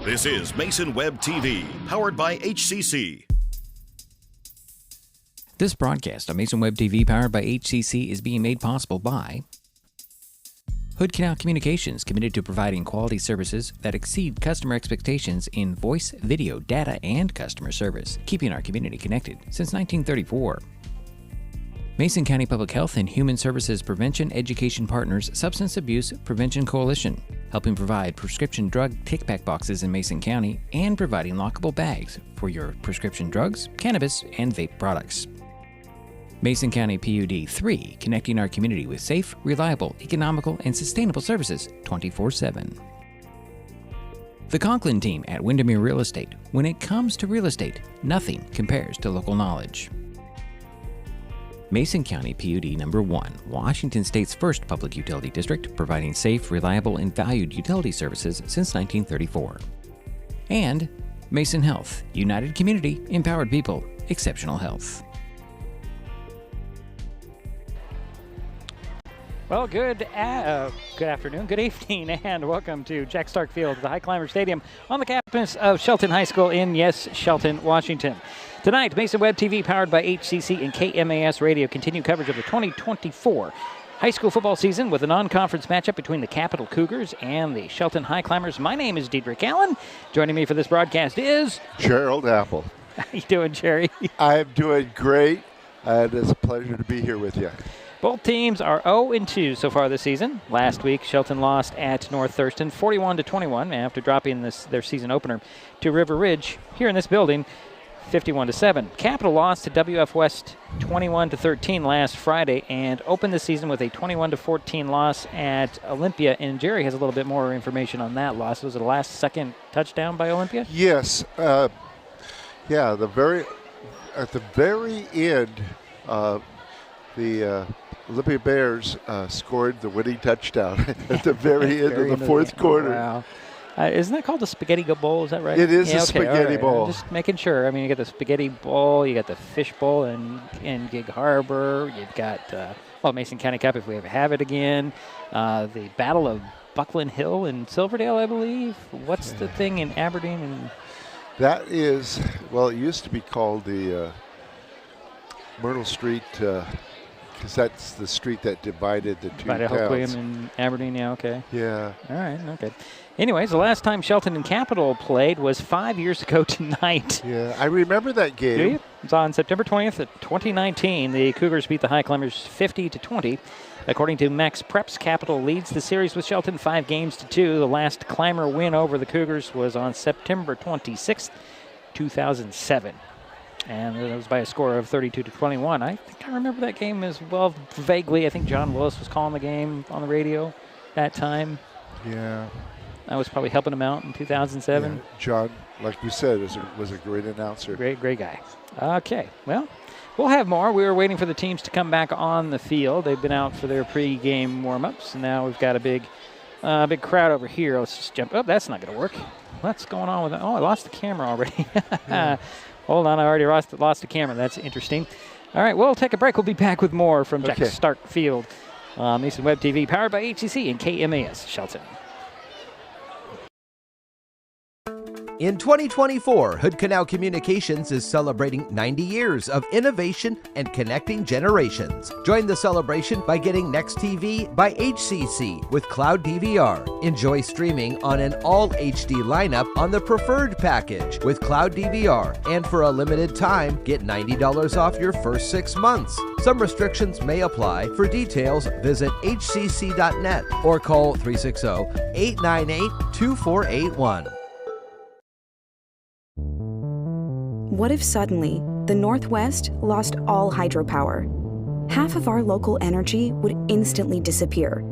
This is Mason Web TV, powered by HCC. This broadcast on Mason Web TV, powered by HCC, is being made possible by Hood Canal Communications, committed to providing quality services that exceed customer expectations in voice, video, data, and customer service, keeping our community connected since 1934. Mason County Public Health and Human Services Prevention Education Partners Substance Abuse Prevention Coalition, helping provide prescription drug take-back boxes in Mason County and providing lockable bags for your prescription drugs, cannabis, and vape products. Mason County PUD 3, connecting our community with safe, reliable, economical, and sustainable services 24/7. The Conklin team at Windermere Real Estate. When it comes to real estate, nothing compares to local knowledge. Mason County PUD Number 1, Washington State's first public utility district, providing safe, reliable, and valued utility services since 1934. And Mason Health, united community, empowered people, exceptional health. Well, good afternoon, good evening, and welcome to Jack Stark Field, the Highclimber Stadium on the campus of Shelton High School in, yes, Shelton, Washington. Tonight, Mason Web TV, powered by HCC and KMAS Radio, continue coverage of the 2024 high school football season with a non-conference matchup between the Capital Cougars and the Shelton Highclimbers. My name is Diedrich Allen. Joining me for this broadcast is Gerald Apple. How you doing, Jerry? I'm doing great, and it's a pleasure to be here with you. Both teams are 0-2 so far this season. Last week, Shelton lost at North Thurston 41-21 after dropping their season opener to River Ridge here in this building 51-7. Capital lost to WF West 21-13 last Friday and opened the season with a 21-14 loss at Olympia. And Jerry has a little bit more information on that loss. Was it a last-second touchdown by Olympia? Yes. At the very end, the Olympia Bears scored the winning touchdown at the very end of the fourth quarter. Wow. Isn't that called the Spaghetti Bowl? Is that right? It is the Spaghetti Bowl. I'm just making sure. I mean, you got the Spaghetti Bowl, you got the Fish Bowl in Gig Harbor, you've got, Mason County Cup if we ever have it again, the Battle of Buckland Hill in Silverdale, I believe. What's the thing in Aberdeen? That is, it used to be called the Myrtle Street, because that's the street that divided the two towns. Highclimber and Aberdeen, yeah, okay. Yeah. All right, okay. Anyways, the last time Shelton and Capital played was 5 years ago tonight. Yeah, I remember that game. Do you? It's on September 20th, 2019. The Cougars beat the Highclimbers 50-20. According to Max Preps, Capital leads the series with Shelton 5-2. The last Climber win over the Cougars was on September 26th, 2007. And it was by a score of 32-21. I think I remember that game as well vaguely. I think John Willis was calling the game on the radio that time. Yeah. I was probably helping him out in 2007. Yeah, John, like you said, was a great announcer. Great guy. Okay, well, we'll have more. We were waiting for the teams to come back on the field. They've been out for their pregame warm-ups, and now we've got a big crowd over here. Let's just jump. Oh, that's not going to work. What's going on with that? Oh, I lost the camera already. Yeah. Hold on, I already lost the camera. That's interesting. All right, we'll take a break. We'll be back with more from Jack Stark Field. Mason Web TV, powered by HCC and KMAS Shelton. In 2024, Hood Canal Communications is celebrating 90 years of innovation and connecting generations. Join the celebration by getting Next TV by HCC with Cloud DVR. Enjoy streaming on an all HD lineup on the preferred package with Cloud DVR. And for a limited time, get $90 off your first 6 months. Some restrictions may apply. For details, visit hcc.net or call 360-898-2481. What if suddenly the Northwest lost all hydropower? Half of our local energy would instantly disappear.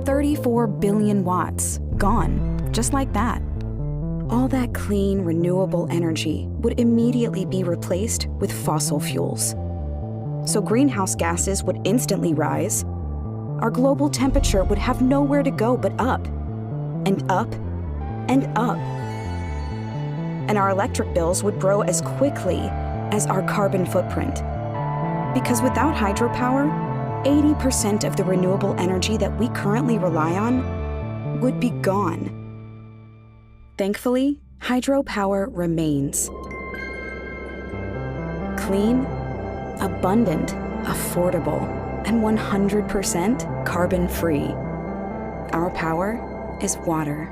34 billion watts, gone, just like that. All that clean, renewable energy would immediately be replaced with fossil fuels. So greenhouse gases would instantly rise. Our global temperature would have nowhere to go but up, and up, and up. And our electric bills would grow as quickly as our carbon footprint. Because without hydropower, 80% of the renewable energy that we currently rely on would be gone. Thankfully, hydropower remains. Clean, abundant, affordable, and 100% carbon-free. Our power is water.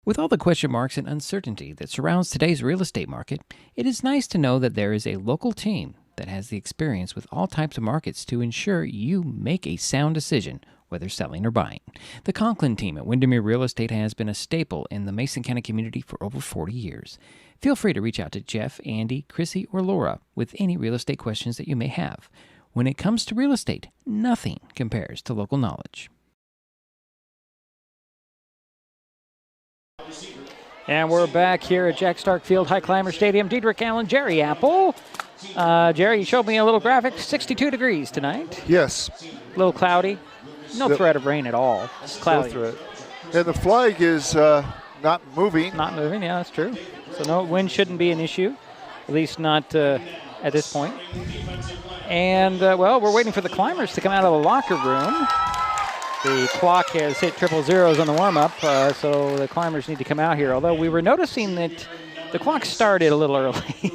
With all the question marks and uncertainty that surrounds today's real estate market, it is nice to know that there is a local team that has the experience with all types of markets to ensure you make a sound decision, whether selling or buying. The Conklin team at Windermere Real Estate has been a staple in the Mason County community for over 40 years. Feel free to reach out to Jeff, Andy, Chrissy, or Laura with any real estate questions that you may have. When it comes to real estate, nothing compares to local knowledge. And we're back here at Jack Stark Field, Highclimber Stadium. Diedrich Allen, Jerry Apple. Jerry, you showed me a little graphic. 62 degrees tonight. Yes. A little cloudy. No threat of rain at all. It's cloudy. No threat. And the flag is not moving. Not moving, yeah, that's true. So no wind shouldn't be an issue, at least not at this point. And, well, we're waiting for the climbers to come out of the locker room. The clock has hit triple zeros on the warm-up, so the climbers need to come out here. Although we were noticing that the clock started a little early.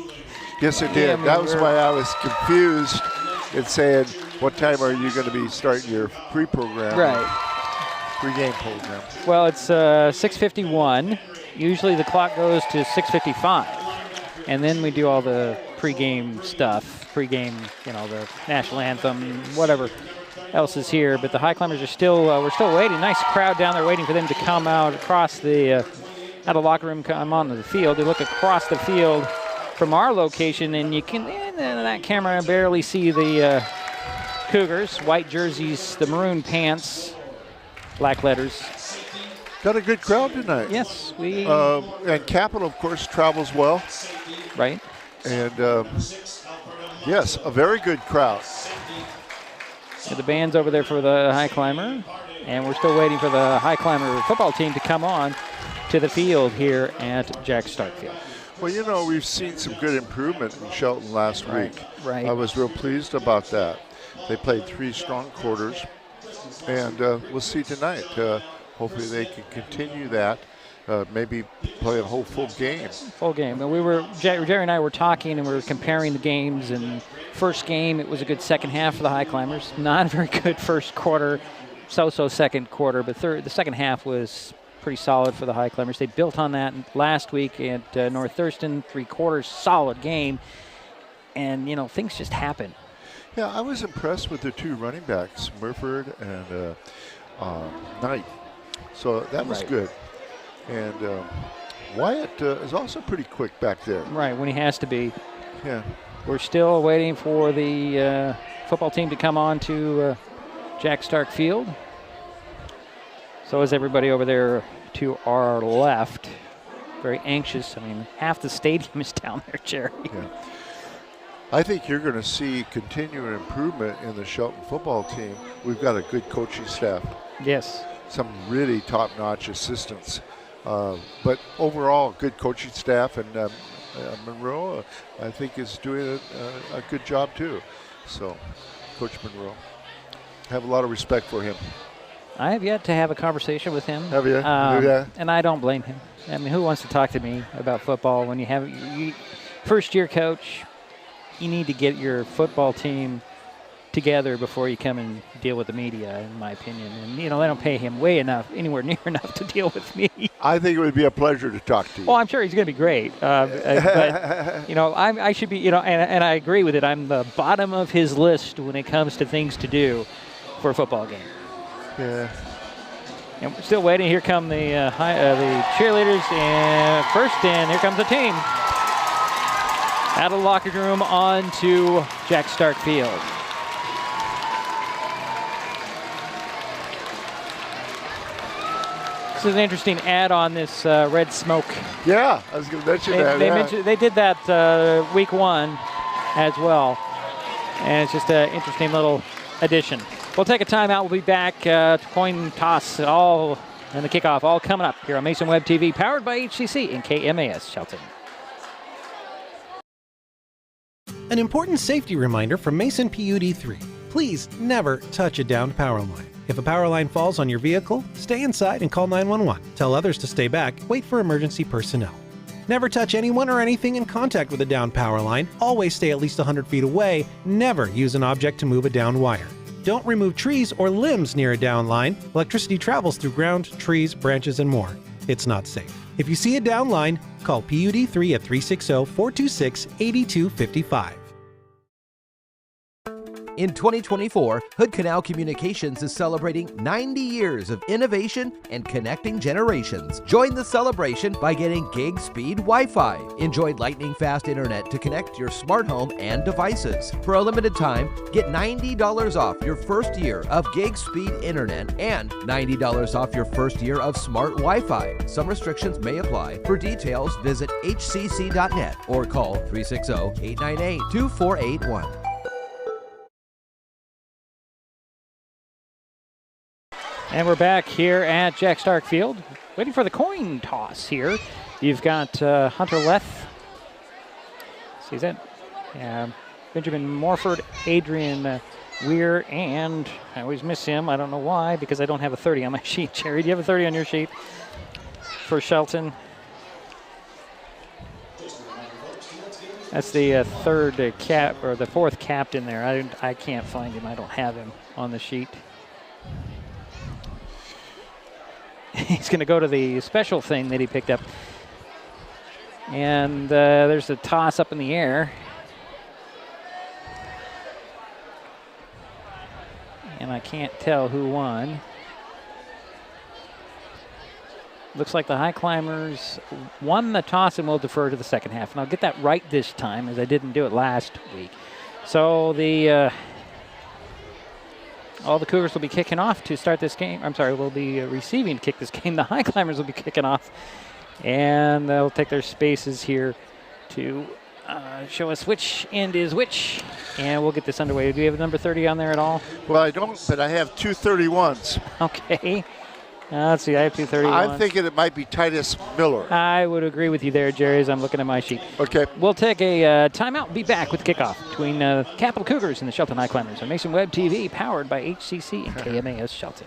Yes, it did. That was why I was confused and saying, what time are you going to be starting your pre-program? Right. Pre-game program. Well, it's 6:51. Usually the clock goes to 6:55. And then we do all the pre-game stuff. Pre-game, you know, the national anthem, whatever else is here. But the Highclimbers are still, we're still waiting. Nice crowd down there waiting for them to come out across the, out of the locker room, come onto the field. They look across the field from our location, and you can, in that camera, barely see the Cougars. White jerseys, the maroon pants, black letters. Got a good crowd tonight. Yes, we. And Capital, of course, travels well. Right. And yes, a very good crowd. The band's over there for the Highclimber, and we're still waiting for the Highclimber football team to come on to the field here at Jack Stark Field. Well, you know, we've seen some good improvement in Shelton last week. Right. I was real pleased about that. They played 3 strong quarters, and we'll see tonight. Hopefully they can continue that, maybe play a whole full game. Full game. And Jerry and I were talking, and we were comparing the games. And first game, it was a good second half for the Highclimbers. Not a very good first quarter, so-so second quarter. But the second half was pretty solid for the Highclimbers. They built on that last week at North Thurston. 3 quarters, solid game. And, you know, things just happen. Yeah, I was impressed with the 2 running backs, Murford and Knight. So that was good. And Wyatt is also pretty quick back there. Right, when he has to be. Yeah. We're still waiting for the football team to come on to Jack Stark Field. So is everybody over there to our left. Very anxious. I mean, half the stadium is down there, Jerry. Yeah. I think you're going to see continuing improvement in the Shelton football team. We've got a good coaching staff. Yes. Some really top-notch assistants. But overall, good coaching staff, and Monroe, I think, is doing a good job too. So, Coach Monroe, I have a lot of respect for him. I have yet to have a conversation with him. Have you? Yeah. And I don't blame him. I mean, who wants to talk to me about football when you have first-year coach? You need to get your football team together before you come and deal with the media, in my opinion. And, you know, they don't pay him anywhere near enough to deal with me. I think it would be a pleasure to talk to you. Well, I'm sure he's going to be great. But, you know, I should be, you know, and I agree with it. I'm the bottom of his list when it comes to things to do for a football game. Yeah. And we're still waiting. Here come the cheerleaders. And first, and here comes the team. Out of the locker room onto Jack Stark Field. This is an interesting ad on this red smoke. Yeah, I was going to mention that. They did that week 1 as well. And it's just an interesting little addition. We'll take a timeout. We'll be back to coin toss all and the kickoff all coming up here on Mason Web TV, powered by HCC and KMAS Shelton. An important safety reminder from Mason PUD 3. Please never touch a downed power line. If a power line falls on your vehicle, stay inside and call 911. Tell others to stay back. Wait for emergency personnel. Never touch anyone or anything in contact with a downed power line. Always stay at least 100 feet away. Never use an object to move a downed wire. Don't remove trees or limbs near a downed line. Electricity travels through ground, trees, branches, and more. It's not safe. If you see a downed line, call PUD3 at 360-426-8255. In 2024, Hood Canal Communications is celebrating 90 years of innovation and connecting generations. Join the celebration by getting gig speed Wi-Fi. Enjoy lightning-fast internet to connect your smart home and devices. For a limited time, get $90 off your first year of gig speed internet and $90 off your first year of smart Wi-Fi. Some restrictions may apply. For details, visit hcc.net or call 360-898-2481. And we're back here at Jack Stark Field, waiting for the coin toss here. You've got Hunter Leth. See that? Yeah, Benjamin Morford, Adrian Weir, and I always miss him. I don't know why, because I don't have a 30 on my sheet. Jerry, do you have a 30 on your sheet for Shelton? That's the third cap, or the fourth captain there. I can't find him. I don't have him on the sheet. He's going to go to the special thing that he picked up. And there's a toss up in the air. And I can't tell who won. Looks like the Highclimbers won the toss and will defer to the second half. And I'll get that right this time, as I didn't do it last week. So all the Cougars will be kicking off to start this game. I'm sorry, will be receiving to kick this game. The Highclimbers will be kicking off. And they'll take their spaces here to show us which end is which. And we'll get this underway. Do you have a number 30 on there at all? Well, I don't, but I have two 31s. Okay. Let's see, I have 231. I'm thinking it might be Titus Miller. I would agree with you there, Jerry, as I'm looking at my sheet. Okay. We'll take a timeout and be back with kickoff between Capital Cougars and the Shelton Highclimbers on Mason Web TV, powered by HCC and KMAS Shelton.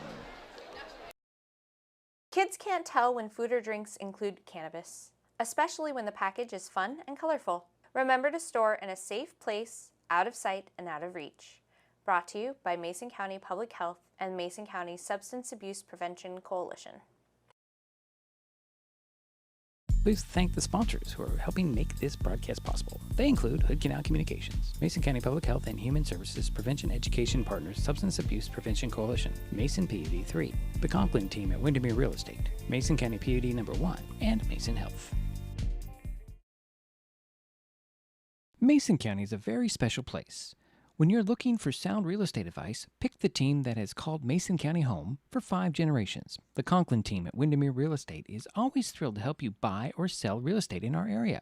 Kids can't tell when food or drinks include cannabis, especially when the package is fun and colorful. Remember to store in a safe place, out of sight and out of reach. Brought to you by Mason County Public Health and Mason County Substance Abuse Prevention Coalition. Please thank the sponsors who are helping make this broadcast possible. They include Hood Canal Communications, Mason County Public Health and Human Services Prevention Education Partners Substance Abuse Prevention Coalition, Mason PUD 3, the Conklin team at Windermere Real Estate, Mason County PUD number 1, and Mason Health. Mason County is a very special place. When you're looking for sound real estate advice, pick the team that has called Mason County home for 5 generations. The Conklin team at Windermere Real Estate is always thrilled to help you buy or sell real estate in our area.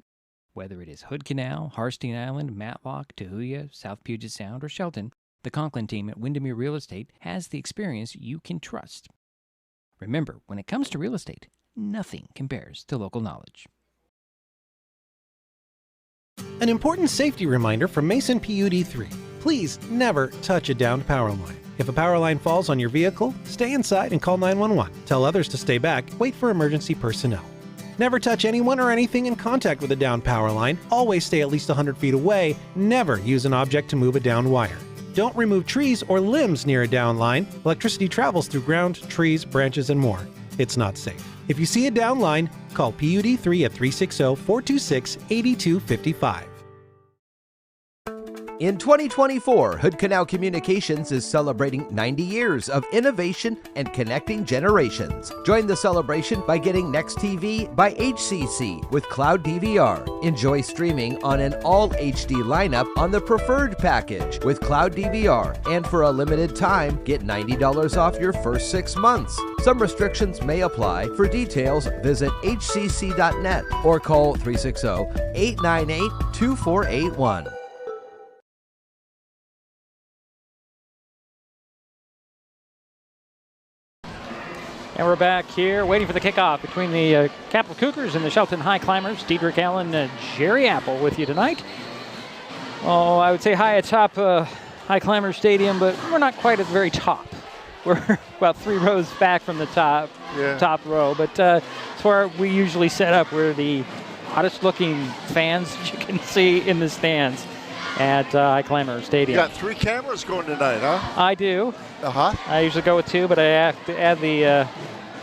Whether it is Hood Canal, Harstein Island, Matlock, Tahuya, South Puget Sound, or Shelton, the Conklin team at Windermere Real Estate has the experience you can trust. Remember, when it comes to real estate, nothing compares to local knowledge. An important safety reminder from Mason PUD 3. Please never touch a downed power line. If a power line falls on your vehicle, stay inside and call 911. Tell others to stay back. Wait for emergency personnel. Never touch anyone or anything in contact with a downed power line. Always stay at least 100 feet away. Never use an object to move a downed wire. Don't remove trees or limbs near a downed line. Electricity travels through ground, trees, branches, and more. It's not safe. If you see a downed line, call PUD3 at 360-426-8255. In 2024, Hood Canal Communications is celebrating 90 years of innovation and connecting generations. Join the celebration by getting Next TV by HCC with Cloud DVR. Enjoy streaming on an all HD lineup on the preferred package with Cloud DVR. And for a limited time, get $90 off your first 6 months. Some restrictions may apply. For details, visit hcc.net or call 360-898-2481. And we're back here waiting for the kickoff between the Capital Cougars and the Shelton Highclimbers. Diedrich Allen, Jerry Apple with you tonight. Oh, I would say high atop Highclimber Stadium, but we're not quite at the very top. We're about 3 rows back from the top row, but it's where we usually set up. We're the hottest looking fans that you can see in the stands at Highclimber Stadium. You got 3 cameras going tonight, huh? I do. Uh-huh. I usually go with 2, but I have to add the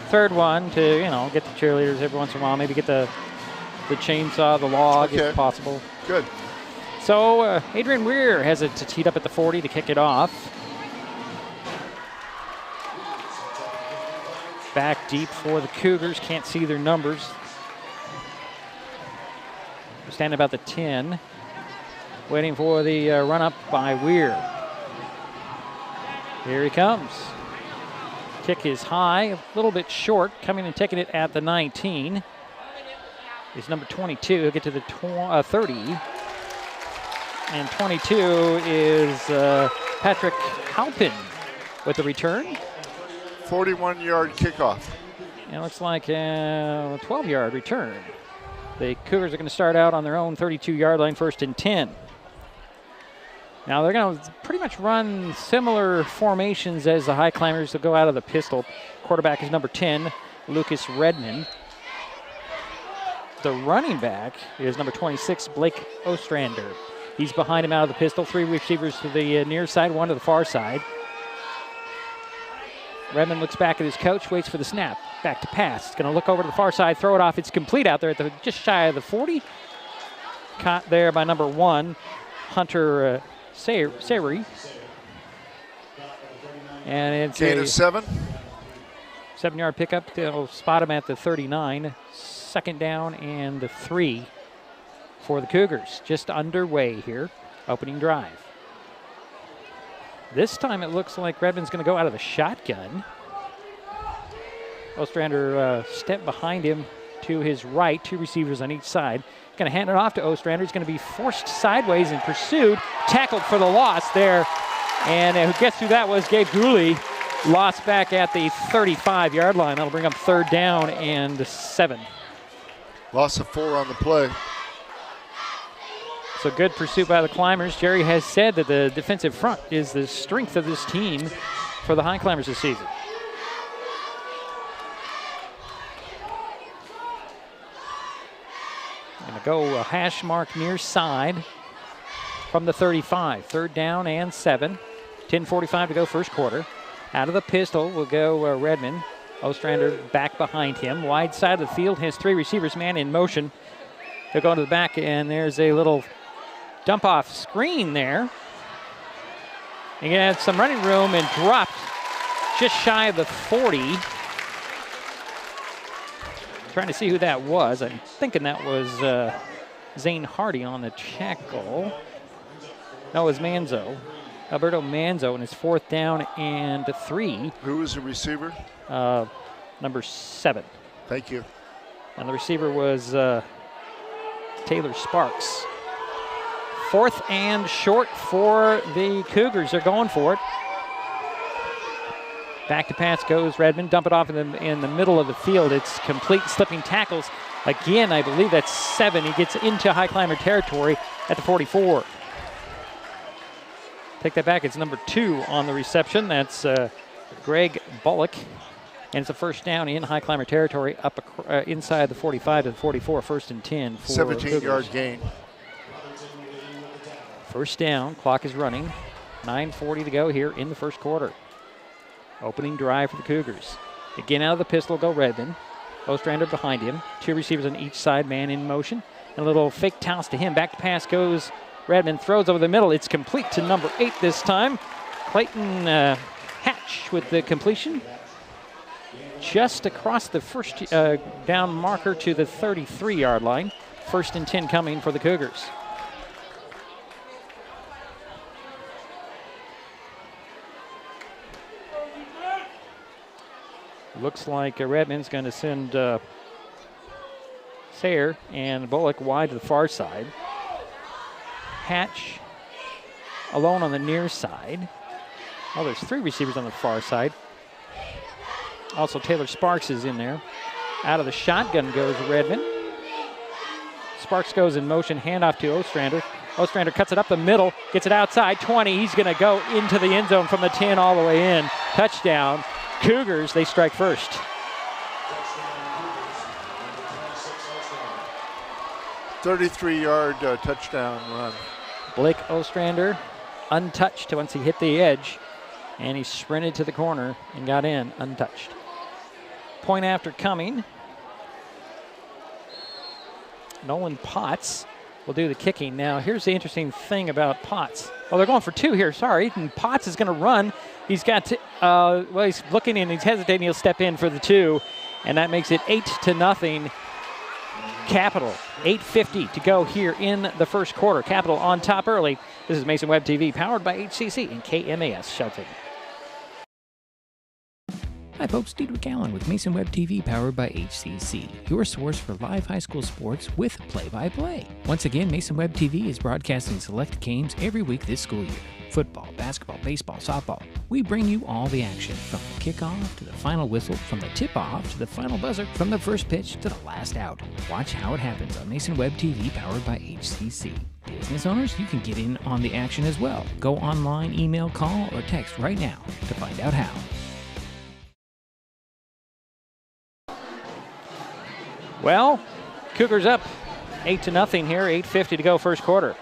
third one to, get the cheerleaders every once in a while. Maybe get the chainsaw, the log, if possible. Good. So Adrian Weir has it teed up at the 40 to kick it off. Back deep for the Cougars. Can't see their numbers. We're standing about the 10. Waiting for the run-up by Weir. Here he comes. Kick is high, a little bit short. Coming and taking it at the 19. Is number 22. He'll get to the 30. And 22 is Patrick Halpin with the return. 41-yard kickoff. And it looks like a 12-yard return. The Cougars are going to start out on their own 32-yard line, 1st and 10. Now they're going to pretty much run similar formations as the Highclimbers. They'll go out of the pistol. Quarterback is number 10, Lucas Redmond. The running back is number 26, Blake Ostrander. He's behind him out of the pistol. 3 receivers to the near side, 1 to the far side. Redmond looks back at his coach, waits for the snap. Back to pass. It's going to look over to the far side, throw it off. It's complete out there at just shy of the 40. Caught there by number 1, Hunter Sari. And it's gain of 7. 7-yard pickup. They'll spot him at the 39. 2nd down and 3 for the Cougars. Just underway here. Opening drive. This time it looks like Redmond's going to go out of the shotgun. Ostrander stepped behind him to his right. 2 receivers on each side. Going to hand it off to Ostrander. He's going to be forced sideways and pursued. Tackled for the loss there. And who gets through that was Gabe Gooley. Lost back at the 35-yard line. That'll bring up 3rd down and 7. Loss of 4 on the play. So good pursuit by the Climbers. Jerry has said that the defensive front is the strength of this team for the Highclimbers this season. Going to go a hash mark near side from the 35. 3rd down and 7. 10:45 to go, 1st quarter. Out of the pistol will go Redmond. Ostrander back behind him. Wide side of the field has 3 receivers, man in motion. They'll go to the back, and there's a little dump-off screen there. He had some running room and dropped just shy of the 40. Trying to see who that was. I'm thinking that was Zane Hardy on the tackle. No, it was Manzo. Alberto Manzo, and it's 4th down and 3. Who was the receiver? Number 7. Thank you. And the receiver was Taylor Sparks. 4th and short for the Cougars. They're going for it. Back to pass goes Redmond. Dump it off in the middle of the field. It's complete, slipping tackles. Again, I believe that's 7. He gets into Highclimber territory at the 44. Take that back. It's number 2 on the reception. That's Greg Bullock. And it's a 1st down in Highclimber territory up inside the 45 to the 44. 1st and 10 for 17-yard gain. 1st down. Clock is running. 9:40 to go here in the 1st quarter. Opening drive for the Cougars. Again out of the pistol go Redmond. Ostrander behind him. 2 receivers on each side, man in motion. And a little fake toss to him. Back to pass goes Redmond. Throws over the middle. It's complete to number 8 this time. Clayton Hatch with the completion. Just across the 1st down marker to the 33-yard line. 1st and 10 coming for the Cougars. Looks like Redmond's going to send Sayre and Bullock wide to the far side. Hatch alone on the near side. Oh, there's 3 receivers on the far side. Also, Taylor Sparks is in there. Out of the shotgun goes Redmond. Sparks goes in motion, handoff to Ostrander. Ostrander cuts it up the middle, gets it outside, 20. He's going to go into the end zone from the 10 all the way in. Touchdown. Cougars, they strike first. 33-yard touchdown run. Blake Ostrander untouched once he hit the edge, and he sprinted to the corner and got in untouched. Point after coming. Nolan Potts will do the kicking. Now, here's the interesting thing about Potts. Oh, they're going for 2 here, sorry. And Potts is going to run. He's got to, well, he's looking and he's hesitating. He'll step in for the 2, and that makes it 8-0. Capital, 8:50 to go here in the first quarter. Capital on top early. This is Mason Web TV, powered by HCC and KMAS Shelton. Hi folks, Diedrich Allen with Mason Web TV, powered by HCC, your source for live high school sports with play-by-play. Once again, Mason Web TV is broadcasting select games every week this school year. Football, basketball, baseball, softball. We bring you all the action, from the kickoff to the final whistle, from the tip-off to the final buzzer, from the first pitch to the last out. Watch how it happens on Mason Web TV, powered by HCC. Business owners, you can get in on the action as well. Go online, email, call, or text right now to find out how. Well, Cougars up 8-0 here, 8:50 to go first quarter.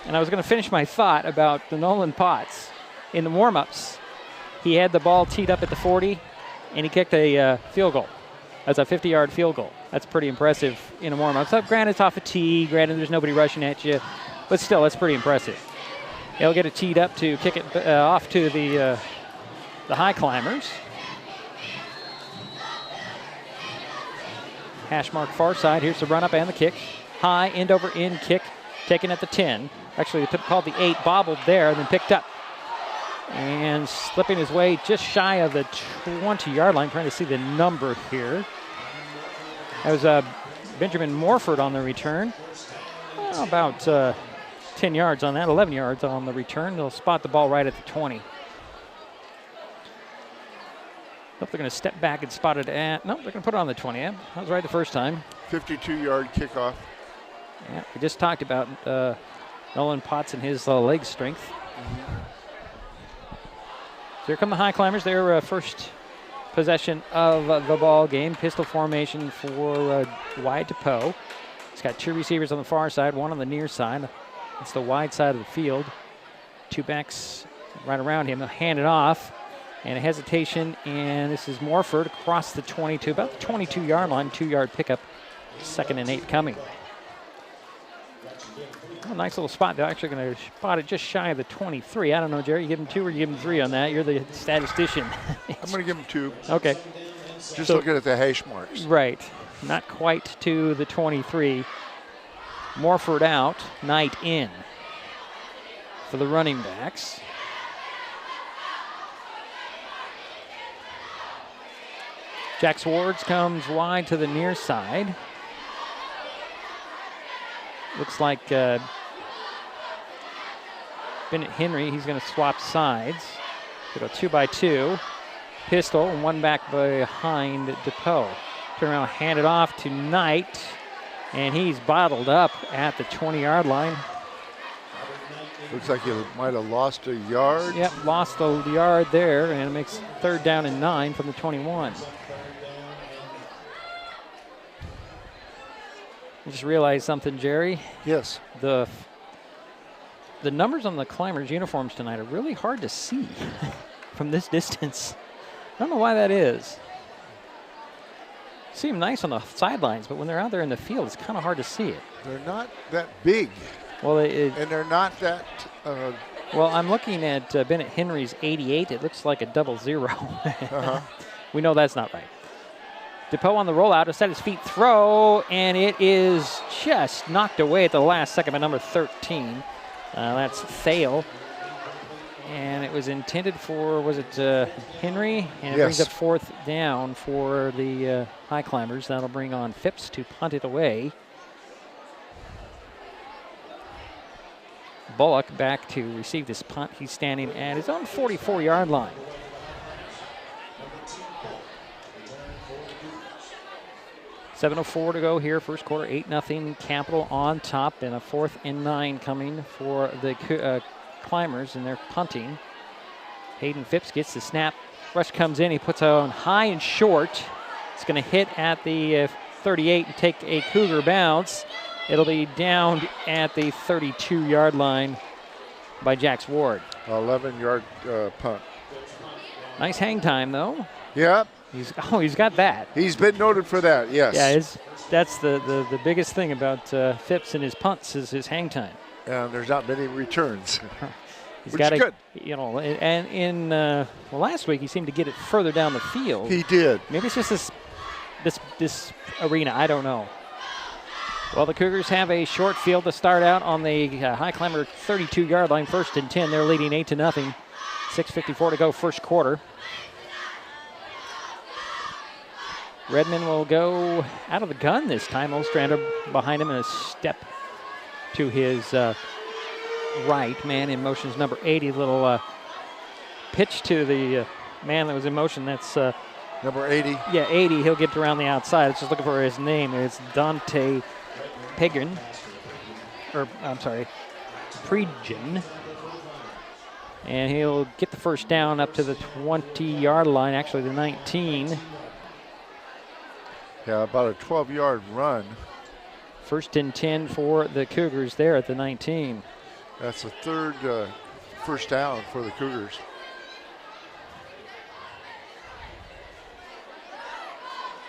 And I was going to finish my thought about the Nolan Potts. In the warm-ups, he had the ball teed up at the 40, and he kicked a field goal. That's a 50-yard field goal. That's pretty impressive in a warm-up. So granted, it's off a tee. Granted, there's nobody rushing at you. But still, that's pretty impressive. He'll get it teed up to kick it off to the Highclimbers. Hash mark far side. Here's the run-up and the kick. High, end-over-end kick, taken at the 10. Actually, they called the 8, bobbled there, and then picked up. And slipping his way just shy of the 20-yard line. Trying to see the number here. That was Benjamin Morford on the return. About 10 yards on that, 11 yards on the return. They'll spot the ball right at the 20. Hope they're going to step back and spot it at, no, they're going to put it on the 20. Yeah, I was right the first time. 52-yard kickoff. Yeah, we just talked about Nolan Potts and his leg strength. Mm-hmm. So here come the Highclimbers. Their first possession of the ball game. Pistol formation for Wyatt DePoe. He's got 2 receivers on the far side, 1 on the near side. It's the wide side of the field. 2 backs right around him. They'll hand it off. And a hesitation, and this is Morford across the 22, about the 22-yard line, 2-yard pickup. 2nd and 8 coming. Oh, nice little spot. They're actually going to spot it just shy of the 23. I don't know, Jerry, you give him 2 or you give him 3 on that? You're the statistician. I'm going to give him 2. Okay. Just looking at the hash marks. Right. Not quite to the 23. Morford out, Knight in for the running backs. Jack Swartz comes wide to the near side. Looks like Bennett Henry, he's going to swap sides. Go 2-by-2. Pistol and 1 back behind DePoe. Turn around, hand it off to Knight. And he's bottled up at the 20-yard line. Looks like he might have lost a yard. Yep, lost the yard there, and it makes 3rd down and 9 from the 21. I just realized something, Jerry. Yes. The numbers on the Climbers uniforms tonight are really hard to see from this distance. I don't know why that is. Seem nice on the sidelines, but when they're out there in the field, it's kind of hard to see it. They're not that big. Well, and they're not that. Well, I'm looking at Bennett Henry's 88. It looks like a 00. We know that's not right. DePoe on the rollout, to set his feet, throw, and it is just knocked away at the last second by number 13. That's Thale. And it was intended for, was it Henry? And it brings up 4th down for the Highclimbers. That'll bring on Phipps to punt it away. Bullock back to receive this punt. He's standing at his own 44-yard line. 7:04 to go here, first quarter, 8-0 Capital on top, and a 4th and 9 coming for the Climbers, and they're punting. Hayden Phipps gets the snap. Rush comes in, he puts on high and short. It's going to hit at the 38 and take a Cougar bounce. It'll be down at the 32-yard line by Jax Ward. 11-yard punt. Nice hang time, though. Yep. He's got that. He's been noted for that, yes. Yeah, that's the biggest thing about Phipps and his punts is his hang time. And there's not many returns. He's got good. And in last week he seemed to get it further down the field. He did. Maybe it's just this arena. I don't know. Well, the Cougars have a short field to start out on the Highclimber 32-yard line, 1st and 10. They're leading 8-0. 6:54 to go, first quarter. Redmond will go out of the gun this time. Ostrander behind him in a step to his right. Man in motion is number 80. Little pitch to the man that was in motion. That's number 80. Yeah, 80. He'll get around the outside. It's just looking for his name. It's Dante Pregame. And he'll get the first down up to the 20-yard line, actually the 19. Yeah, about a 12-yard run. 1st and 10 for the Cougars there at the 19. That's the third first down for the Cougars.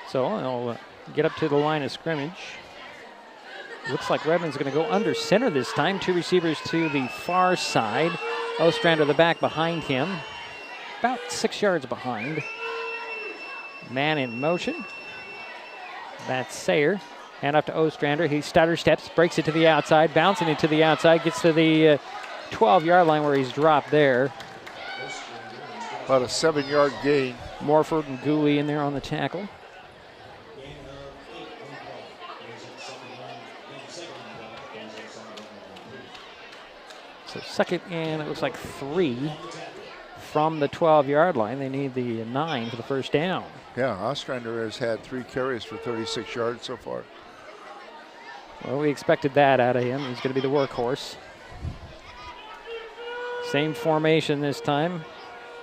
So I'll get up to the line of scrimmage. Looks like Redmond's going to go under center this time. 2 receivers to the far side. Ostrander the back behind him. About 6 yards behind. Man in motion. That's Sayer. Hand off to Ostrander. He stutter steps, breaks it to the outside, bouncing it to the outside, gets to the 12-yard line where he's dropped there. About a 7-yard gain. Morford and Gooley in there on the tackle. So 2nd and it looks like 3 from the 12-yard line. They need the 9 for the first down. Yeah, Ostrander has had 3 carries for 36 yards so far. Well, we expected that out of him. He's going to be the workhorse. Same formation this time.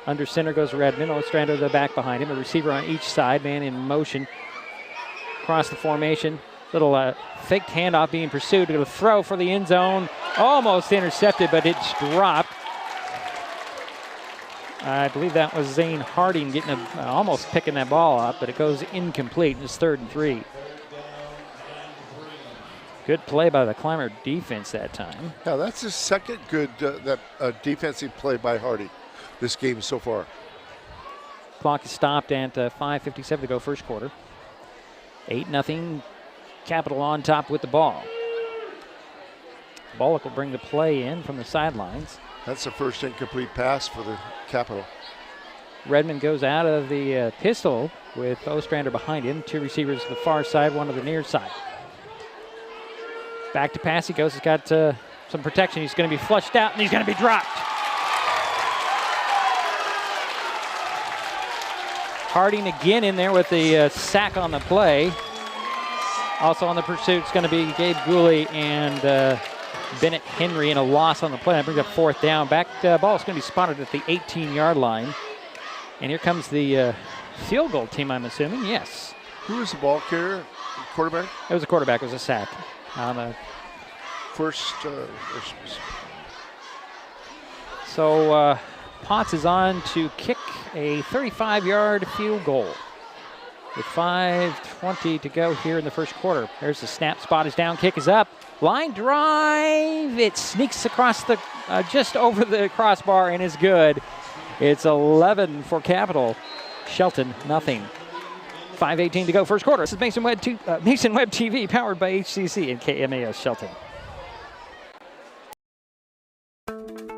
Under center goes Redmond. Ostrander the back behind him. A receiver on each side. Man in motion. Across the formation. Little faked handoff being pursued. Going to throw for the end zone. Almost intercepted, but it's dropped. I believe that was Zane Harding getting almost picking that ball up, but it goes incomplete. It's 3rd and 3. Good play by the Climber defense that time. Yeah, that's his second good defensive play by Harding this game so far. Clock is stopped at 5:57 to go, first quarter. 8-0 Capital on top with the ball. Bullock will bring the play in from the sidelines. That's the first incomplete pass for the Capital. Redmond goes out of the pistol with Ostrander behind him. 2 receivers to the far side, 1 to the near side. Back to pass he goes. He's got some protection. He's going to be flushed out, and he's going to be dropped. Harding again in there with the sack on the play. Also on the pursuit is going to be Gabe Gooley and Bennett Henry, in a loss on the play. That brings up 4th down. Back ball is going to be spotted at the 18-yard line. And here comes the field goal team, I'm assuming. Yes. Who was the ball carrier? Quarterback? It was a quarterback. It was a sack. First. So Potts is on to kick a 35-yard field goal with 5:20 to go here in the first quarter. There's the snap. Spot is down. Kick is up. Line drive. It sneaks across the just over the crossbar and is good. It's 11 for Capital. Shelton, nothing. 5:18 to go, first quarter. This is Mason Web TV, powered by HCC and KMAS Shelton.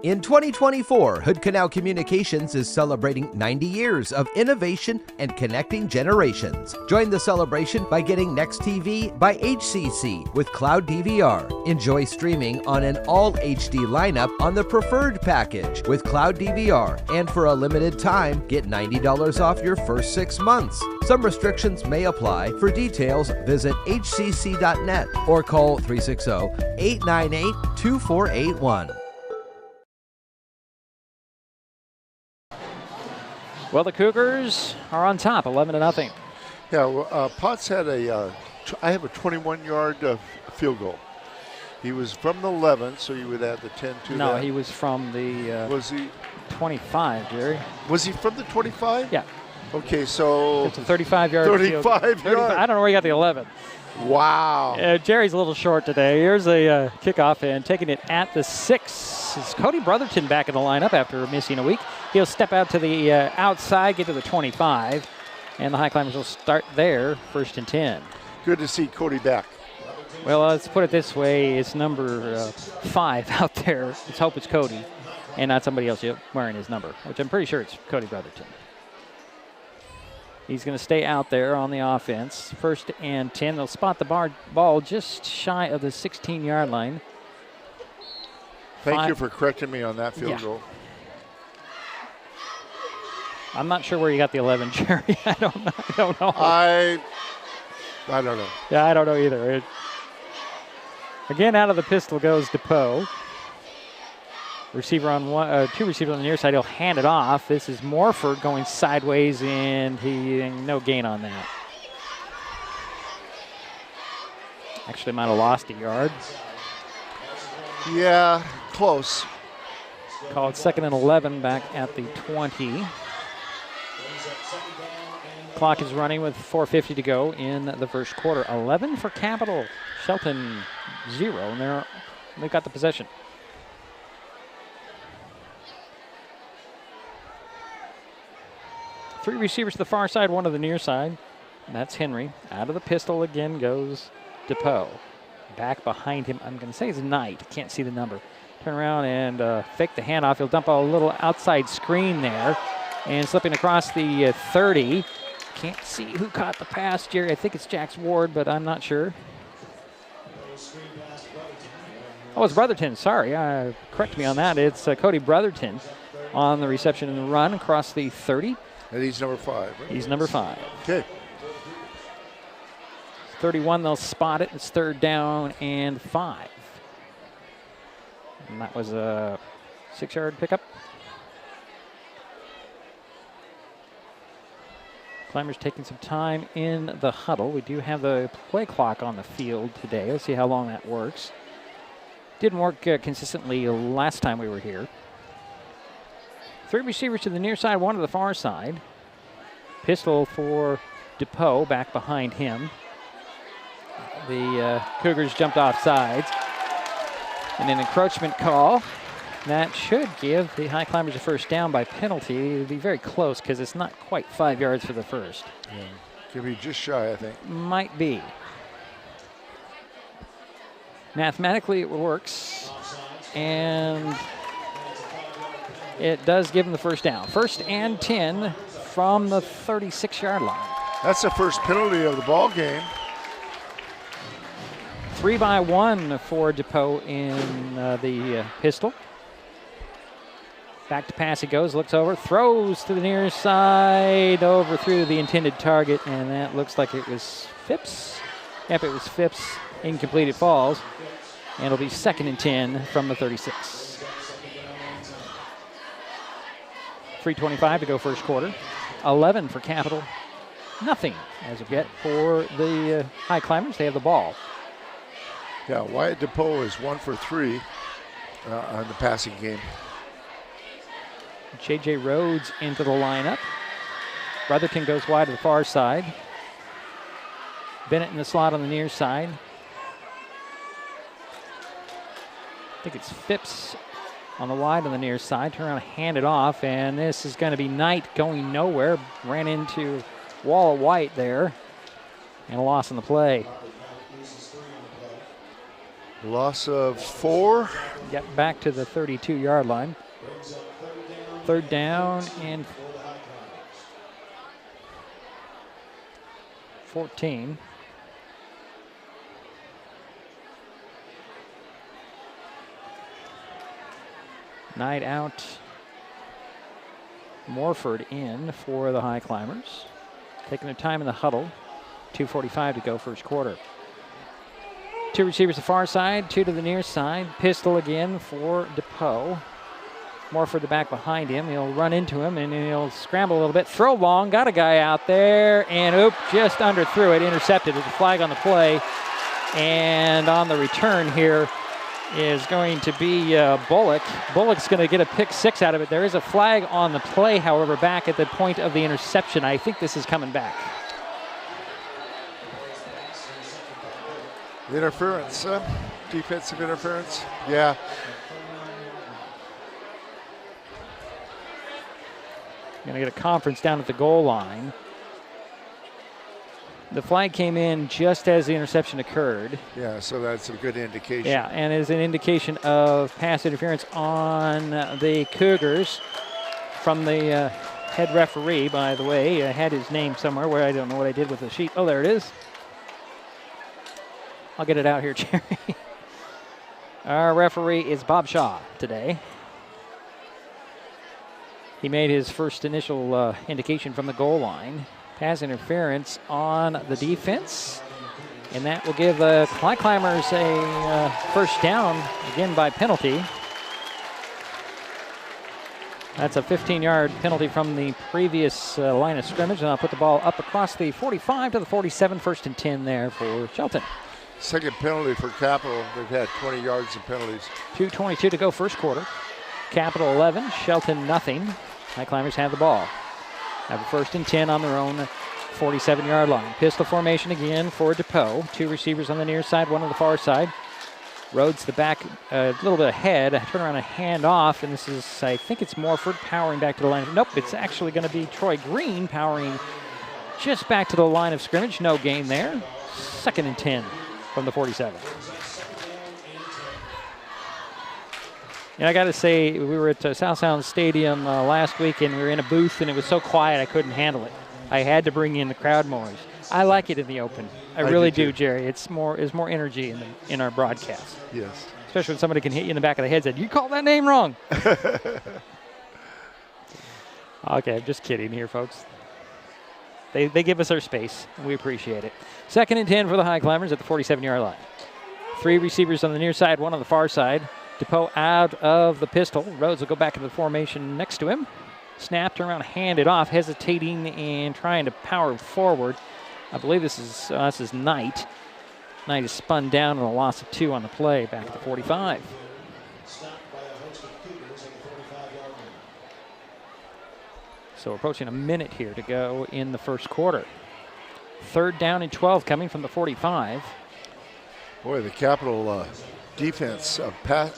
In 2024, Hood Canal Communications is celebrating 90 years of innovation and connecting generations. Join the celebration by getting Next TV by HCC with Cloud DVR. Enjoy streaming on an all HD lineup on the preferred package with Cloud DVR. And for a limited time, get $90 off your first 6 months. Some restrictions may apply. For details, visit hcc.net or call 360-898-2481. Well, the Cougars are on top, 11-0. Yeah, well, Potts had I have a 21-yard field goal. He was from the 11, so you would add the 10 to that. No, he was from the was he 25, Jerry. Was he from the 25? Yeah. Okay, so it's a 35-yard 35 field. I don't know where he got the 11. Wow. Jerry's a little short today. Here's a kickoff, and taking it at the 6 is Cody Brotherton back in the lineup after missing a week. He'll step out to the outside, get to the 25, and the Highclimbers will start there, 1st and 10. Good to see Cody back. Well, let's put it this way. It's number 5 out there. Let's hope it's Cody and not somebody else wearing his number, which I'm pretty sure it's Cody Brotherton. He's going to stay out there on the offense. 1st and 10. They'll spot the ball just shy of the 16-yard line. Thank you for correcting me on that field goal. I'm not sure where you got the 11, Jerry. I don't know. I don't know. Yeah, I don't know either. Again, out of the pistol goes DePoe. Receiver on one, 2 receivers on the near side. He'll hand it off. This is Morford going sideways, and no gain on that. Actually, might have lost a yard. Yeah, close. Call it 2nd and 11 back at the 20. Clock is running with 4:50 to go in the first quarter. 11 for Capital. Shelton 0, and they've got the possession. Three receivers to the far side, 1 to the near side. That's Henry. Out of the pistol again goes DePoe. Back behind him, I'm going to say it's Knight. Can't see the number. Turn around and fake the handoff. He'll dump a little outside screen there. And slipping across the 30. Can't see who caught the pass, Jerry. I think it's Jax Ward, but I'm not sure. Oh, it's Brotherton. Sorry. Correct me on that. It's Cody Brotherton on the reception and the run across the 30. And he's number 5. Right? He's number 5. Okay. 31, they'll spot it. It's 3rd down and 5. And that was a 6-yard pickup. Climbers taking some time in the huddle. We do have the play clock on the field today. Let's see how long that works. Didn't work consistently last time we were here. 3 receivers to the near side, 1 to the far side. Pistol for DePoe back behind him. The Cougars jumped off sides. And an encroachment call. That should give the Highclimbers a 1st down by penalty. It would be very close because it's not quite 5 yards for the 1st. Yeah. Could be just shy, I think. Might be. Mathematically, it works. And it does give them the 1st down. 1st and 10 from the 36-yard line. That's the first penalty of the ball game. 3-by-1 for DePoe in the pistol. Back to pass he goes, looks over, throws to the near side, over through the intended target, and that looks like it was Phipps. Yep, it was Phipps. Incomplete, it falls. And it'll be 2nd and 10 from the 36. 3:25 to go first quarter. 11 for Capital. Nothing as of yet for the Highclimbers. They have the ball. Yeah, Wyatt DePoe is 1 for 3 on the passing game. J.J. Rhodes into the lineup. Brotherton goes wide to the far side. Bennett in the slot on the near side. I think it's Phipps on the wide on the near side. Turn around and hand it off, and this is going to be Knight going nowhere. Ran into wall of white there, and a loss in the play. Loss of 4. Get back to the 32-yard line. Third down and 14. Night out. Morford in for the Highclimbers. Taking their time in the huddle. 2:45 to go first quarter. 2 receivers to the far side, 2 to the near side. Pistol again for DePoe. Morford the back behind him. He'll run into him and he'll scramble a little bit. Throw long, got a guy out there, and just underthrew it. Intercepted. There's a flag on the play. And on the return here is going to be Bullock. Bullock's going to get a pick 6 out of it. There is a flag on the play, however, back at the point of the interception. I think this is coming back. Interference, defensive interference. Yeah. Going to get a conference down at the goal line. The flag came in just as the interception occurred. Yeah, so that's a good indication. Yeah, and is an indication of pass interference on the Cougars from the head referee, by the way. I had his name somewhere where I don't know what I did with the sheet. Oh, there it is. I'll get it out here, Jerry. Our referee is Bob Shaw today. He made his first initial indication from the goal line. Pass interference on the defense. And that will give the Highclimbers a first down, again by penalty. That's a 15-yard penalty from the previous line of scrimmage. And I'll put the ball up across the 45 to the 47, 1st and 10 there for Shelton. Second penalty for Capital. They've had 20 yards of penalties. 2:22 to go first quarter. Capital 11, Shelton nothing. Highclimbers have the ball. Have a 1st and 10 on their own 47-yard line. Pistol formation again for DePoe. 2 receivers on the near side, 1 on the far side. Rhodes the back a little bit ahead. Turn around and hand off, and this is, I think it's Morford powering back to the line. Nope, it's actually going to be Troy Green powering just back to the line of scrimmage. No gain there. 2nd and 10 from the 47. And I got to say, we were at South Sound Stadium last week, and we were in a booth, and it was so quiet I couldn't handle it. I had to bring in the crowd noise. I like it in the open. I really do, Jerry. It's more energy in our broadcast. Yes. Especially when somebody can hit you in the back of the head and say, "You called that name wrong." Okay, I'm just kidding here, folks. They give us our space, and we appreciate it. 2nd and 10 for the Highclimbers at the 47-yard line. 3 receivers on the near side, 1 on the far side. DePoe out of the pistol. Rhodes will go back into the formation next to him. Snap, turn around, hand it off, hesitating and trying to power forward. I believe this is Knight. Knight is spun down and a loss of 2 on the play back at the 45. So approaching a minute here to go in the first quarter. 3rd down and 12 coming from the 45. Boy, the Capital defense,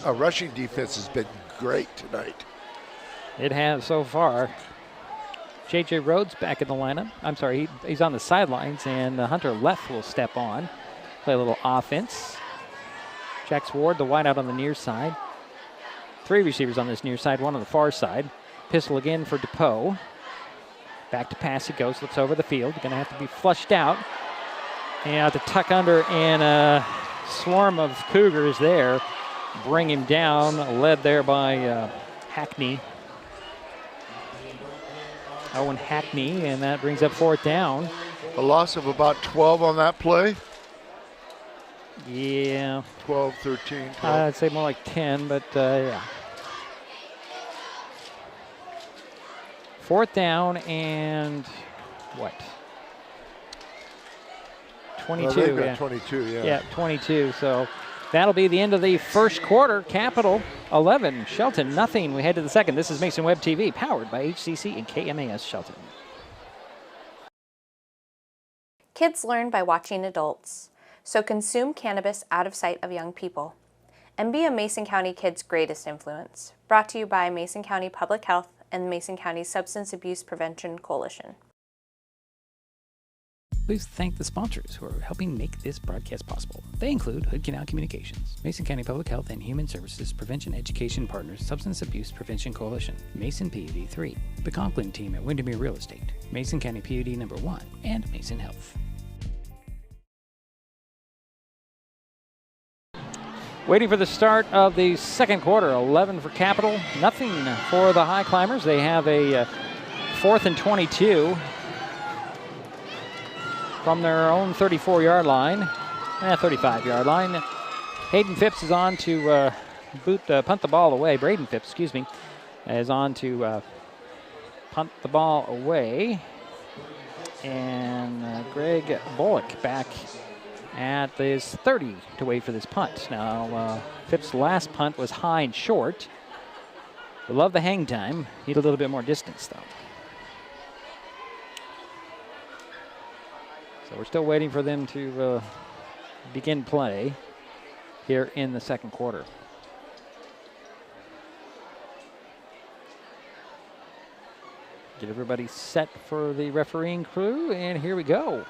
rushing defense has been great tonight. It has so far. J.J. Rhodes back in the lineup. I'm sorry, he's on the sidelines, and Hunter Leff will step on. Play a little offense. Jax Ward, the wideout on the near side. 3 receivers on this near side, 1 on the far side. Pistol again for DePoe. Back to pass he goes, looks over the field. Going to have to be flushed out. And to tuck under, and a swarm of Cougars there. Bring him down, led there by Hackney. Owen Hackney, and that brings up 4th down. A loss of about 12 on that play. Yeah. 12, 13, 12. I'd say more like 10, but yeah. 4th down and what? 22. Well, they've got yeah. 22, yeah. Yeah, 22. So that'll be the end of the first quarter. Capital 11, Shelton nothing. We head to the second. This is Mason Web TV, powered by HCC and KMAS Shelton. Kids learn by watching adults, so consume cannabis out of sight of young people. And be a Mason County kid's greatest influence. Brought to you by Mason County Public Health and the Mason County Substance Abuse Prevention Coalition. Please thank the sponsors who are helping make this broadcast possible. They include Hood Canal Communications, Mason County Public Health and Human Services Prevention Education Partners Substance Abuse Prevention Coalition, Mason PUD 3, the Conklin team at Windermere Real Estate, Mason County PUD number 1, and Mason Health. Waiting for the start of the second quarter. 11 for Capital, nothing for the Highclimbers. They have a 4th and 22 from their own 34-yard line, 35-yard line. Hayden Phipps is on to punt the ball away. Braden Phipps, excuse me, is on to punt the ball away. And Greg Bullock back at his 30 to wait for this punt. Now, Phipps' last punt was high and short. We love the hang time. Need a little bit more distance, though. So we're still waiting for them to begin play here in the second quarter. Get everybody set for the refereeing crew, and here we go.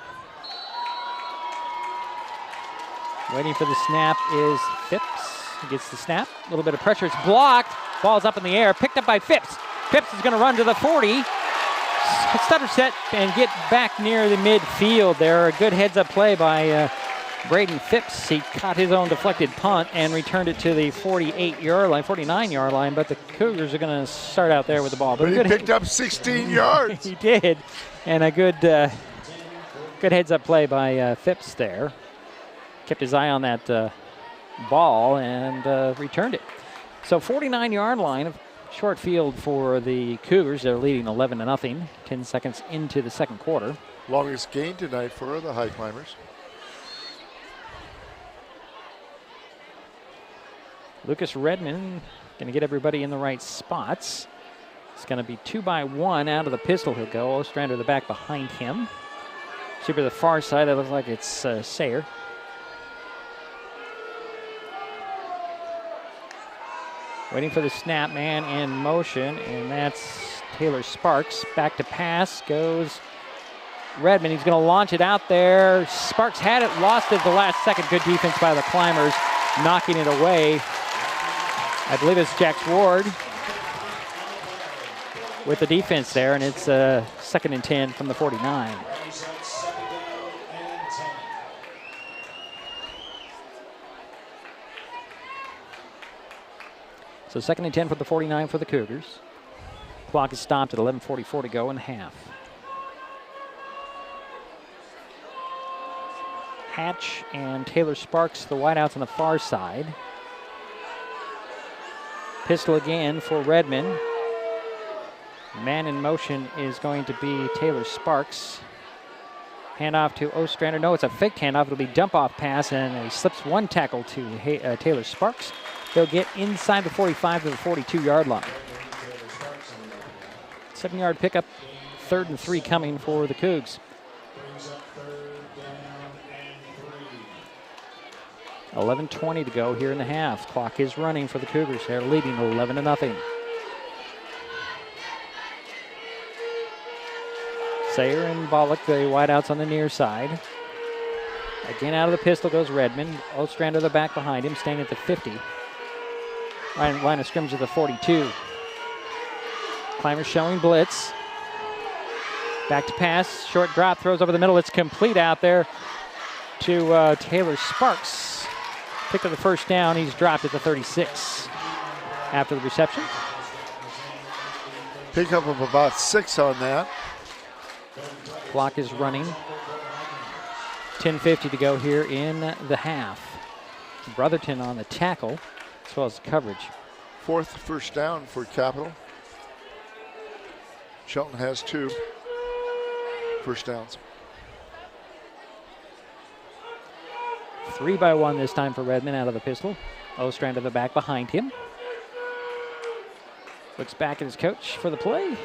Waiting for the snap is Phipps. He gets the snap, a little bit of pressure, it's blocked. Ball's up in the air, picked up by Phipps. Phipps is gonna run to the 40. Stutter set and get back near the midfield there. A good heads-up play by Braden Phipps. He caught his own deflected punt and returned it to the 48-yard line, 49-yard line, but the Cougars are going to start out there with the ball. But he picked up 16 yards. He did, and a good heads-up play by Phipps there. Kept his eye on that ball and returned it. So 49-yard line of short field for the Cougars. They're leading 11-0, 10 seconds into the second quarter. Longest gain tonight for the Highclimbers. Lucas Redmond going to get everybody in the right spots. It's going to be 2-by-1 out of the pistol. He'll go. Ostrander the back behind him. Super to the far side. That looks like it's Sayer. Waiting for the snap, man in motion, and that's Taylor Sparks. Back to pass goes Redmond. He's going to launch it out there. Sparks had it, lost it at the last second. Good defense by the Climbers, knocking it away. I believe it's Jax Ward with the defense there, and it's 2nd and 10 from the 49. So 2nd and 10 for the 49 for the Cougars. Clock is stopped at 11:44 to go in half. Hatch and Taylor Sparks, the wideouts on the far side. Pistol again for Redmond. Man in motion is going to be Taylor Sparks. Handoff to Ostrander. No, it's a fake handoff. It'll be dump-off pass, and he slips one tackle to Taylor Sparks. They'll get inside the 45 to the 42-yard line. 7-yard pickup, 3rd and 3 coming for the Cougs. 11:20 to go here in the half. Clock is running for the Cougars. They're leading 11-0. Sayer and Bollock, the wideouts on the near side. Again, out of the pistol goes Redmond. Ostrander the back behind him, staying at the 50. Line of scrimmage at the 42. Climbers showing blitz. Back to pass, short drop, throws over the middle. It's complete out there to Taylor Sparks. Picked up the first down. He's dropped at the 36 after the reception. Pickup of about 6 on that. Clock is running. 10:50 to go here in the half. Brotherton on the tackle as well as the coverage. 4th first down for Capital. Shelton has 2 first downs. 3-by-1 this time for Redmond out of the pistol. Ostrander the back behind him. Looks back at his coach for the play.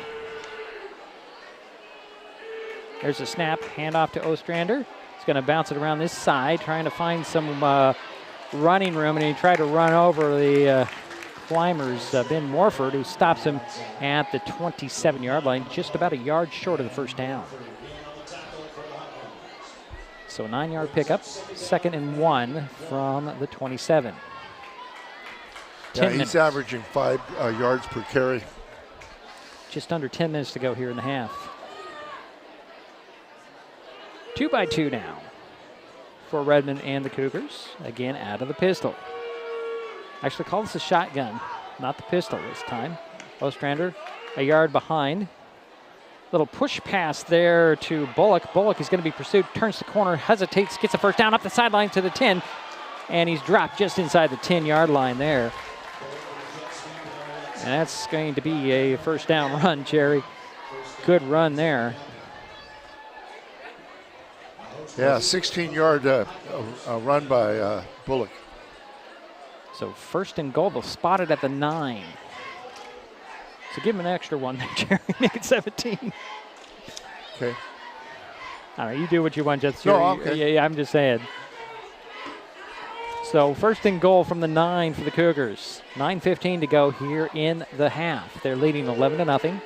There's a snap, handoff to Ostrander. He's going to bounce it around this side, trying to find some running room, and he tried to run over the Climbers, Ben Morford, who stops him at the 27-yard line, just about a yard short of the first down. So a 9-yard pickup, 2nd and 1 from the 27. Yeah, he's averaging 5 yards per carry. Just under 10 minutes to go here in the half. 2-by-2 now for Redmond and the Cougars. Again, out of the pistol. Actually, call this a shotgun, not the pistol this time. Ostrander, a yard behind. Little push pass there to Bullock. Bullock is going to be pursued, turns the corner, hesitates, gets a first down up the sideline to the 10, and he's dropped just inside the 10-yard line there. And that's going to be a first down run, Jerry. Good run there. Yeah, 16-yard run by Bullock. So 1st and goal, they'll spot it at the 9. So give him an extra one there, Jerry. Make it 17. Okay. All right, you do what you want, Jets. No, okay. Yeah, I'm just saying. So 1st and goal from the 9 for the Cougars. 9:15 to go here in the half. They're leading 11-0.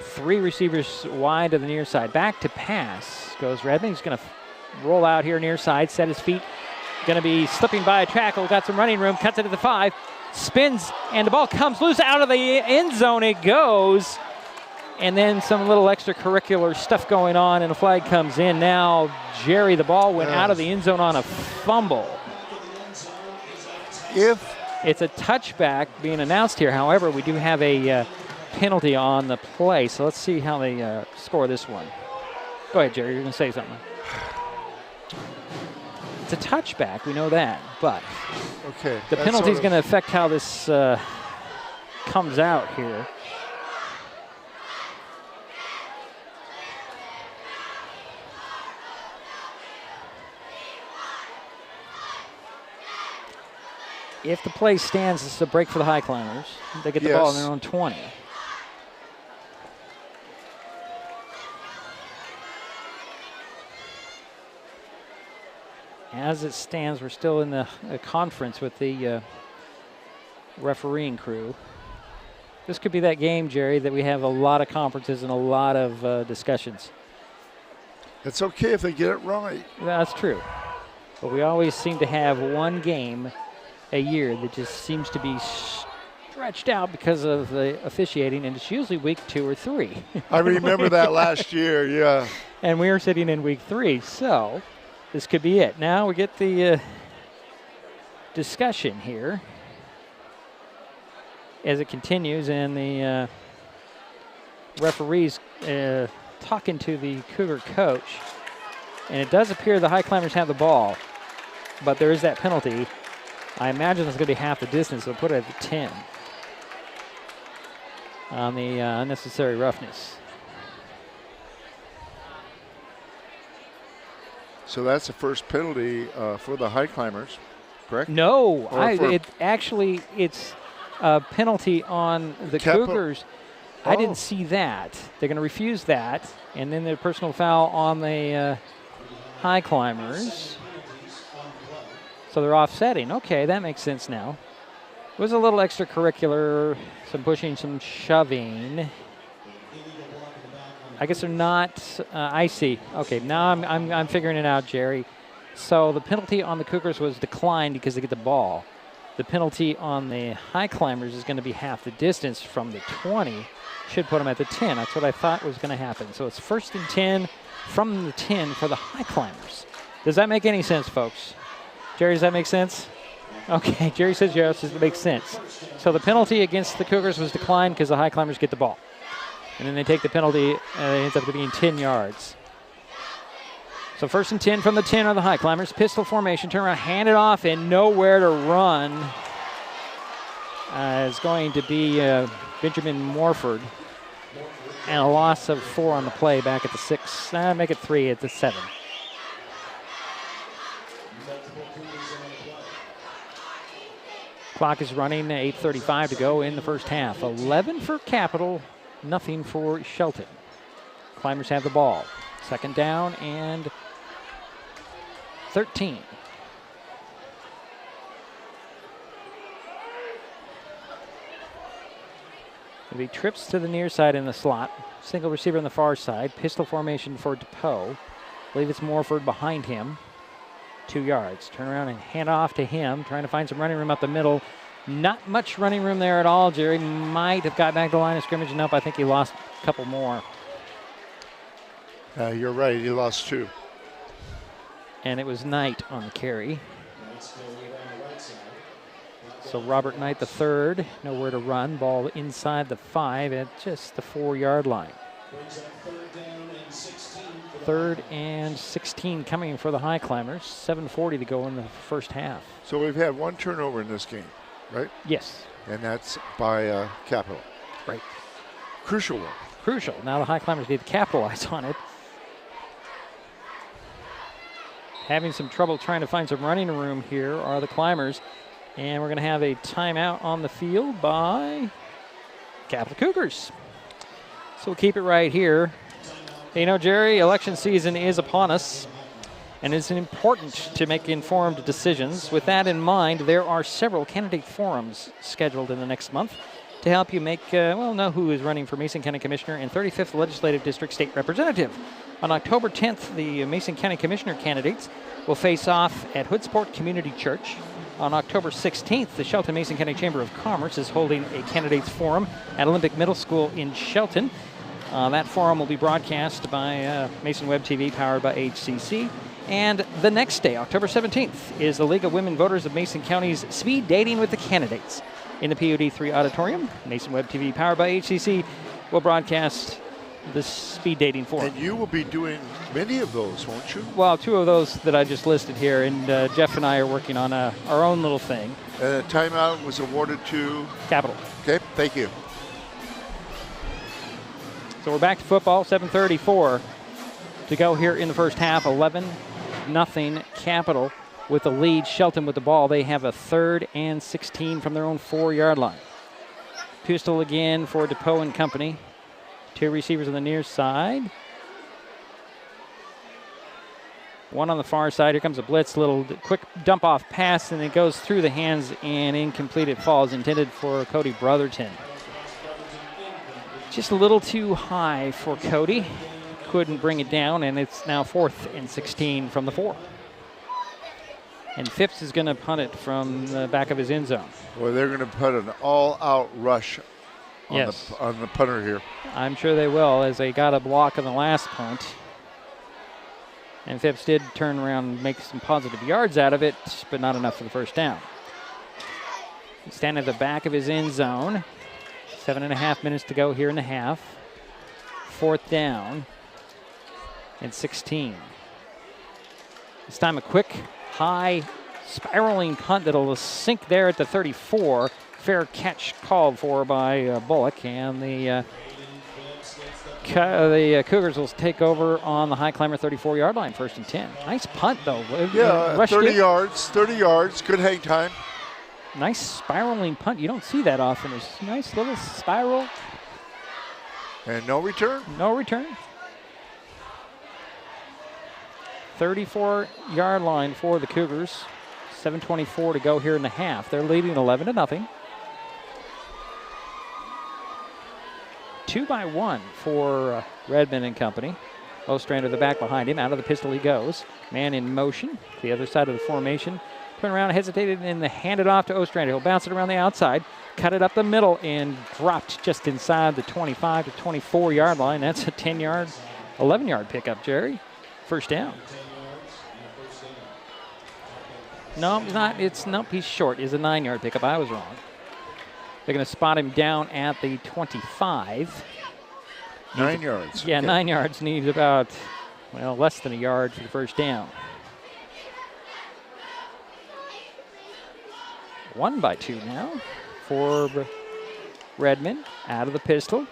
3 receivers wide to the near side. Back to pass goes Redmond. He's going to roll out here near side, set his feet. Going to be slipping by a tackle. Got some running room. Cuts it at the 5. Spins, and the ball comes loose out of the end zone. It goes. And then some little extracurricular stuff going on, and a flag comes in. Now, Jerry, the ball went out of the end zone on a fumble. It's a touchback being announced here. However, we do have a penalty on the play, so let's see how they score this one. Go ahead, Jerry. You're going to say something. It's a touchback. We know that, but the penalty is going to affect how this comes out here. If the play stands, it's a break for the Highclimbers. They get the ball on their own 20. As it stands, we're still in the conference with the refereeing crew. This could be that game, Jerry, that we have a lot of conferences and a lot of discussions. It's okay if they get it right. That's true. But we always seem to have one game a year that just seems to be stretched out because of the officiating, and it's usually week 2 or 3. I remember that last year, yeah. And we are sitting in week 3, so this could be it. Now we get the discussion here as it continues, and the referees talking to the Cougar coach. And it does appear the Highclimbers have the ball, but there is that penalty. I imagine it's going to be half the distance, so put it at the 10 on the unnecessary roughness. So that's the first penalty for the Highclimbers, correct? No, it's a penalty on the Cougars. I didn't see that. They're going to refuse that, and then the personal foul on the Highclimbers. So they're offsetting. Okay, that makes sense now. It was a little extracurricular, some pushing, some shoving. I guess they're not. I see. Okay, now I'm figuring it out, Jerry. So the penalty on the Cougars was declined because they get the ball. The penalty on the Highclimbers is going to be half the distance from the 20. Should put them at the 10. That's what I thought was going to happen. So it's 1st and 10 from the 10 for the Highclimbers. Does that make any sense, folks? Jerry, does that make sense? Okay, Jerry says yes, it makes sense. So the penalty against the Cougars was declined because the Highclimbers get the ball. And then they take the penalty, and it ends up being 10 yards. So 1st and 10 from the 10 are the Highclimbers. Pistol formation, turn around, hand it off, and nowhere to run. Is going to be Benjamin Morford. And a loss of 4 on the play back at the 6. Make it 3 at the 7. Clock is running, 8:35 to go in the first half. 11 for Capital, nothing for Shelton. Climbers have the ball. 2nd down and 13. It'll be trips to the near side in the slot. Single receiver on the far side. Pistol formation for DePoe. believe it's Morford behind him. 2 yards. Turn around and hand off to him, trying to find some running room up the middle. Not much running room there at all. Jerry might have got back to the line of scrimmage. Nope, I think he lost a couple more. You're right, he lost 2. And it was Knight on the carry. So Robert Knight, the third, nowhere to run. Ball inside the 5 at just the 4-yard line. 3rd and 16 coming for the Highclimbers. 7:40 to go in the first half. So we've had 1 turnover in this game, right? Yes. And that's by Capital. Right. Crucial one. Crucial. Now the Highclimbers need to capitalize on it. Having some trouble trying to find some running room here are the Climbers. And we're going to have a timeout on the field by Capital Cougars. So we'll keep it right here. You know, Jerry, election season is upon us, and it's important to make informed decisions. With that in mind, there are several candidate forums scheduled in the next month to help you make, know who is running for Mason County Commissioner and 35th Legislative District State Representative. On October 10th, the Mason County Commissioner candidates will face off at Hoodsport Community Church. On October 16th, the Shelton Mason County Chamber of Commerce is holding a candidates forum at Olympic Middle School in Shelton. That forum will be broadcast by Mason Web TV, powered by HCC. And the next day, October 17th, is the League of Women Voters of Mason County's Speed Dating with the Candidates in the POD3 Auditorium. Mason Web TV, powered by HCC, will broadcast the speed dating forum. And you will be doing many of those, won't you? Well, 2 of those that I just listed here, and Jeff and I are working on our own little thing. And a timeout was awarded to? Capital. Okay, thank you. So we're back to football, 7:34 to go here in the first half. 11-0 Capital with the lead. Shelton with the ball. They have a 3rd and 16 from their own 4-yard line. Pistol again for DePoe and company. 2 receivers on the near side. 1 on the far side. Here comes a blitz. Little quick dump off pass, and it goes through the hands and incomplete. It falls, intended for Cody Brotherton. Just a little too high for Cody. Couldn't bring it down, and it's now 4th and 16 from the 4. And Phipps is going to punt it from the back of his end zone. Well, they're going to put an all-out rush on, on the punter here. I'm sure they will, as they got a block on the last punt. And Phipps did turn around and make some positive yards out of it, but not enough for the first down. He's standing at the back of his end zone. 7.5 minutes to go here in the half. 4th down and 16. This time a quick, high, spiraling punt that'll sink there at the 34. Fair catch called for by Bullock, and the Cougars will take over on the Highclimber 34-yard line, 1st and 10. Nice punt, though. Yeah, 30 yards, good hang time. Nice spiraling punt. You don't see that often. It's a nice little spiral. And no return? No return. 34-yard line for the Cougars. 7:24 to go here in the half. They're leading 11-0. 2-1 for Redmond and company. Ostrander the back behind him. Out of the pistol he goes. Man in motion. The other side of the formation. Turn around, hesitated, and handed off to Ostrander. He'll bounce it around the outside, cut it up the middle, and dropped just inside the 25 to 24-yard line. That's a 10-yard, 11-yard pickup, Jerry. First down. No, he's not. Nope, he's short. It's a 9-yard pickup. I was wrong. They're going to spot him down at the 25. 9 yards. Yeah, okay. 9 yards. Needs about, less than a yard for the first down. 1-2 now for Redmond. Out of the pistol.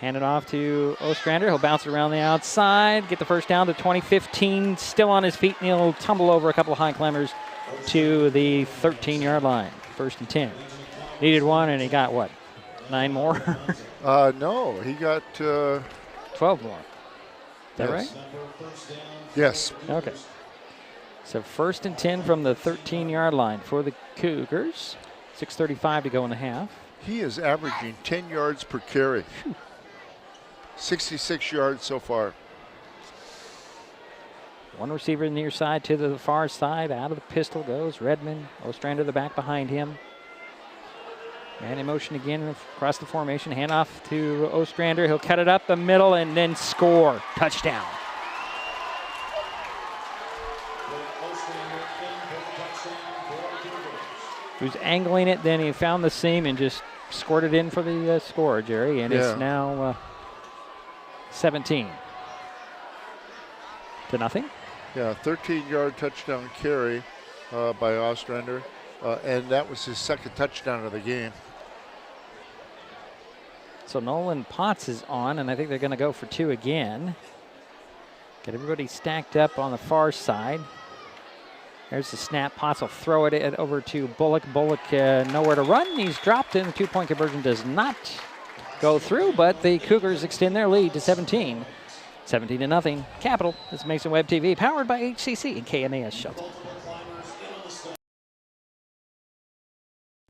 Hand it off to Ostrander. He'll bounce it around the outside, get the first down to 20-15. Still on his feet, and he'll tumble over a couple of Highclimbers to the 13-yard line. 1st and 10. Needed 1, and he got what? 9 more? No, he got 12 more. Is that right? Yes. Okay. So 1st and 10 from the 13-yard line for the Cougars. 6:35 to go in the half. He is averaging 10 yards per carry. 66 yards so far. One receiver near side to the far side. Out of the pistol goes Redmond. Ostrander the back behind him. Man in motion again across the formation. Handoff to Ostrander. He'll cut it up the middle and then score. Touchdown. He was angling it, then he found the seam and just scored it in for the score, Jerry. And it's now 17 to nothing. Yeah, 13-yard touchdown carry by Ostrander, and that was his second touchdown of the game. So Nolan Potts is on, and I think they're going to go for 2 again. Get everybody stacked up on the far side. There's the snap. Potts will throw it over to Bullock. Bullock nowhere to run. He's dropped, and the 2-point conversion does not go through, but the Cougars extend their lead to 17. 17 to nothing. Capital. This is Mason Web TV, powered by HCC and KNAS Shelton.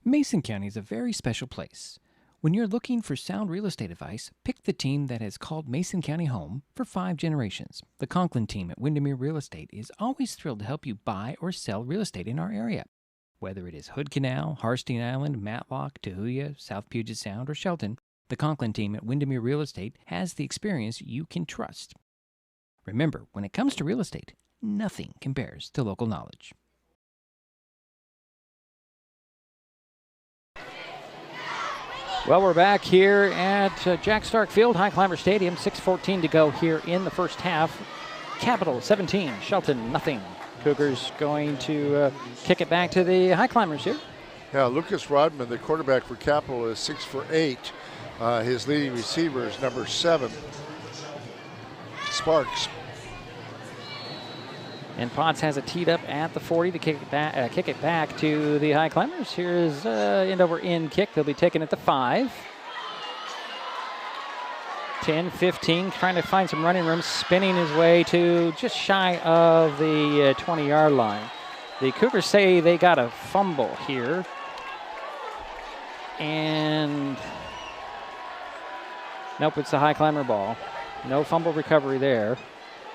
Mason County is a very special place. When you're looking for sound real estate advice, pick the team that has called Mason County home for 5 generations. The Conklin team at Windermere Real Estate is always thrilled to help you buy or sell real estate in our area. Whether it is Hood Canal, Harstein Island, Matlock, Tahuya, South Puget Sound, or Shelton, the Conklin team at Windermere Real Estate has the experience you can trust. Remember, when it comes to real estate, nothing compares to local knowledge. Well, we're back here at Jack Stark Field, Highclimber Stadium. 6:14 to go here in the first half. Capital 17, Shelton nothing. Cougars going to kick it back to the Highclimbers here. Yeah, Lucas Rodman, the quarterback for Capital, is 6 for 8. His leading receiver is number 7, Sparks. And Potts has it teed up at the 40 to kick it back to the Highclimbers. Here's end over end kick. They'll be taking it to 5. 10, 15, trying to find some running room, spinning his way to just shy of the 20-yard line. The Cougars say they got a fumble here. And nope, it's the Highclimber ball. No fumble recovery there.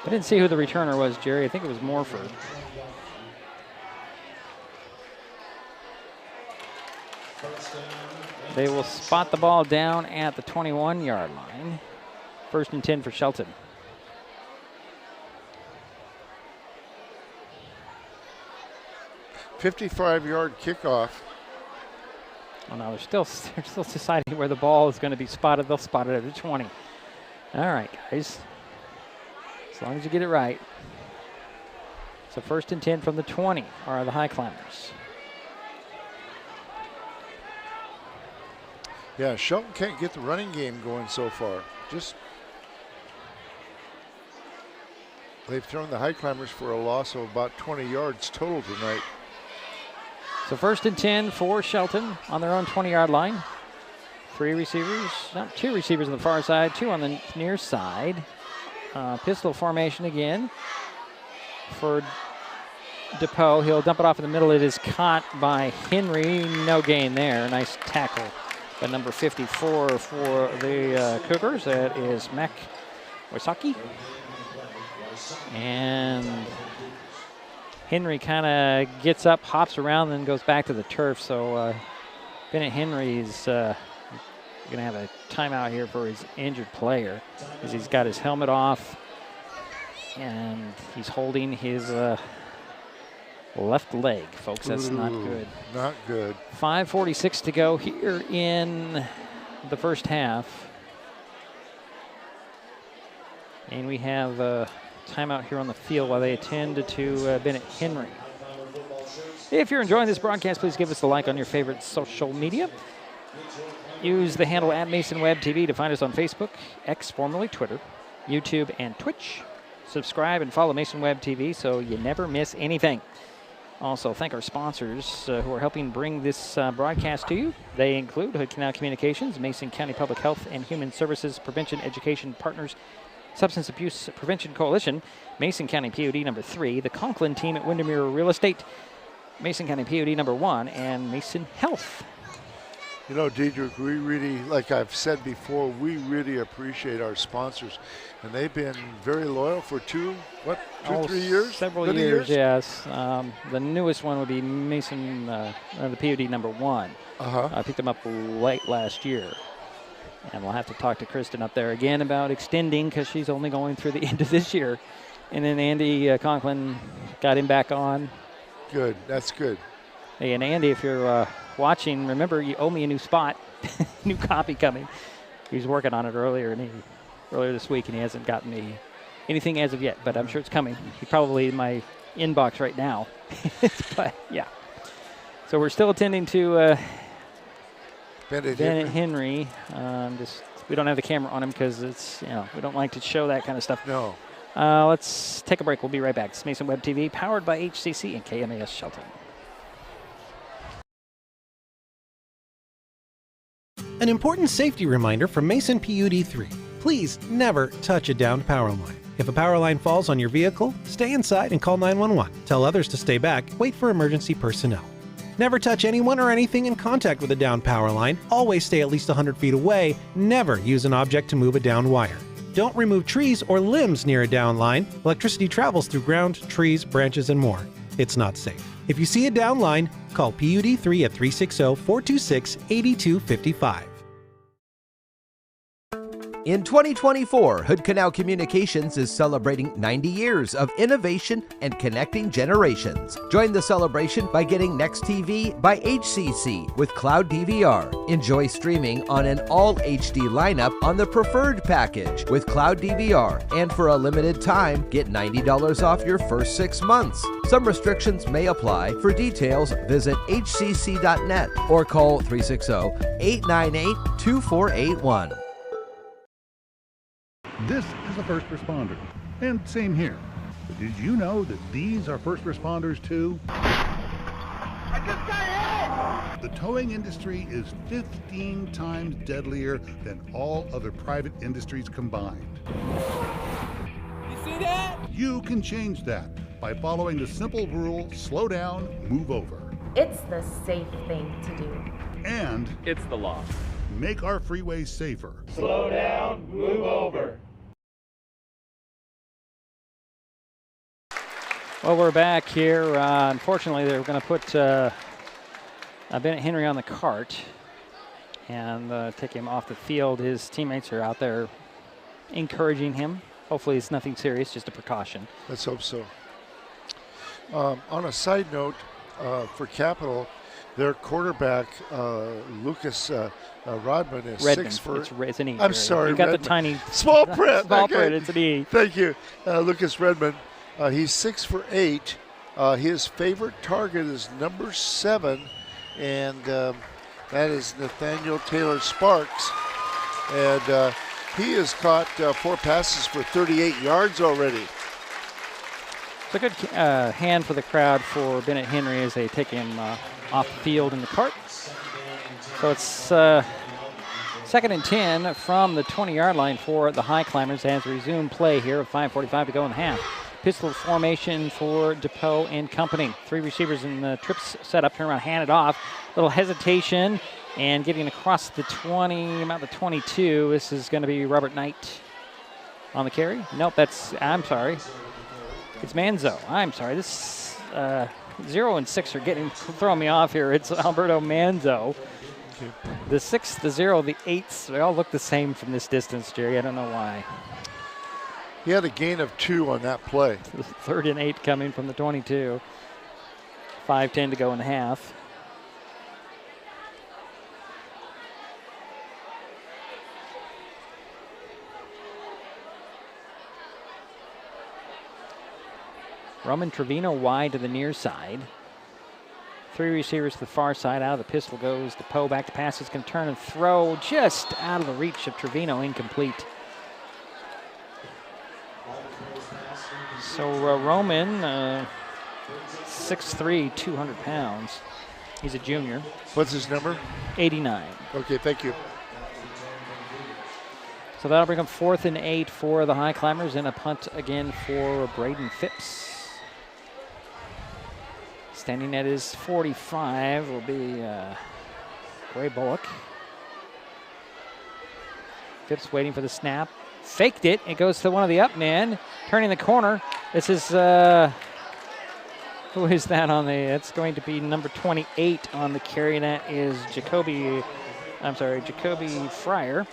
I didn't see who the returner was, Jerry. I think it was Morford. They will spot the ball down at the 21-yard line. 1st and 10 for Shelton. $55-yard kickoff. Oh no, they're still deciding where the ball is going to be spotted. They'll spot it at the 20. All right, guys. As long as you get it right. So 1st and 10 from the 20 are the Highclimbers. Yeah, Shelton can't get the running game going so far. They've thrown the Highclimbers for a loss of about 20 yards total tonight. So 1st and 10 for Shelton on their own 20-yard line. 2 receivers on the far side, 2 on the near side. Pistol formation again for DePoe. He'll dump it off in the middle. It is caught by Henry. No gain there. Nice tackle by number 54 for the Cougars. That is Mac Wysocki. And Henry kind of gets up, hops around, then goes back to the turf. So Bennett Henry's going to have a timeout here for his injured player, as he's got his helmet off and he's holding his left leg, folks. That's not good. Not good. 5:46 to go here in the first half. And we have a timeout here on the field while they attend to Bennett Henry. If you're enjoying this broadcast, please give us a like on your favorite social media. Use the handle @MasonWebTV to find us on Facebook, X, formerly Twitter, YouTube, and Twitch. Subscribe and follow Mason Web TV so you never miss anything. Also, thank our sponsors who are helping bring this broadcast to you. They include Hood Canal Communications, Mason County Public Health and Human Services Prevention Education Partners, Substance Abuse Prevention Coalition, Mason County POD number 3, the Conklin team at Windermere Real Estate, Mason County POD number 1, and Mason Health. You know, Diedrich, we really, like I've said before, we really appreciate our sponsors. And they've been very loyal for 3 years? Several Many years, yes. The newest one would be Mason, the PUD number 1. I picked them up late last year. And we'll have to talk to Kristen up there again about extending because she's only going through the end of this year. And then Andy Conklin got him back on. Good. That's good. Hey, and Andy, if you're watching, remember you owe me a new spot, new copy coming. He was working on it earlier this week, and he hasn't gotten me anything as of yet, but I'm sure it's coming. He's probably in my inbox right now. But, yeah. So we're still attending to Bennett Henry. We don't have the camera on him because it's, we don't like to show that kind of stuff. No. Let's take a break. We'll be right back. It's Mason Web TV, powered by HCC and KMAS Shelton. An important safety reminder from Mason PUD 3. Please never touch a downed power line. If a power line falls on your vehicle, stay inside and call 911. Tell others to stay back. Wait for emergency personnel. Never touch anyone or anything in contact with a downed power line. Always stay at least 100 feet away. Never use an object to move a downed wire. Don't remove trees or limbs near a downed line. Electricity travels through ground, trees, branches, and more. It's not safe. If you see a downed line, call PUD 3 at 360-426-8255. In 2024, Hood Canal Communications is celebrating 90 years of innovation and connecting generations. Join the celebration by getting Next TV by HCC with Cloud DVR. Enjoy streaming on an all HD lineup on the preferred package with Cloud DVR. And for a limited time, get $90 off your first 6 months. Some restrictions may apply. For details, visit hcc.net or call 360-898-2481. This is a first responder, and same here. But did you know that these are first responders too? I just got hit! The towing industry is 15 times deadlier than all other private industries combined. You see that? You can change that by following the simple rule, slow down, move over. It's the safe thing to do. And It's the law. make our freeways safer. Slow down, move over. Well, we're back here. Unfortunately, they're going to put Bennett Henry on the cart and take him off the field. His teammates are out there encouraging him. Hopefully it's nothing serious, just a precaution. Let's hope so. On a side note, for Capital, their quarterback, Lucas Rodman, is Redmond. 6 for... It's an E. I'm sorry, You got Redmond. the tiny... Small print. Small okay. print, it's an E. Thank you. Lucas Redmond, he's 6 for 8. His favorite target is number 7, and that is Nathaniel Taylor Sparks. And he has caught 4 passes for 38 yards already. It's a good hand for the crowd for Bennett Henry as they take him off the field in the cart. So it's 2nd and 10 from the 20-yard line for the Highclimbers as resume play here with 5:45 to go in the half. Pistol formation for DePoe and company. 3 receivers in the trips set up, turn around, hand it off. Little hesitation and getting across the 20, about the 22. This is going to be Robert Knight on the carry. Nope, I'm sorry. It's Manzo. I'm sorry. This 0 and 6 are throwing me off here. It's Alberto Manzo. The 6, the 0, the 8s, they all look the same from this distance, Jerry. I don't know why. He had a gain of 2 on that play. 3rd and 8 coming from the 22. 5:10 to go in the half. Roman Trevino wide to the near side. 3 receivers to the far side. Out of the pistol goes DePoe. Back to pass. It's going to turn and throw just out of the reach of Trevino. Incomplete. So Roman, 6'3", 200 pounds. He's a junior. What's his number? 89. Okay, thank you. So that'll bring up 4th and 8 for the Highclimbers and a punt again for Braden Phipps. Standing at his 45 will be Gray Bullock. Phipps waiting for the snap. Faked it. It goes to one of the up men. Turning the corner. This is, who is that on the, it's going to be number 28 on the carry, and that is Jacoby Fryer.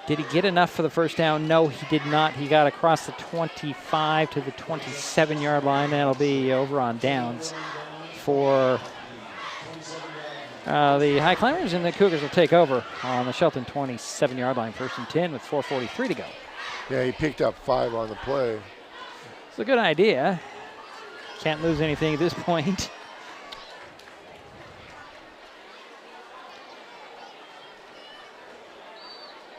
Did he get enough for the first down? No, he did not. He got across the 25 to the 27-yard line. That'll be over on downs for the Highclimbers, and the Cougars will take over on the Shelton 27-yard line, 1st and 10 with 4:43 to go. Yeah, he picked up 5 on the play. It's a good idea. Can't lose anything at this point.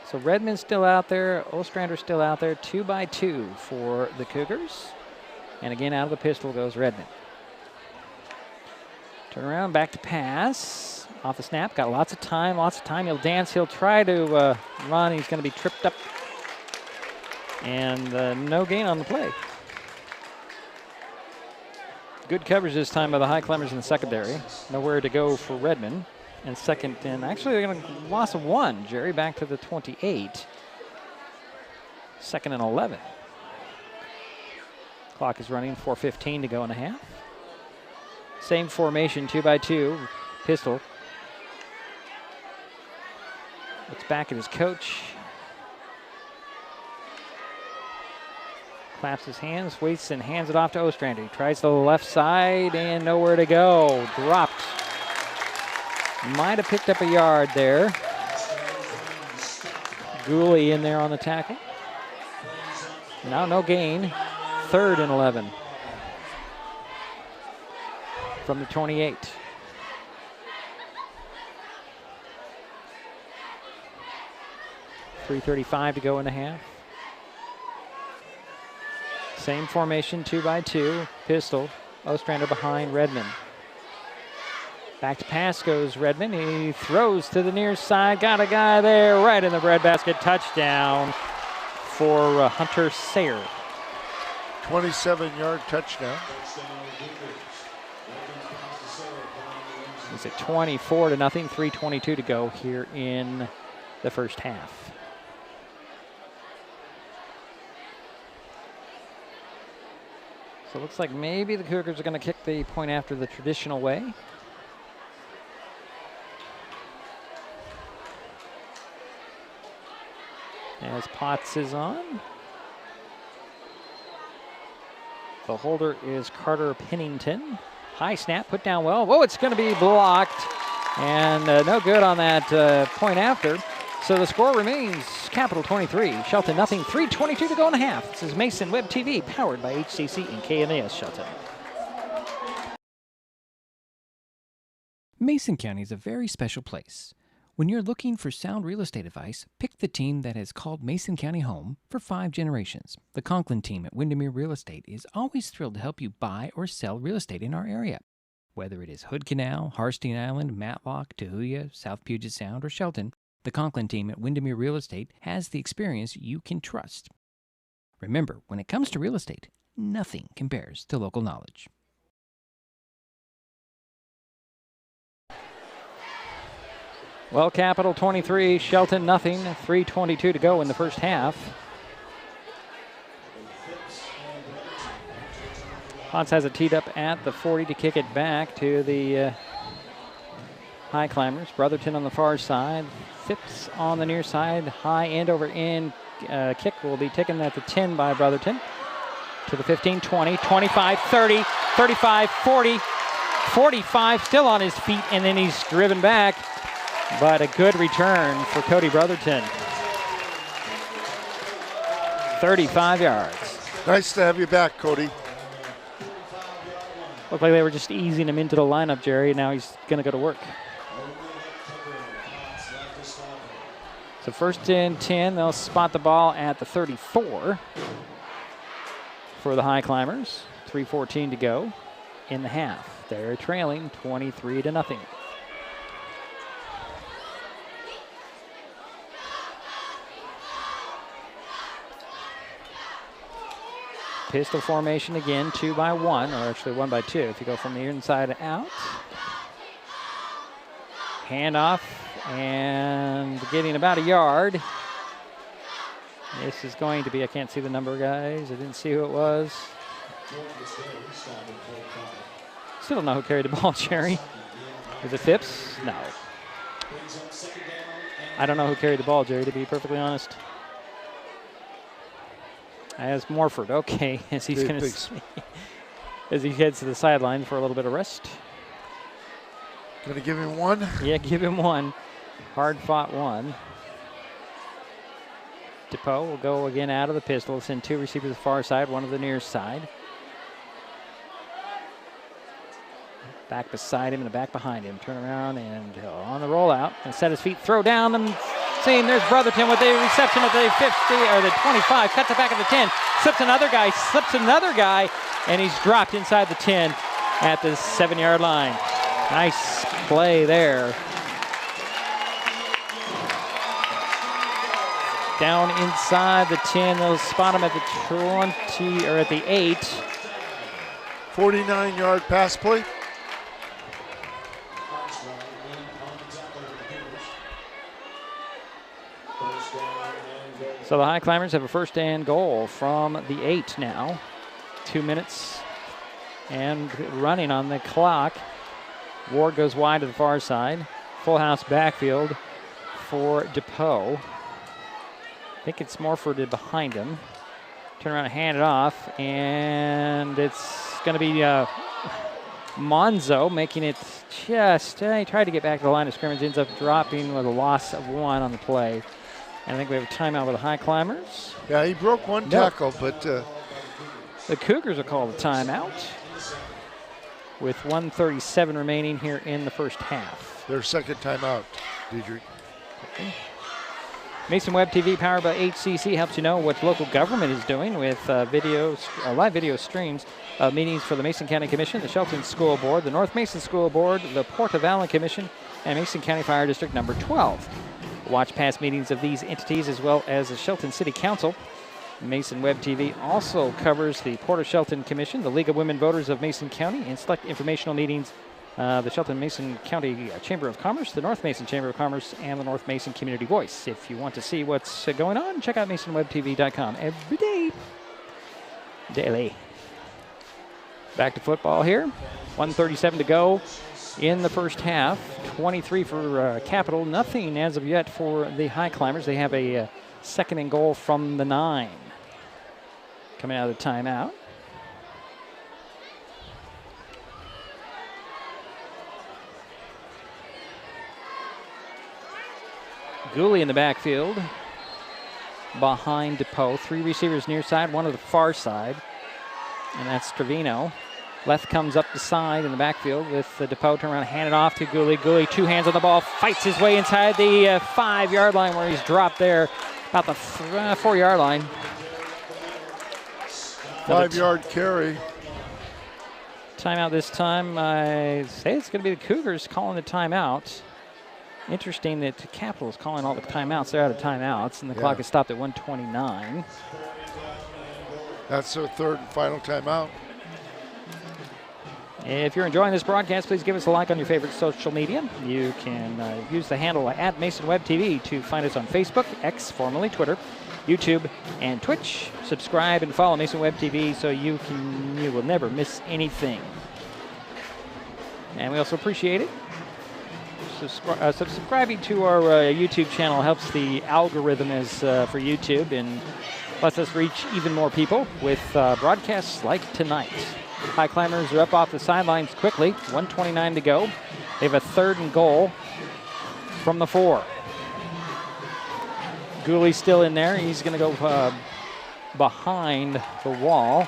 So Redmond's still out there. Ostrander's still out there. 2 by 2 for the Cougars. And again, out of the pistol goes Redmond. Turn around, back to pass. Off the snap, got lots of time. He'll dance, he'll try to run. He's going to be tripped up. And no gain on the play. Good coverage this time by the Highclimbers in the secondary. Nowhere to go for Redmond. And second, and actually they're going to loss of 1. Jerry back to the 28. 2nd and 11. Clock is running, 4:15 to go in a half. Same formation, 2 by 2. Pistol. Looks back at his coach. Claps his hands, waits, and hands it off to Ostrander. He tries the left side and nowhere to go. Dropped. Might have picked up a yard there. Gooley in there on the tackle. Now no gain. 3rd and 11. From the 28. .335 to go in the half. Same formation, 2 by 2. Pistol. Ostrander behind Redmond. Back to pass goes Redmond. He throws to the near side. Got a guy there right in the breadbasket. Touchdown for Hunter Sayer. 27-yard touchdown. It's at 24-0. 3:22 to go here in the first half. So it looks like maybe the Cougars are going to kick the point after the traditional way. As Potts is on. The holder is Carter Pennington. High snap, put down well. Whoa, it's going to be blocked. And no good on that point after. So the score remains Capital 23, Shelton nothing. 3:22 to go in the half. This is Mason Web TV, powered by HCC and KMAS Shelton. Mason County is a very special place. When you're looking for sound real estate advice, pick the team that has called Mason County home for 5 generations. The Conklin team at Windermere Real Estate is always thrilled to help you buy or sell real estate in our area. Whether it is Hood Canal, Harstein Island, Matlock, Tahuya, South Puget Sound, or Shelton, the Conklin team at Windermere Real Estate has the experience you can trust. Remember, when it comes to real estate, nothing compares to local knowledge. Well, Capital 23, Shelton nothing. 3:22 to go in the first half. Potts has it teed up at the 40 to kick it back to the Highclimbers. Brotherton on the far side. Phipps on the near side. High end over end. Kick will be taken at the 10 by Brotherton. To the 15, 20, 25, 30, 35, 40, 45. Still on his feet, and then he's driven back. But a good return for Cody Brotherton. 35 yards. Nice to have you back, Cody. Looked like they were just easing him into the lineup, Jerry. Now he's going to go to work. So 1st and 10, they'll spot the ball at the 34 for the Highclimbers. 3:14 to go in the half. They're trailing 23-0. Pistol formation again, 2 by 1, or actually 1 by 2 if you go from the inside out. Handoff and getting about a yard. This is going to be, I can't see the number, guys. I didn't see who it was. Still don't know who carried the ball, Jerry. Was it Phipps? No. I don't know who carried the ball, Jerry, to be perfectly honest. As Morford, okay, as he's going to as he heads to the sideline for a little bit of rest. Going to give him one? Yeah, give him one. Hard-fought one. DePoe will go again out of the pistol. Send 2 receivers to the far side, 1 to the near side. Back beside him and a back behind him. Turn around and on the rollout and set his feet. Throw down and seeing there's Brotherton with the reception at the 50 or the 25. Cuts it back at the 10. Slips another guy, and he's dropped inside the 10 at the 7-yard line. Nice play there. Down inside the 10. They'll spot him at the 20 or at the 8. 49-yard pass play. So the Highclimbers have a first and goal from the 8 now. 2 minutes and running on the clock. Ward goes wide to the far side. Full house backfield for DePoe. I think it's Morford behind him. Turn around and hand it off, and it's going to be Monzo making it just, he tried to get back to the line of scrimmage, ends up dropping with a loss of 1 on the play. And I think we have a timeout with the Highclimbers. Yeah, he broke one tackle, but... the Cougars will call the timeout with 1:37 remaining here in the first half. Their second timeout, Diedrich. Okay. Mason Web TV, powered by HCC, helps you know what local government is doing with live video streams of meetings for the Mason County Commission, the Shelton School Board, the North Mason School Board, the Port of Allen Commission, and Mason County Fire District number 12. Watch past meetings of these entities as well as the Shelton City Council. Mason Web TV also covers the Port of Shelton Commission, the League of Women Voters of Mason County, and select informational meetings, the Shelton Mason County Chamber of Commerce, the North Mason Chamber of Commerce, and the North Mason Community Voice. If you want to see what's going on, check out MasonWebTV.com every day. Daily. Back to football here. 1:37 to go in the first half. 23 for Capital. Nothing as of yet for the Highclimbers. They have a second and goal from the 9. Coming out of the timeout. Gooley in the backfield behind DePoe. 3 receivers near side, 1 to the far side, and that's Trevino. Left comes up the side in the backfield with DePoe. Turn around, hand it off to Gooley. Gooley, 2 hands on the ball, fights his way inside the 5-yard line where he's dropped there about the 4-yard line. 5-yard carry. Timeout this time. I say it's going to be the Cougars calling the timeout. Interesting that Capital is calling all the timeouts. They're out of timeouts, and the clock is stopped at 1:29. That's their third and final timeout. If you're enjoying this broadcast, please give us a like on your favorite social media. You can use the handle at MasonWebTV to find us on Facebook, X, formerly Twitter, YouTube, and Twitch. Subscribe and follow Mason Web TV so you will never miss anything. And we also appreciate it. Subscribing to our YouTube channel helps the algorithm for YouTube and lets us reach even more people with broadcasts like tonight. Highclimbers are up off the sidelines quickly. 1:29 to go. They have a third and goal from the 4. Gooley's still in there. He's going to go behind the wall.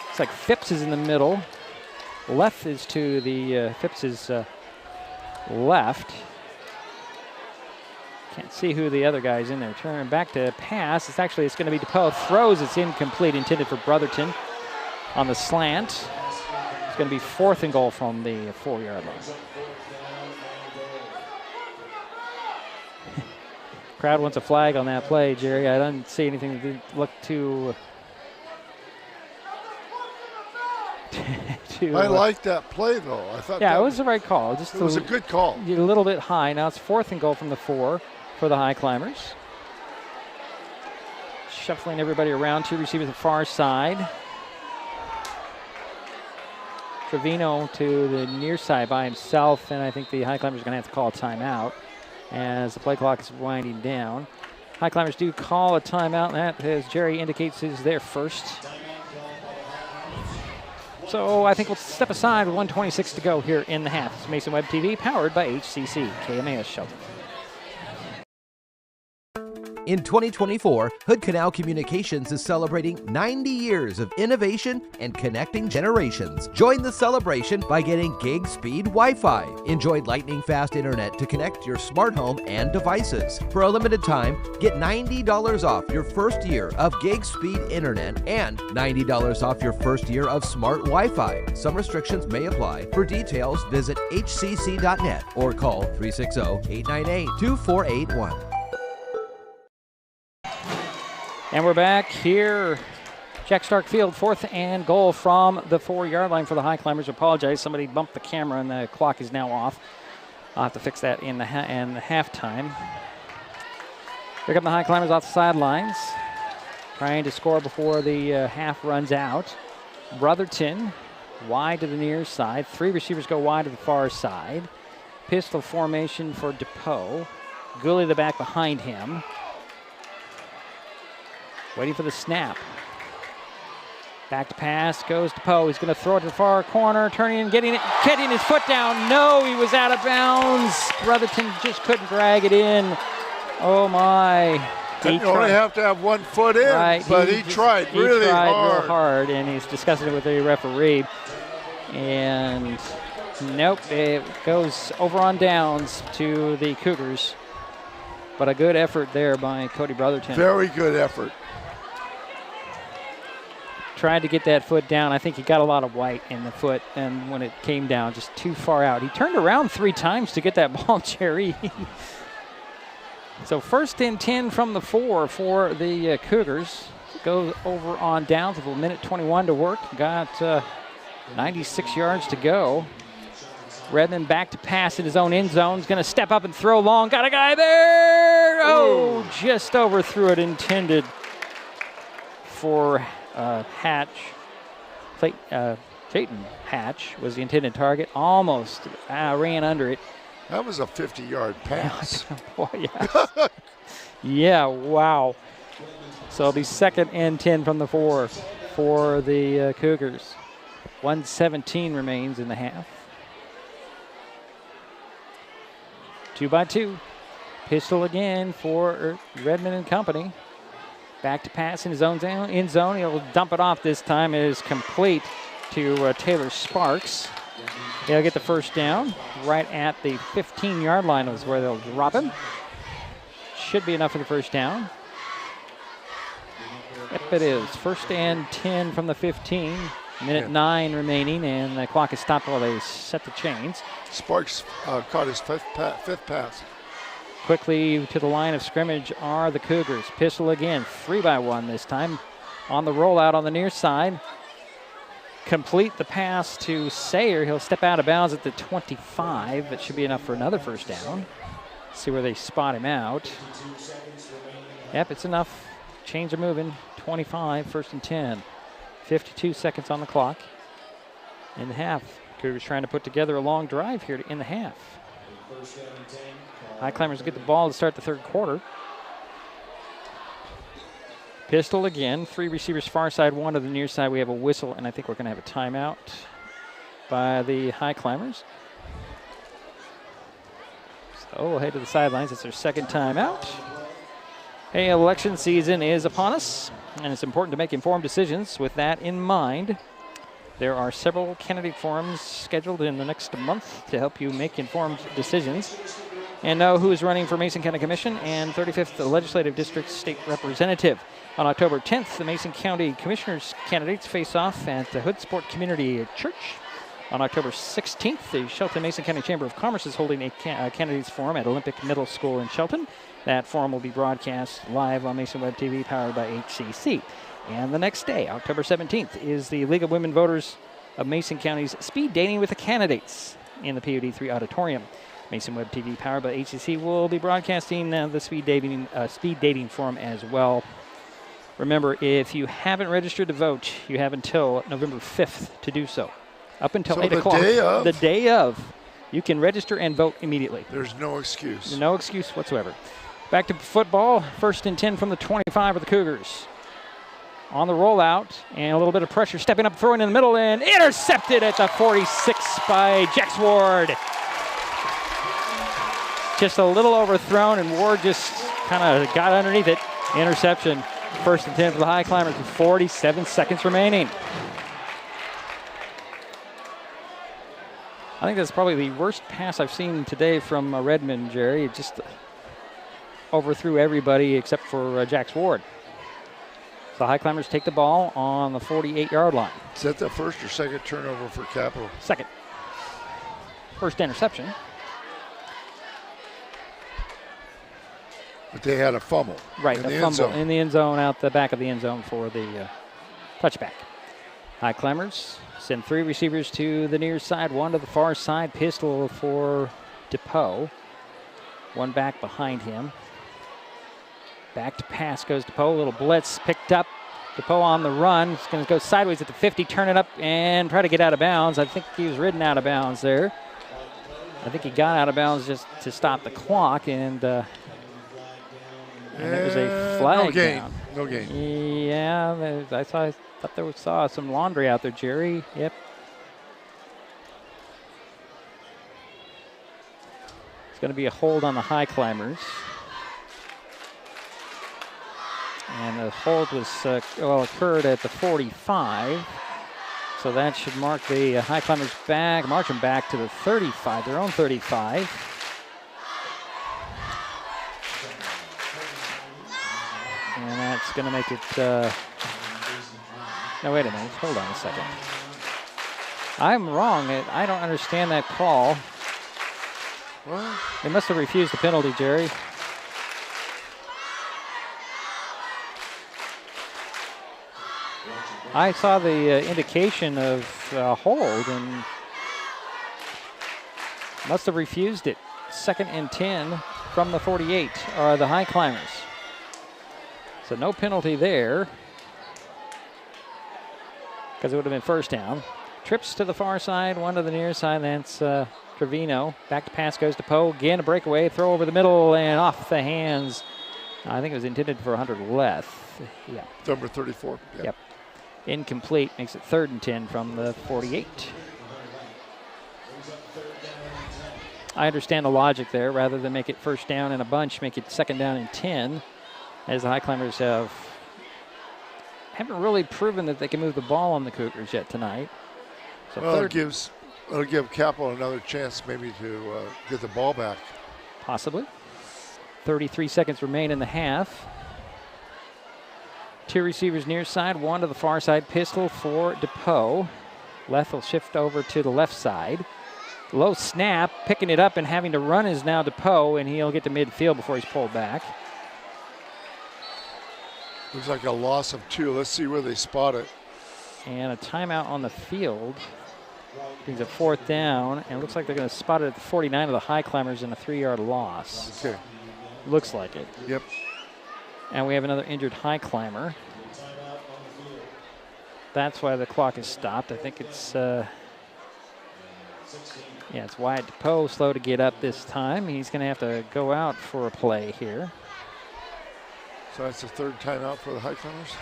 Looks like Phipps is in the middle. Left is to the Phipps's left. Can't see who the other guy's in there. Turn back to pass. It's going to be DePoe. Throws. It's incomplete. Intended for Brotherton on the slant. It's going to be 4th and goal from the 4-yard line. Crowd wants a flag on that play, Jerry. I don't see anything that look too to. I like that play, though. I thought. Yeah, it was the right call. It was a good call. A little bit high. Now it's 4th and goal from the 4 for the Highclimbers. Shuffling everybody around. 2 receivers at the far side. Trevino to the near side by himself, and I think the Highclimbers are going to have to call a timeout as the play clock is winding down. Highclimbers do call a timeout, and that, as Jerry indicates, is their first. So I think we'll step aside with 1:26 to go here in the half. It's Mason Web TV, powered by HCC. KMAS Shelton. In 2024, Hood Canal Communications is celebrating 90 years of innovation and connecting generations. Join the celebration by getting gig speed Wi-Fi. Enjoy lightning-fast internet to connect your smart home and devices. For a limited time, get $90 off your first year of gig speed internet and $90 off your first year of smart Wi-Fi. Some restrictions may apply. For details, visit hcc.net or call 360-898-2481. And we're back here. Jack Stark Field, 4th and goal from the 4-yard line for the Highclimbers. Apologize, somebody bumped the camera and the clock is now off. I'll have to fix that in the halftime. Here come the Highclimbers off the sidelines, trying to score before the half runs out. Brotherton wide to the near side. 3 receivers go wide to the far side. Pistol formation for DePoe. Gooley the back behind him. Waiting for the snap. Back to pass, goes to Poe. He's going to throw it to the far corner, turning and getting his foot down. No, he was out of bounds. Brotherton just couldn't drag it in. Oh, my. You only have to have 1 foot in, right. but he tried really hard. Real hard, and he's discussing it with the referee. And nope, it goes over on downs to the Cougars. But a good effort there by Cody Brotherton. Very good effort. Tried to get that foot down. I think he got a lot of white in the foot, and when it came down, just too far out. He turned around 3 times to get that ball, Jerry. So 1st and 10 from the 4 for the Cougars. Goes over on downs with 1:21 to work. Got 96 yards to go. Redmond back to pass in his own end zone. He's going to step up and throw long. Got a guy there. Oh, just overthrew it. Intended for Hatch. Clayton Hatch was the intended target. Almost ran under it. That was a 50-yard pass. Boy, yeah. Yeah, wow. So it'll be 2nd and 10 from the 4 for the Cougars. 1:17 remains in the half. 2-by-2. Pistol again for Redmond and company. Back to pass in his own end zone. He'll dump it off this time. It is complete to Taylor Sparks. He'll get the first down right at the 15-yard line is where they'll drop him. Should be enough for the first down. Yep, it is. 1st and 10 from the 15. Minute 9 remaining, and the clock is stopped while they set the chains. Sparks caught his 5th pass. Quickly to the line of scrimmage are the Cougars. Pistol again, 3-by-1 this time. On the rollout on the near side. Complete the pass to Sayer. He'll step out of bounds at the 25. That should be enough for another first down. See where they spot him out. Yep, it's enough. Chains are moving. 25, 1st and 10. 52 seconds on the clock. In the half. Cougars trying to put together a long drive here in the half. Highclimbers get the ball to start the 3rd quarter. Pistol again. 3 receivers far side, 1 to the near side. We have a whistle, and I think we're going to have a timeout by the Highclimbers. So we'll head to the sidelines. It's their 2nd timeout. Hey, election season is upon us, and it's important to make informed decisions. With that in mind, there are several candidate forums scheduled in the next month to help you make informed decisions and know who is running for Mason County Commission and 35th Legislative District State Representative. On October 10th, the Mason County Commissioners candidates face off at the Hood Sport Community Church. On October 16th, the Shelton Mason County Chamber of Commerce is holding a candidates forum at Olympic Middle School in Shelton. That forum will be broadcast live on Mason Web TV, powered by HCC. And the next day, October 17th, is the League of Women Voters of Mason County's Speed Dating with the Candidates in the POD3 Auditorium. Mason Web TV, powered by HCC, will be broadcasting the speed dating forum as well. Remember, if you haven't registered to vote, you have until November 5th to do so. Up until 8 o'clock. The day of. You can register and vote immediately. There's no excuse. No excuse whatsoever. Back to football. 1st and 10 from the 25 of the Cougars. On the rollout, and a little bit of pressure, stepping up, throwing in the middle, and intercepted at the 46 by Jax Ward. Just a little overthrown, and Ward just kind of got underneath it. Interception. 1st and 10 for the Highclimbers with 47 seconds remaining. I think that's probably the worst pass I've seen today from Redmond, Jerry. It just overthrew everybody except for Jax Ward. The Highclimbers take the ball on the 48-yard line. Is that the first or second turnover for Capital? Second. First interception. But they had a fumble. Right, a fumble in the end zone, out the back of the end zone for the touchback. Highclimbers send 3 receivers to the near side, 1 to the far side. Pistol for DePoe. 1 back behind him. Back to pass goes DePoe. A little blitz picked up. DePoe on the run. He's going to go sideways at the 50, turn it up, and try to get out of bounds. I think he was ridden out of bounds there. I think he got out of bounds just to stop the clock, and it was a flag down. No gain. Yeah, I thought there saw some laundry out there, Jerry. Yep. It's going to be a hold on the Highclimbers. And the hold was occurred at the 45. So that should mark the Highclimbers back, march them back to the 35, their own 35. And that's going to make it, no, wait a minute, hold on a second. I'm wrong, I don't understand that call. What? They must have refused the penalty, Jerry. I saw the indication of hold and must have refused it. 2nd and 10 from the 48 are the Highclimbers. So no penalty there because it would have been 1st down. Trips to the far side, 1 to the near side. That's Trevino. Back to pass goes to Poe. Again, a breakaway, throw over the middle and off the hands. I think it was intended for 100 left. Yeah. Number 34. Yep. Incomplete, makes it 3rd and 10 from the 48. I understand the logic there. Rather than make it 1st down in a bunch, make it 2nd down and 10, as the Highclimbers haven't really proven that they can move the ball on the Cougars yet tonight. So well, it'll give Capital another chance maybe to get the ball back. Possibly. 33 seconds remain in the half. 2 receivers near side, 1 to the far side. Pistol for DePoe. Left will shift over to the left side. Low snap, picking it up and having to run is now DePoe, and he'll get to midfield before he's pulled back. Looks like a loss of 2. Let's see where they spot it. And a timeout on the field. Brings a 4th down, and it looks like they're going to spot it at the 49 of the Highclimbers in a 3-yard loss. Okay. Looks like it. Yep. And we have another injured Highclimber. That's why the clock is stopped. I think it's, it's Wyatt DePoe, slow to get up this time. He's going to have to go out for a play here. So that's the 3rd timeout for the Highclimbers?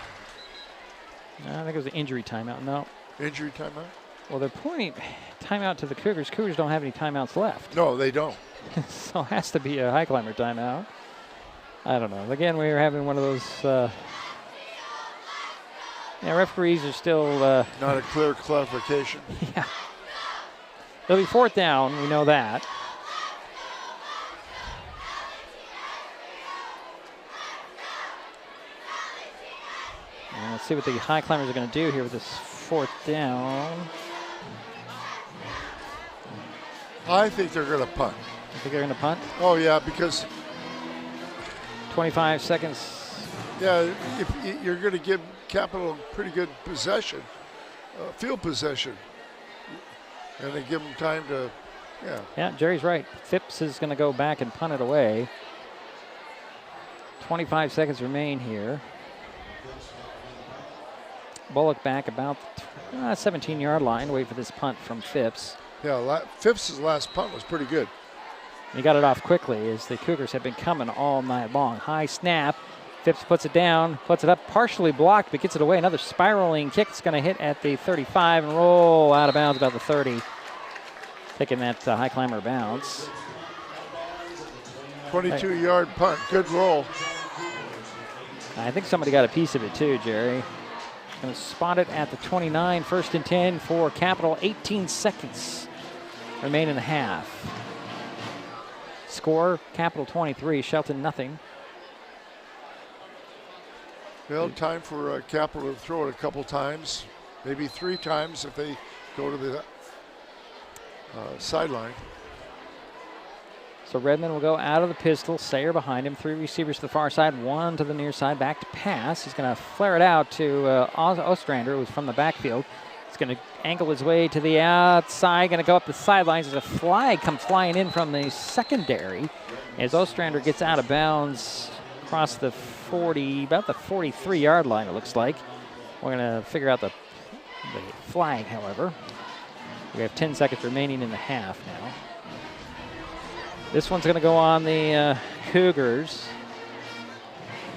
I think it was an injury timeout. No. Injury timeout? Well, they're pointing timeout to the Cougars. Cougars don't have any timeouts left. No, they don't. So it has to be a Highclimber timeout. I don't know. Again, we were having one of those. Referees are still. Not a clear clarification. Yeah. It'll be 4th down. We know that. And let's see what the Highclimbers are going to do here with this 4th down. I think they're going to punt. You think they're going to punt? Oh, yeah, because 25 seconds. Yeah, if you're going to give Capital pretty good possession, field possession. And they give them time to, Yeah, Jerry's right. Phipps is going to go back and punt it away. 25 seconds remain here. Bullock back about 17-yard line. Wait for this punt from Phipps. Yeah, Phipps' last punt was pretty good. He got it off quickly as the Cougars have been coming all night long. High snap. Phipps puts it down, puts it up, partially blocked, but gets it away. Another spiraling kick. It's going to hit at the 35 and roll out of bounds about the 30. Taking that Highclimber bounce. 22-yard punt. Good roll. I think somebody got a piece of it too, Jerry. Going to spot it at the 29. 1st and 10 for Capital. 18 seconds remain in the half. Score, Capital 23, Shelton nothing. Well, time for Capital to throw it a couple times, maybe 3 times if they go to the sideline. So Redmond will go out of the pistol. Sayer behind him. 3 receivers to the far side, 1 to the near side. Back to pass. He's going to flare it out to Ostrander, who's from the backfield. He's going to angle his way to the outside. Going to go up the sidelines as a flag comes flying in from the secondary. As Ostrander gets out of bounds across the 40, about the 43-yard line, it looks like. We're going to figure out the flag, however. We have 10 seconds remaining in the half now. This one's going to go on the Cougars.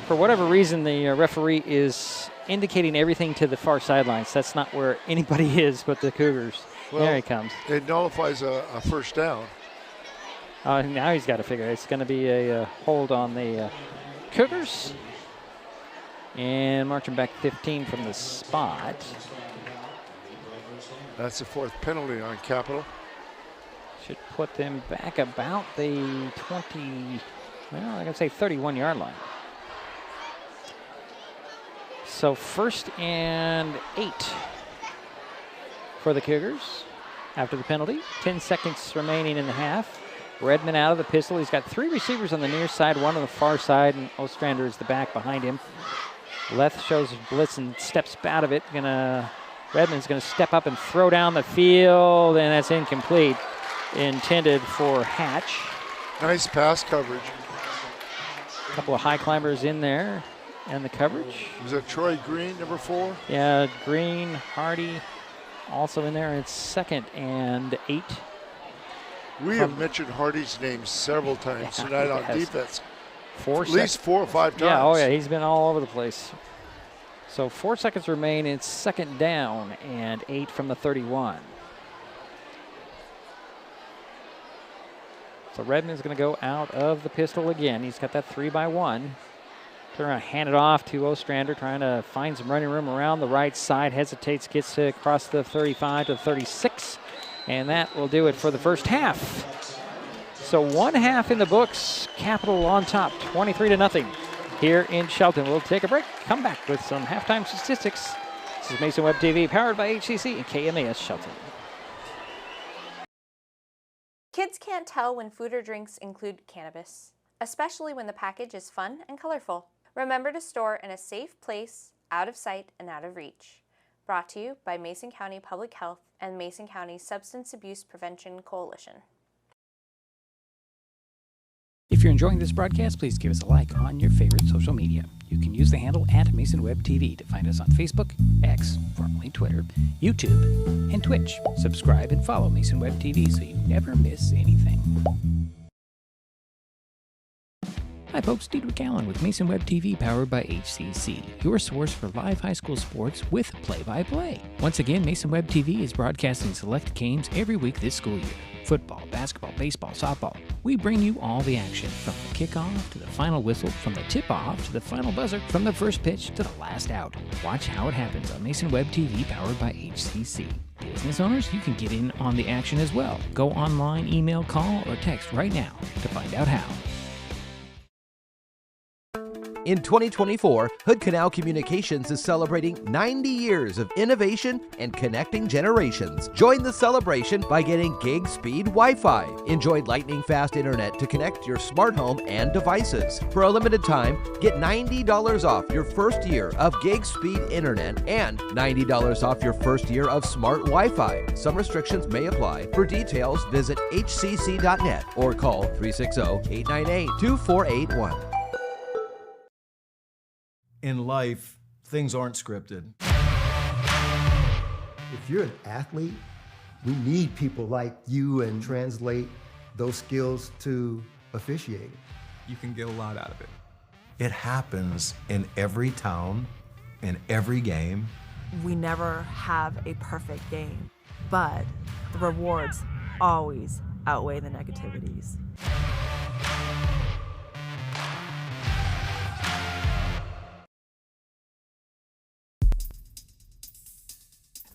For whatever reason, the referee is indicating everything to the far sidelines. That's not where anybody is but the Cougars. Well, there he comes. It nullifies a first down. Now he's got to figure it. It's going to be a hold on the Cougars. And marching back 15 from the spot. That's the 4th penalty on Capital. Should put them back about the 20, well, I'm going to say 31-yard line. So 1st and 8 for the Cougars after the penalty. 10 seconds remaining in the half. Redmond out of the pistol. He's got 3 receivers on the near side, 1 on the far side, and Ostrander is the back behind him. Leth shows his blitz and steps out of it. Redmond's going to step up and throw down the field, and that's incomplete. Intended for Hatch. Nice pass coverage. A couple of Highclimbers in there and the coverage. Was that Troy Green, number 4? Yeah, Green, Hardy also in there. It's 2nd and 8. We have mentioned Hardy's name several times tonight on defense. At least 4 or 5 times. Yeah, oh yeah, he's been all over the place. So 4 seconds remain. It's 2nd down and 8 from the 31. So Redmond's going to go out of the pistol again. He's got that 3-by-1. Turn around, hand it off to Ostrander, trying to find some running room around the right side. Hesitates, gets across the 35 to the 36. And that will do it for the first half. So 1 half in the books. Capital on top, 23-0 here in Shelton. We'll take a break, come back with some halftime statistics. This is Mason Web TV, powered by HCC and KMAS Shelton. Kids can't tell when food or drinks include cannabis, especially when the package is fun and colorful. Remember to store in a safe place, out of sight and out of reach. Brought to you by Mason County Public Health and Mason County Substance Abuse Prevention Coalition. If you're enjoying this broadcast, please give us a like on your favorite social media. You can use the handle @MasonWebTV to find us on Facebook, X, formerly Twitter, YouTube, and Twitch. Subscribe and follow Mason Web TV so you never miss anything. Hi folks, Diedrich Allen with Mason Web TV, powered by HCC, your source for live high school sports with play-by-play. Once again, Mason Web TV is broadcasting select games every week this school year. Football, basketball, baseball, softball. We bring you all the action, from the kickoff to the final whistle, from the tip-off to the final buzzer, from the first pitch to the last out. Watch how it happens on Mason Web TV, powered by HCC. Business owners, you can get in on the action as well. Go online, email, call, or text right now to find out how. In 2024, Hood Canal Communications is celebrating 90 years of innovation and connecting generations. Join the celebration by getting gig speed Wi-Fi. Enjoy lightning fast internet to connect your smart home and devices. For a limited time, get $90 off your first year of gig speed internet and $90 off your first year of smart Wi-Fi. Some restrictions may apply. For details, visit hcc.net or call 360-898-2481. In life, things aren't scripted. If you're an athlete, we need people like you and translate those skills to officiating. You can get a lot out of it. It happens in every town, in every game. We never have a perfect game, but the rewards always outweigh the negativities.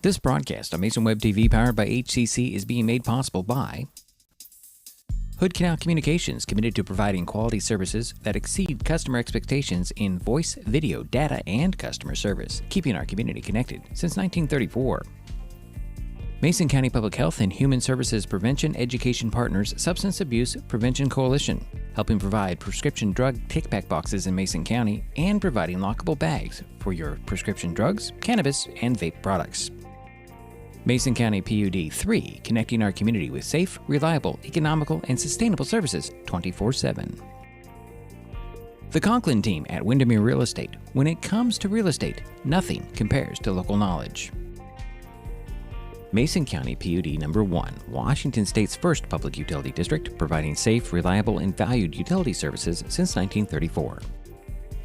This broadcast on Mason Web TV powered by HCC is being made possible by Hood Canal Communications, committed to providing quality services that exceed customer expectations in voice, video, data, and customer service, keeping our community connected since 1934. Mason County Public Health and Human Services Prevention Education Partners Substance Abuse Prevention Coalition, helping provide prescription drug take-back boxes in Mason County and providing lockable bags for your prescription drugs, cannabis, and vape products. Mason County PUD 3, connecting our community with safe, reliable, economical, and sustainable services 24/7. The Conklin team at Windermere Real Estate. When it comes to real estate, nothing compares to local knowledge. Mason County PUD number 1, Washington State's first public utility district, providing safe, reliable, and valued utility services since 1934.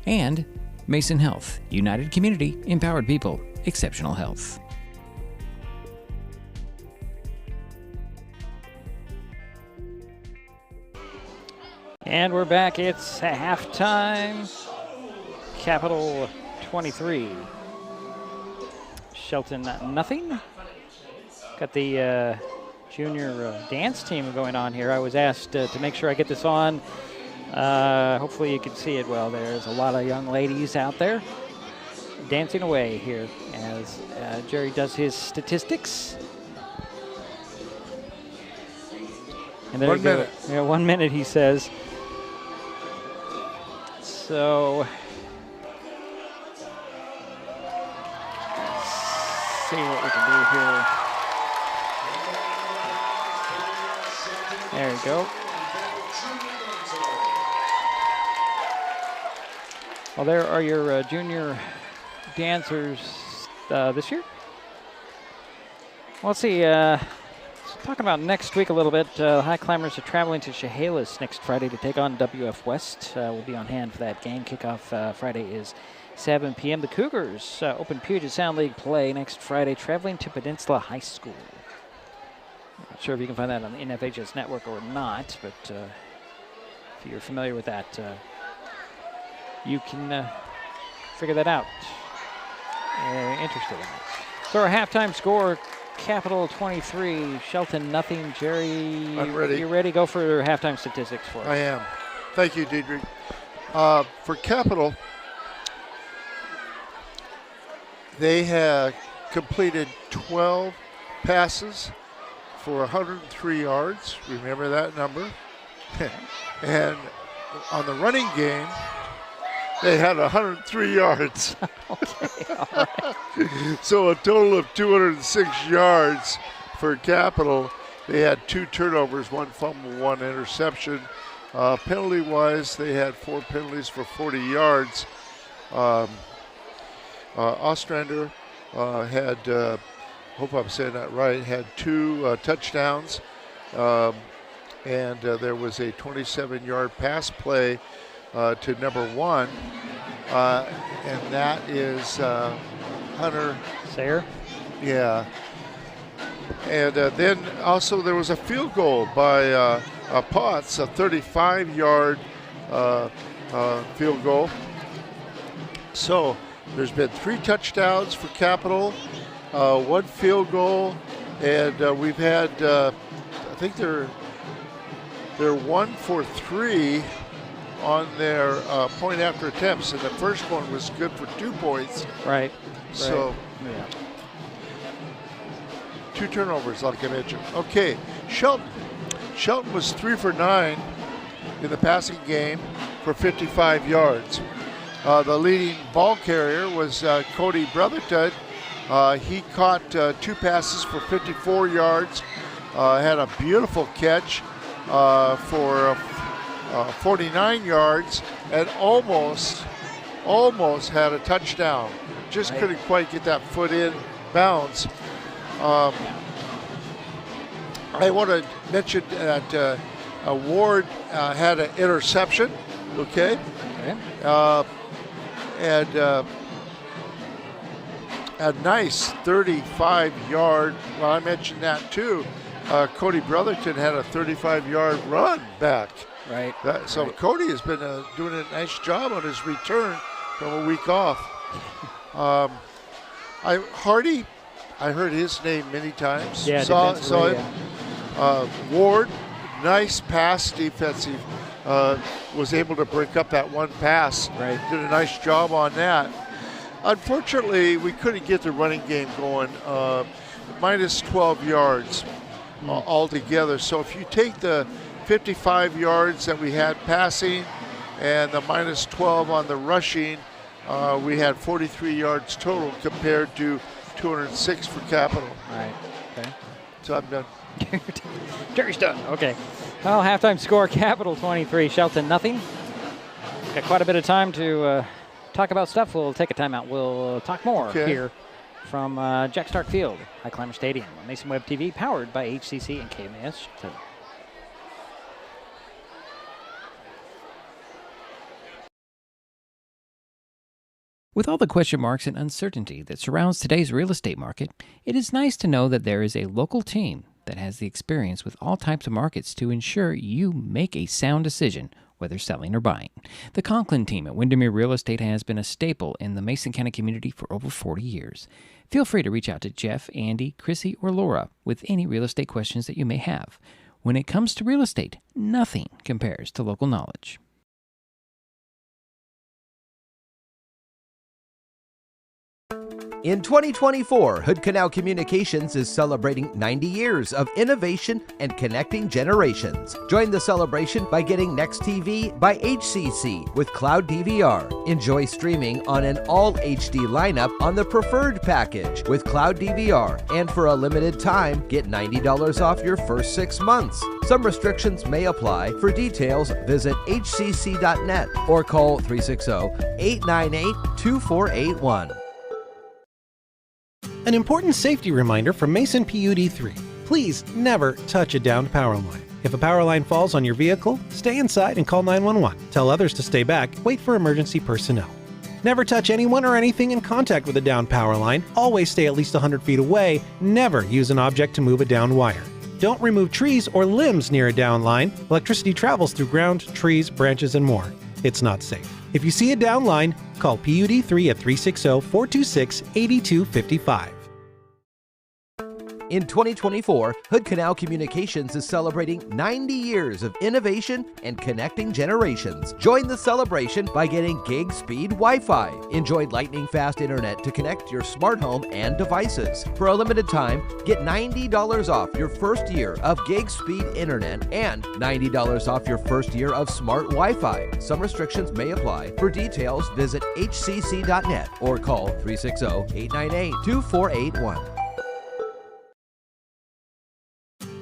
And Mason Health, united community, empowered people, exceptional health. And we're back. It's halftime. Capital 23. Shelton nothing. Got the junior dance team going on here. I was asked to make sure I get this on. Hopefully you can see it well. There's a lot of young ladies out there dancing away here as Jerry does his statistics. And there 1 you go. minute. Yeah, 1 minute, he says. So, let's see what we can do here. There you go. Well, there are your junior dancers this year. Well, let's see. Talking about next week a little bit, the Highclimbers are traveling to Chehalis next Friday to take on WF West. We'll be on hand for that game. Kickoff Friday is 7 p.m. The Cougars open Puget Sound League play next Friday, traveling to Peninsula High School. Not sure if you can find that on the NFHS network or not, but if you're familiar with that, you can figure that out. Interested in it. So our halftime score, Capital 23, Shelton nothing. Jerry, I'm ready. You ready? Go for halftime statistics for us. I am. Thank you, Diedrich. For Capital, they have completed 12 passes for 103 yards. Remember that number. And on the running game, they had 103 yards. Okay, all right. So a total of 206 yards for Capital. They had 2 turnovers, 1 fumble, 1 interception. Penalty-wise, they had 4 penalties for 40 yards. Ostrander had, hope I'm saying that right, had 2 touchdowns. And there was a 27-yard pass play to number 1, and that is Hunter Sayer. Yeah. And then also there was a field goal by Potts, a 35-yard field goal. So there's been 3 touchdowns for Capital, 1 field goal, and we've had, I think they're 1 for 3 on their point after attempts, and the first one was good for 2 points. Right. So, Yeah. 2 turnovers, like I mentioned. Okay, Shelton. Shelton was 3 for 9 in the passing game for 55 yards. The leading ball carrier was Cody Brotherton. He caught 2 passes for 54 yards, had a beautiful catch for 49 yards, and almost had a touchdown. Just couldn't quite get that foot in bounds. I want to mention that Ward had an interception, okay? And a nice 35-yard, well, I mentioned that too. Cody Brotherton had a 35-yard run back. Right. So Cody has been doing a nice job on his return from a week off. Hardy, I heard his name many times. Yeah, saw defensively, it. Ward, nice pass defensive. Was able to break up that one pass. Right. Did a nice job on that. Unfortunately, we couldn't get the running game going. Minus 12 yards altogether. So if you take the 55 yards that we had passing and the minus 12 on the rushing, we had 43 yards total compared to 206 for Capital. Right. Okay. So I'm done. Terry's done. Okay. Well, halftime score, Capital 23, Shelton nothing. Got quite a bit of time to talk about stuff. We'll take a timeout. We'll talk more here from Jack Stark Field, Highclimber Stadium, on Mason Web TV, powered by HCC and KMAS Shelton. With all the question marks and uncertainty that surrounds today's real estate market, it is nice to know that there is a local team that has the experience with all types of markets to ensure you make a sound decision, whether selling or buying. The Conklin team at Windermere Real Estate has been a staple in the Mason County community for over 40 years. Feel free to reach out to Jeff, Andy, Chrissy, or Laura with any real estate questions that you may have. When it comes to real estate, nothing compares to local knowledge. In 2024, Hood Canal Communications is celebrating 90 years of innovation and connecting generations. Join the celebration by getting Next TV by HCC with Cloud DVR. Enjoy streaming on an all HD lineup on the preferred package with Cloud DVR. And for a limited time, get $90 off your first 6 months. Some restrictions may apply. For details, visit hcc.net or call 360-898-2481. An important safety reminder from Mason PUD 3. Please never touch a downed power line. If a power line falls on your vehicle, stay inside and call 911. Tell others to stay back, wait for emergency personnel. Never touch anyone or anything in contact with a downed power line. Always stay at least 100 feet away. Never use an object to move a downed wire. Don't remove trees or limbs near a downed line. Electricity travels through ground, trees, branches, and more. It's not safe. If you see a downed line, call PUD 3 at 360-426-8255. In 2024, Hood Canal Communications is celebrating 90 years of innovation and connecting generations. Join the celebration by getting gig speed Wi-Fi. Enjoy lightning-fast internet to connect your smart home and devices. For a limited time, get $90 off your first year of gig speed internet and $90 off your first year of smart Wi-Fi. Some restrictions may apply. For details, visit hcc.net or call 360-898-2481.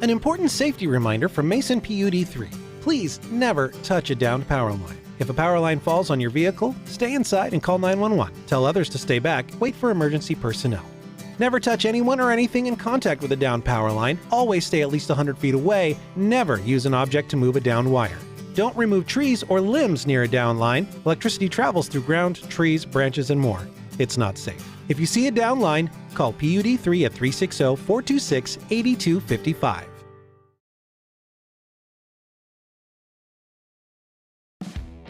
An important safety reminder from Mason PUD 3. Please never touch a downed power line. If a power line falls on your vehicle, stay inside and call 911. Tell others to stay back, wait for emergency personnel. Never touch anyone or anything in contact with a downed power line. Always stay at least 100 feet away. Never use an object to move a downed wire. Don't remove trees or limbs near a downed line. Electricity travels through ground, trees, branches, and more. It's not safe. If you see a downed line, call PUD 3 at 360-426-8255.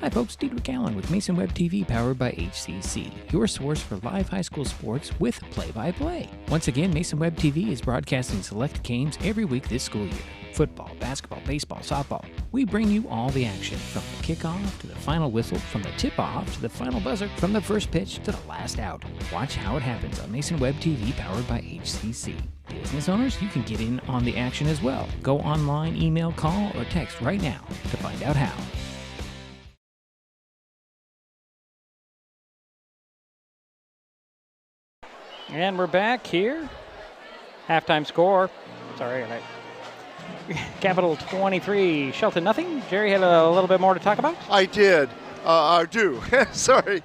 Hi folks, Diedrich Allen with Mason Web TV powered by HCC, your source for live high school sports with play-by-play. Once again, Mason Web TV is broadcasting select games every week this school year. football, basketball, baseball, softball. We bring you all the action, from the kickoff to the final whistle, from the tip-off to the final buzzer, from the first pitch to the last out. Watch how it happens on Mason Web TV, powered by HCC. Business owners, you can get in on the action as well. Go online, email, call, or text right now to find out how. And we're back here. Halftime score. Sorry, Capital 23, Shelton nothing. Jerry had a little bit more to talk about? I did. I do. Sorry.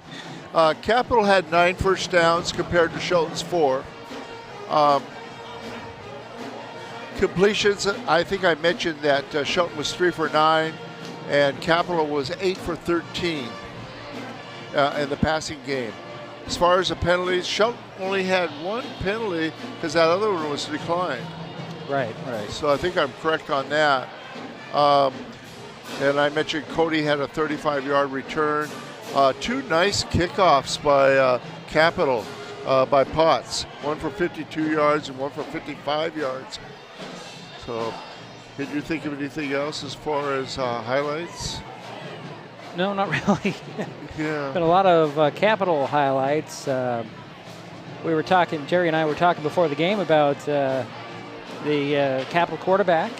Capital had 9 first downs compared to Shelton's 4. Completions, I think I mentioned that Shelton was 3 for 9 and Capital was 8 for 13 in the passing game. As far as the penalties, Shelton only had 1 penalty because that other one was declined. Right. So I think I'm correct on that. And I mentioned Cody had a 35-yard return. 2 nice kickoffs by Capital, by Potts. 1 for 52 yards and 1 for 55 yards. So did you think of anything else as far as highlights? No, not really. Yeah. Been a lot of Capital highlights. We were talking, Jerry and I were talking before the game about the Capital quarterback.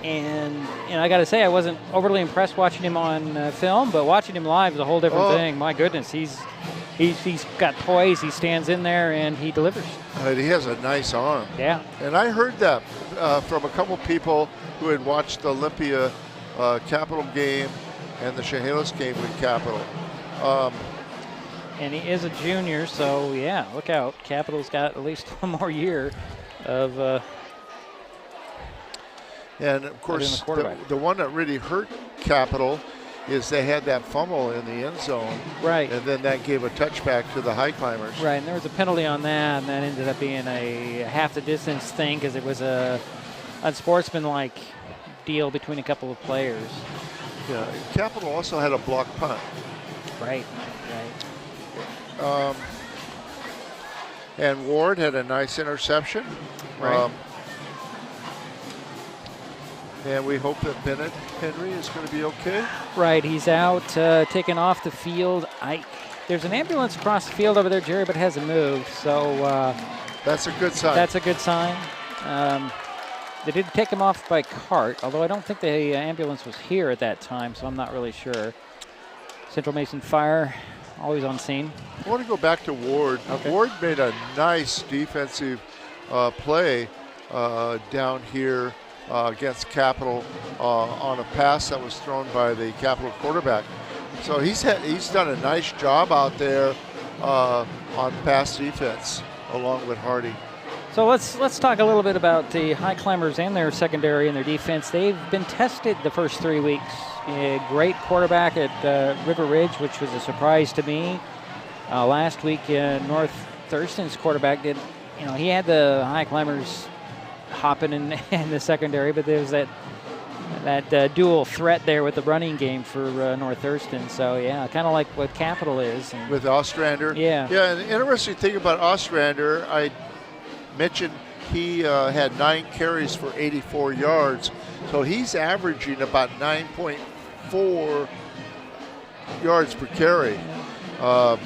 And I got to say, I wasn't overly impressed watching him on film, but watching him live is a whole different thing. My goodness, he's got poise. He stands in there and he delivers. He has a nice arm. Yeah. And I heard that from a couple people who had watched the Olympia Capital game and the Chehalis game with Capital. And he is a junior, so yeah, look out. Capital's got at least 1 more year of. And of course, the one that really hurt Capital is they had that fumble in the end zone. Right. And then that gave a touchback to the Highclimbers. Right, and there was a penalty on that, and that ended up being a half the distance thing because it was a unsportsmanlike deal between a couple of players. Yeah, Capital also had a blocked punt. Right. And Ward had a nice interception. Right. And we hope that Bennett Henry is going to be okay. Right, he's out, taken off the field. There's an ambulance across the field over there, Jerry, but it hasn't moved. So that's a good sign. That's a good sign. They did take him off by cart, although I don't think the ambulance was here at that time, so I'm not really sure. Central Mason Fire, always on scene. I want to go back to Ward. Okay. Ward made a nice defensive play down here against Capital on a pass that was thrown by the Capital quarterback. So he's done a nice job out there on pass defense along with Hardy. So let's talk a little bit about the Highclimbers and their secondary and their defense. They've been tested the first 3 weeks. A great quarterback at River Ridge, which was a surprise to me. Last week, North Thurston's quarterback he had the Highclimbers hopping in the secondary, but there was that dual threat there with the running game for North Thurston. So yeah, kind of like what Capital is. With Ostrander. Yeah. Yeah, and the interesting thing about Ostrander, I mentioned he had 9 carries for 84 yards. So he's averaging about 9.4 yards per carry. Of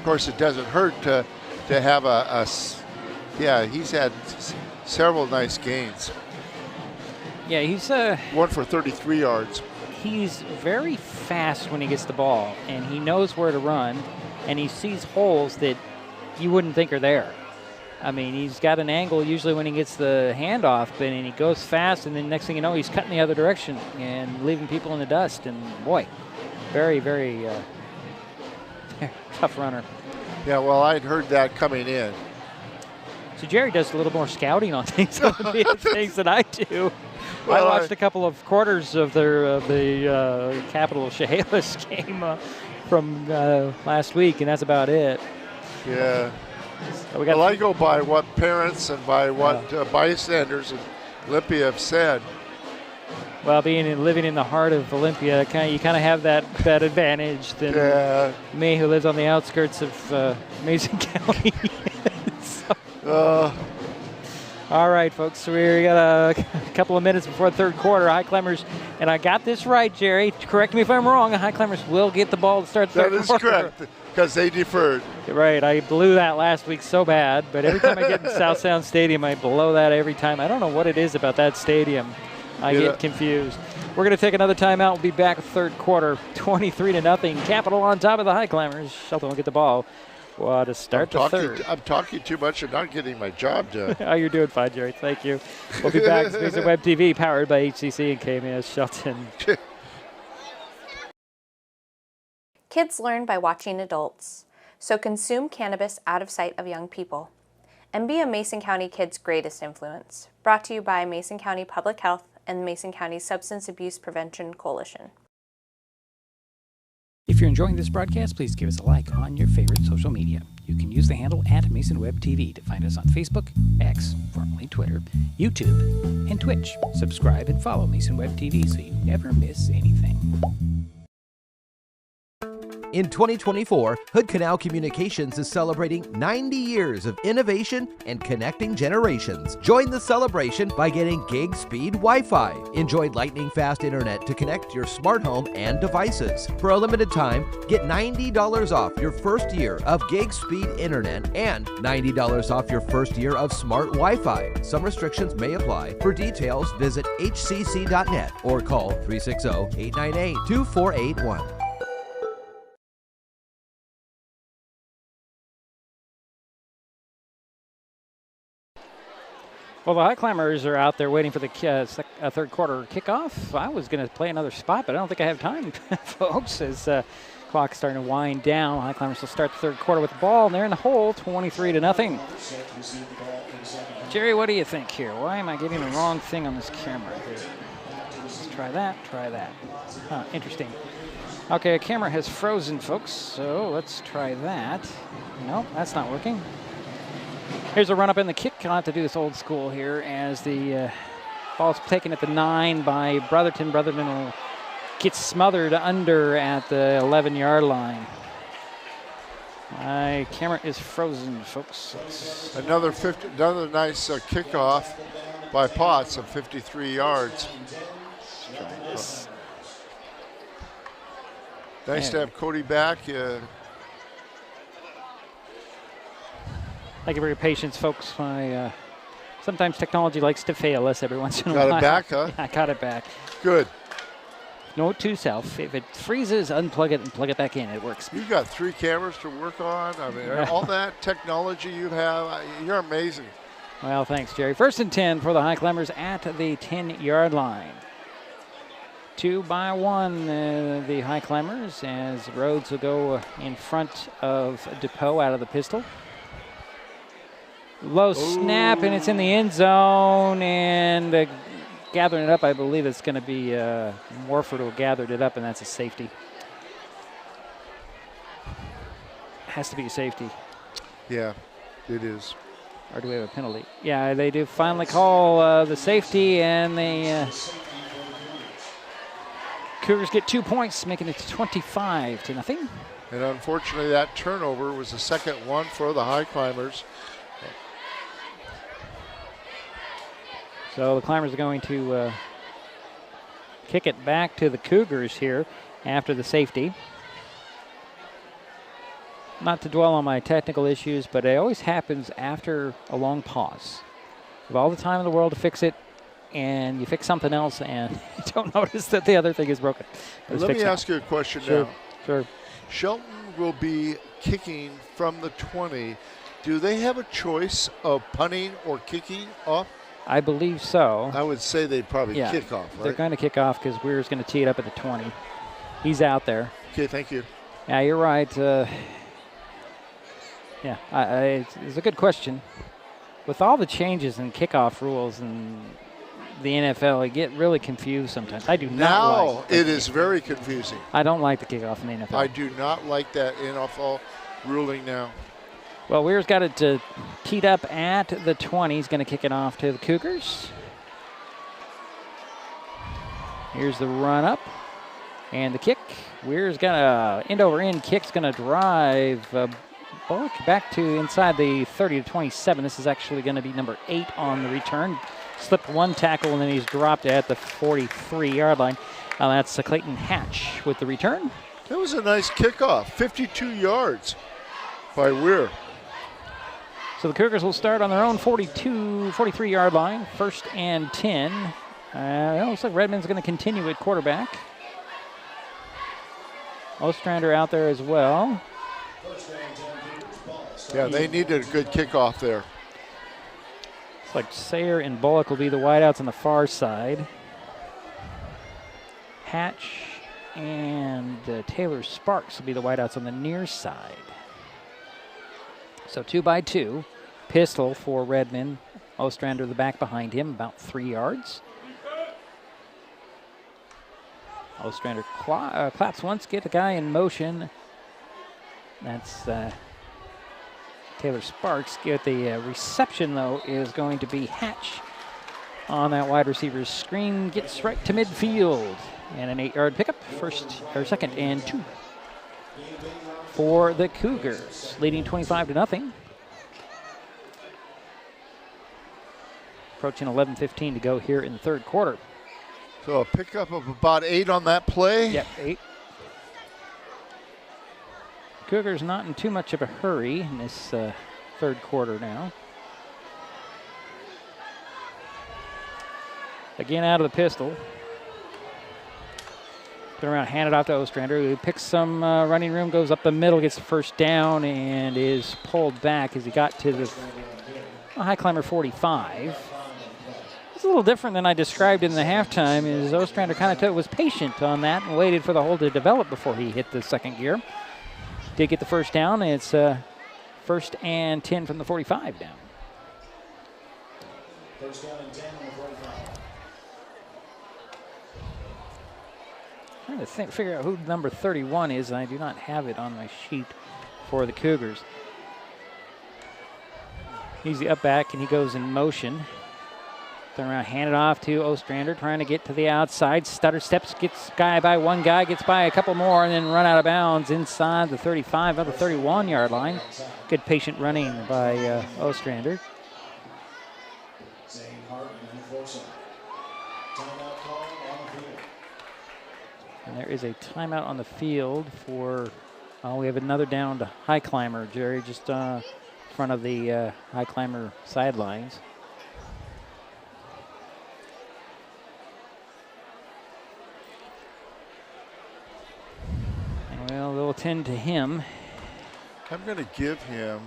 course, it doesn't hurt to have he's had several nice gains. Yeah, he's 1 for 33 yards. He's very fast when he gets the ball, and he knows where to run, and he sees holes that you wouldn't think are there. I mean, he's got an angle usually when he gets the handoff, and he goes fast, and then next thing you know, he's cutting the other direction and leaving people in the dust. And boy, very, very tough runner. Yeah, well, I'd heard that coming in. So Jerry does a little more scouting on things than I do. Well, I watched a couple of quarters of the Capital Chehalis game from last week, and that's about it. Yeah. So well, I go by what parents and by what bystanders in Olympia have said. Well, living in the heart of Olympia, you kind of have that advantage than me, who lives on the outskirts of Mason County. All right, folks, so we got a couple of minutes before the third quarter. Highclimbers, and I got this right, Jerry. Correct me if I'm wrong. Highclimbers will get the ball to start the third quarter. That is correct, because they deferred. Right, I blew that last week so bad, but every time I get in South Sound Stadium, I blow that every time. I don't know what it is about that stadium. I get confused. We're going to take another timeout. We'll be back with third quarter, 23-0. Capital on top of the Highclimbers. Shelton will get the ball. Well, to start the third. I'm talking too much and not getting my job done. Oh, you're doing fine, Jerry. Thank you. We'll be back. It's Mason Web TV, powered by HCC and KMS Shelton. Kids learn by watching adults, so consume cannabis out of sight of young people. And be a Mason County kid's greatest influence. Brought to you by Mason County Public Health and Mason County Substance Abuse Prevention Coalition. If you're enjoying this broadcast, please give us a like on your favorite social media. You can use the handle @MasonWebTV to find us on Facebook, X, formerly Twitter, YouTube, and Twitch. Subscribe and follow Mason Web TV so you never miss anything. In 2024, Hood Canal Communications is celebrating 90 years of innovation and connecting generations. Join the celebration by getting gig speed Wi-Fi. Enjoy lightning-fast internet to connect your smart home and devices. For a limited time, get $90 off your first year of gig speed internet and $90 off your first year of smart Wi-Fi. Some restrictions may apply. For details, visit hcc.net or call 360-898-2481. Well, the Highclimbers are out there waiting for the third quarter kickoff. I was going to play another spot, but I don't think I have time, folks, as clock's starting to wind down. Highclimbers will start the third quarter with the ball, and they're in the hole, 23-0. Jerry, what do you think here? Why am I getting the wrong thing on this camera here? Let's try that, Huh, interesting. Okay, camera has frozen, folks, so let's try that. Nope, that's not working. Here's a run up in the kick. I'll have to do this old school here as the ball's taken at the 9 by Brotherton. Brotherton will get smothered under at the 11-yard line. My camera is frozen, folks. Another nice kickoff by Potts of 53 yards. Let's try this. Nice to have Cody back. Thank you for your patience, folks. Sometimes technology likes to fail us every once in a while. Got it back, huh? I got it back. Good. Note to self, if it freezes, unplug it and plug it back in. It works. You've got 3 cameras to work on. I mean, all that technology you have, you're amazing. Well, thanks, Jerry. 1st and 10 for the Highclimbers at the 10-yard line. 2 by 1, the Highclimbers, as Rhodes will go in front of DePoe out of the pistol. Low snap, and it's in the end zone, and gathering it up, I believe it's going to be Morford who gathered it up, and that's a safety. Has to be a safety. Yeah, it is. Or do we have a penalty? Yeah, they do finally call the safety, and the Cougars get 2 points, making it 25-0. And unfortunately, that turnover was the second one for the Highclimbers. So the Climbers are going to kick it back to the Cougars here after the safety. Not to dwell on my technical issues, but it always happens after a long pause. You have all the time in the world to fix it, and you fix something else, and you don't notice that the other thing is broken. Let me ask you a question now. Sure. Shelton will be kicking from the 20. Do they have a choice of punting or kicking off? I believe so. I would say they'd probably kick off, right? They're going to kick off because Weir's going to tee it up at the 20. He's out there. Okay, thank you. Yeah, you're right. It's a good question. With all the changes in kickoff rules and the NFL, I get really confused sometimes. I do not like it is very confusing. I don't like the kickoff in the NFL. I do not like that NFL ruling now. Well, Weir's got it teed up at the 20. He's going to kick it off to the Cougars. Here's the run up and the kick. Weir's got a end-over-end kick's going to drive Bullock back to inside the 30 to 27. This is actually going to be number 8 on the return. Slipped one tackle, and then he's dropped at the 43-yard line. That's Clayton Hatch with the return. That was a nice kickoff, 52 yards by Weir. So the Cougars will start on their own 43-yard line, 1st and 10. It looks like Redmond's going to continue at quarterback. Ostrander out there as well. Yeah, they needed a good kickoff there. Looks like Sayer and Bullock will be the wideouts on the far side. Hatch and Taylor Sparks will be the wideouts on the near side. So 2 by 2. Pistol for Redmond. Ostrander the back behind him, about 3 yards. Ostrander claps once, get a guy in motion. That's Taylor Sparks. Get the reception, though, is going to be Hatch on that wide receiver's screen. Gets right to midfield. And an 8-yard pickup, 2nd and 2 for the Cougars, leading 25-0. Approaching 11:15 to go here in the 3rd quarter. So a pickup of about 8 on that play? Yep, 8. Cougars not in too much of a hurry in this 3rd quarter now. Again out of the pistol. Turn around, hand it off to Ostrander, who picks some running room, goes up the middle, gets the 1st down, and is pulled back as he got to the Highclimber 45. It's a little different than I described in the halftime, is Ostrander kind of was patient on that and waited for the hole to develop before he hit the 2nd gear. Did get the 1st down, and it's 1st and 10 from the 45 down. 1st down and 10 on the 45. Trying to figure out who number 31 is, and I do not have it on my sheet for the Cougars. He's the up back, and he goes in motion. Turn around, hand it off to Ostrander, trying to get to the outside. Stutter steps, gets guy by one guy, gets by a couple more, and then run out of bounds inside the 35, of the 31-yard line. Good patient running by Ostrander. And there is a timeout on the field for, we have another down to Highclimber, Jerry, just in front of the Highclimber sidelines. Well, they'll attend to him. I'm going to give him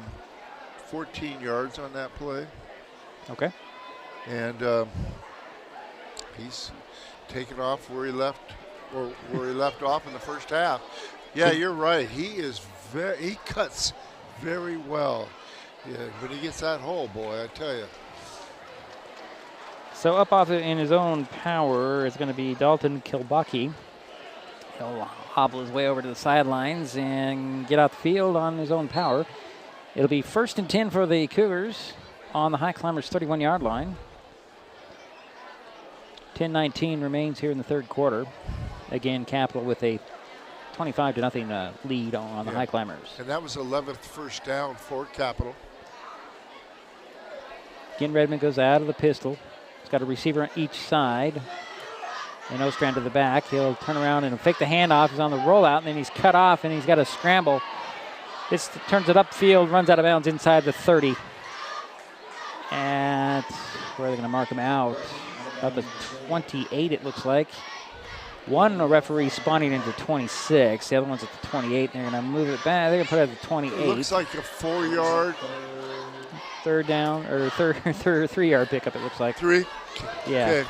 14 yards on that play. Okay. And he's taken off where he left, or where he left off in the 1st half. Yeah, you're right. He cuts very well. Yeah, when he gets that hole, boy, I tell you. So up off in his own power is going to be Dalton Kilbucky. He'll hobble his way over to the sidelines and get out the field on his own power. It'll be 1st and 10 for the Cougars on the Highclimbers 31-yard line. 10-19 remains here in the 3rd quarter. Again, Capital with a 25-0 lead on the Highclimbers. And that was 11th 1st down for Capital. Again, Redmond goes out of the pistol. He's got a receiver on each side. And Ostrander to the back. He'll turn around and fake the handoff. He's on the rollout, and then he's cut off, and he's got to scramble. This turns it upfield, runs out of bounds inside the 30. And where are they going to mark him out? About the 28, it looks like. One referee spawning into 26. The other one's at the 28. They're going to move it back. They're going to put it at the 28. It looks like a 4-yard. 3rd down, or 3-yard pickup, it looks like. 3? Yeah. Okay.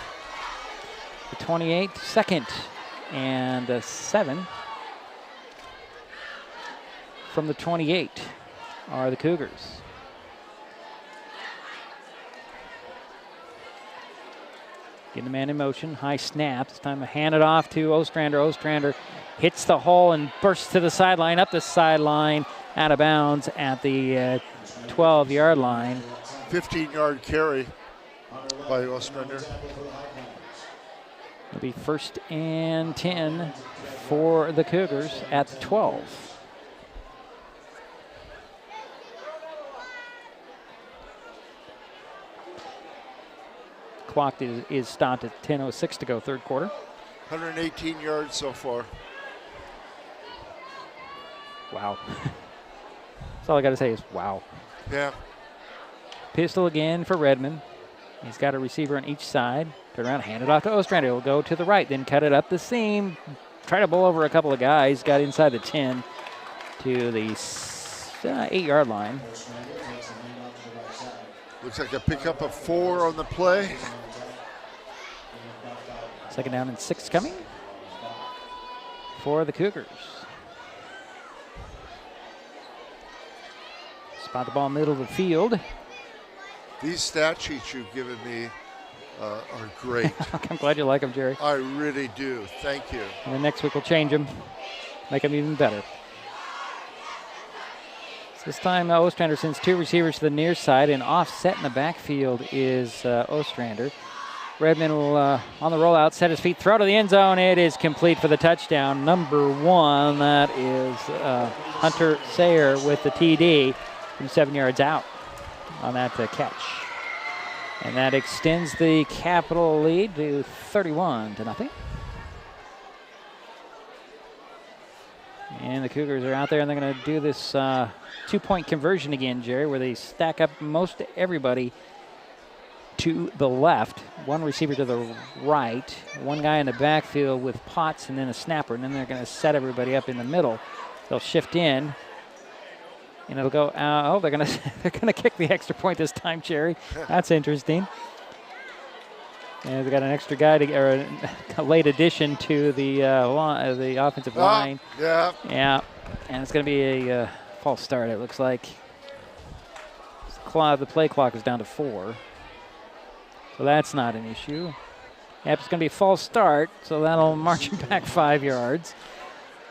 The 28, 2nd and 7. From the 28 are the Cougars. Getting the man in motion, high snap. It's time to hand it off to Ostrander. Ostrander hits the hole and bursts to the sideline, up the sideline, out of bounds at the 12-yard line. 15-yard carry by Ostrander. It'll be 1st and 10 for the Cougars at the 12. clock is stopped at 10:06 to go, third quarter. 118 yards so far. Wow. That's all I got to say is wow. Yeah. Pistol again for Redmond. He's got a receiver on each side. Turn around, hand it off to Ostrander. He'll go to the right, then cut it up the seam. Try to bowl over a couple of guys. Got inside the 10 to the 8-yard line. Looks like a pickup of 4 on the play. Second down and 6 coming for the Cougars. Spot the ball middle of the field. These stat sheets you've given me are great. I'm glad you like them, Jerry. I really do. Thank you. And then next week we'll change them, make them even better. So this time Ostrander sends 2 receivers to the near side, and offset in the backfield is Ostrander. Redmond will, on the rollout, set his feet, throw to the end zone. It is complete for the touchdown. Number 1, that is Hunter Sayer with the TD from 7 yards out on that catch. And that extends the Capital lead to 31-0. And the Cougars are out there, and they're going to do this 2-point conversion again, Jerry, where they stack up most everybody to the left. 1 receiver to the right, 1 guy in the backfield with Potts and then a snapper, and then they're going to set everybody up in the middle. They'll shift in, and it'll go out. Oh, they're going to kick the extra point this time, Jerry. That's interesting. And they've got an extra guy or a late addition to the offensive line. Yeah. Yeah, and it's going to be a false start. It looks like the play clock is down to 4. So that's not an issue. Yep, it's going to be a false start, so that'll march him back 5 yards.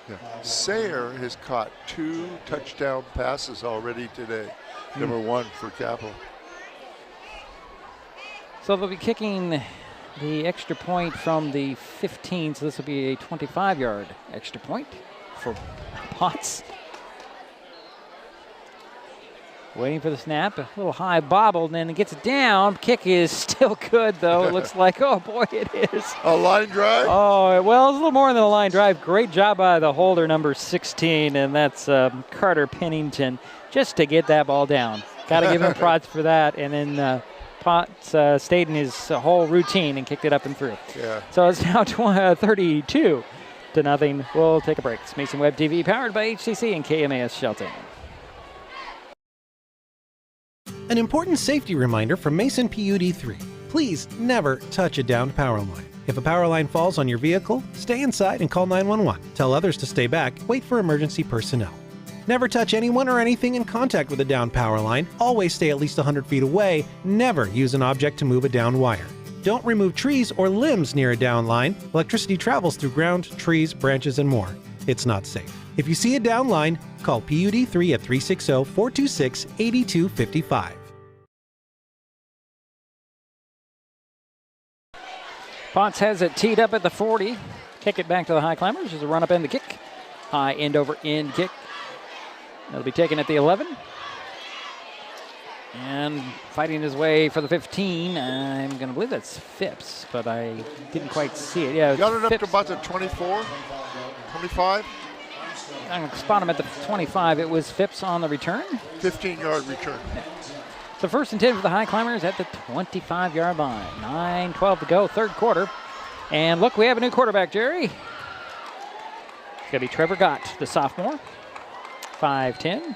Yeah. Sayer has caught 2 touchdown passes already today. Number 1 for Capital. So they'll be kicking the extra point from the 15, so this will be a 25-yard extra point for Potts. Waiting for the snap, a little high bobbled, and then it gets down. Kick is still good, though. It looks like, oh boy, it is. A line drive? Oh, well, it's a little more than a line drive. Great job by the holder, number 16, and that's Carter Pennington, just to get that ball down. Got to give him props for that, and then Potts stayed in his whole routine and kicked it up and through. Yeah. So it's now 32-0. We'll take a break. It's Mason Web TV, powered by HCC and KMAS Shelton. An important safety reminder from Mason PUD3. Please never touch a downed power line. If a power line falls on your vehicle, stay inside and call 911. Tell others to stay back, wait for emergency personnel. Never touch anyone or anything in contact with a downed power line. Always stay at least 100 feet away. Never use an object to move a downed wire. Don't remove trees or limbs near a downed line. Electricity travels through ground, trees, branches, and more. It's not safe. If you see a downed line, call PUD3 at 360-426-8255. Potts has it teed up at the 40. Kick it back to the Highclimbers. There's a run up and the kick. High end over end kick. That'll be taken at the 11. And fighting his way for the 15. I'm going to believe that's Phipps, but I didn't quite see it. Yeah, got it Phipps. up to about the 24, 25. I'm going to spot him at the 25. It was Phipps on the return. 15-yard return. Yeah. So first and 10 for the Highclimbers at the 25-yard line. 9:12 to go, third quarter. And look, we have a new quarterback, Jerry. It's going to be Trevor Gott, the sophomore. 5'10".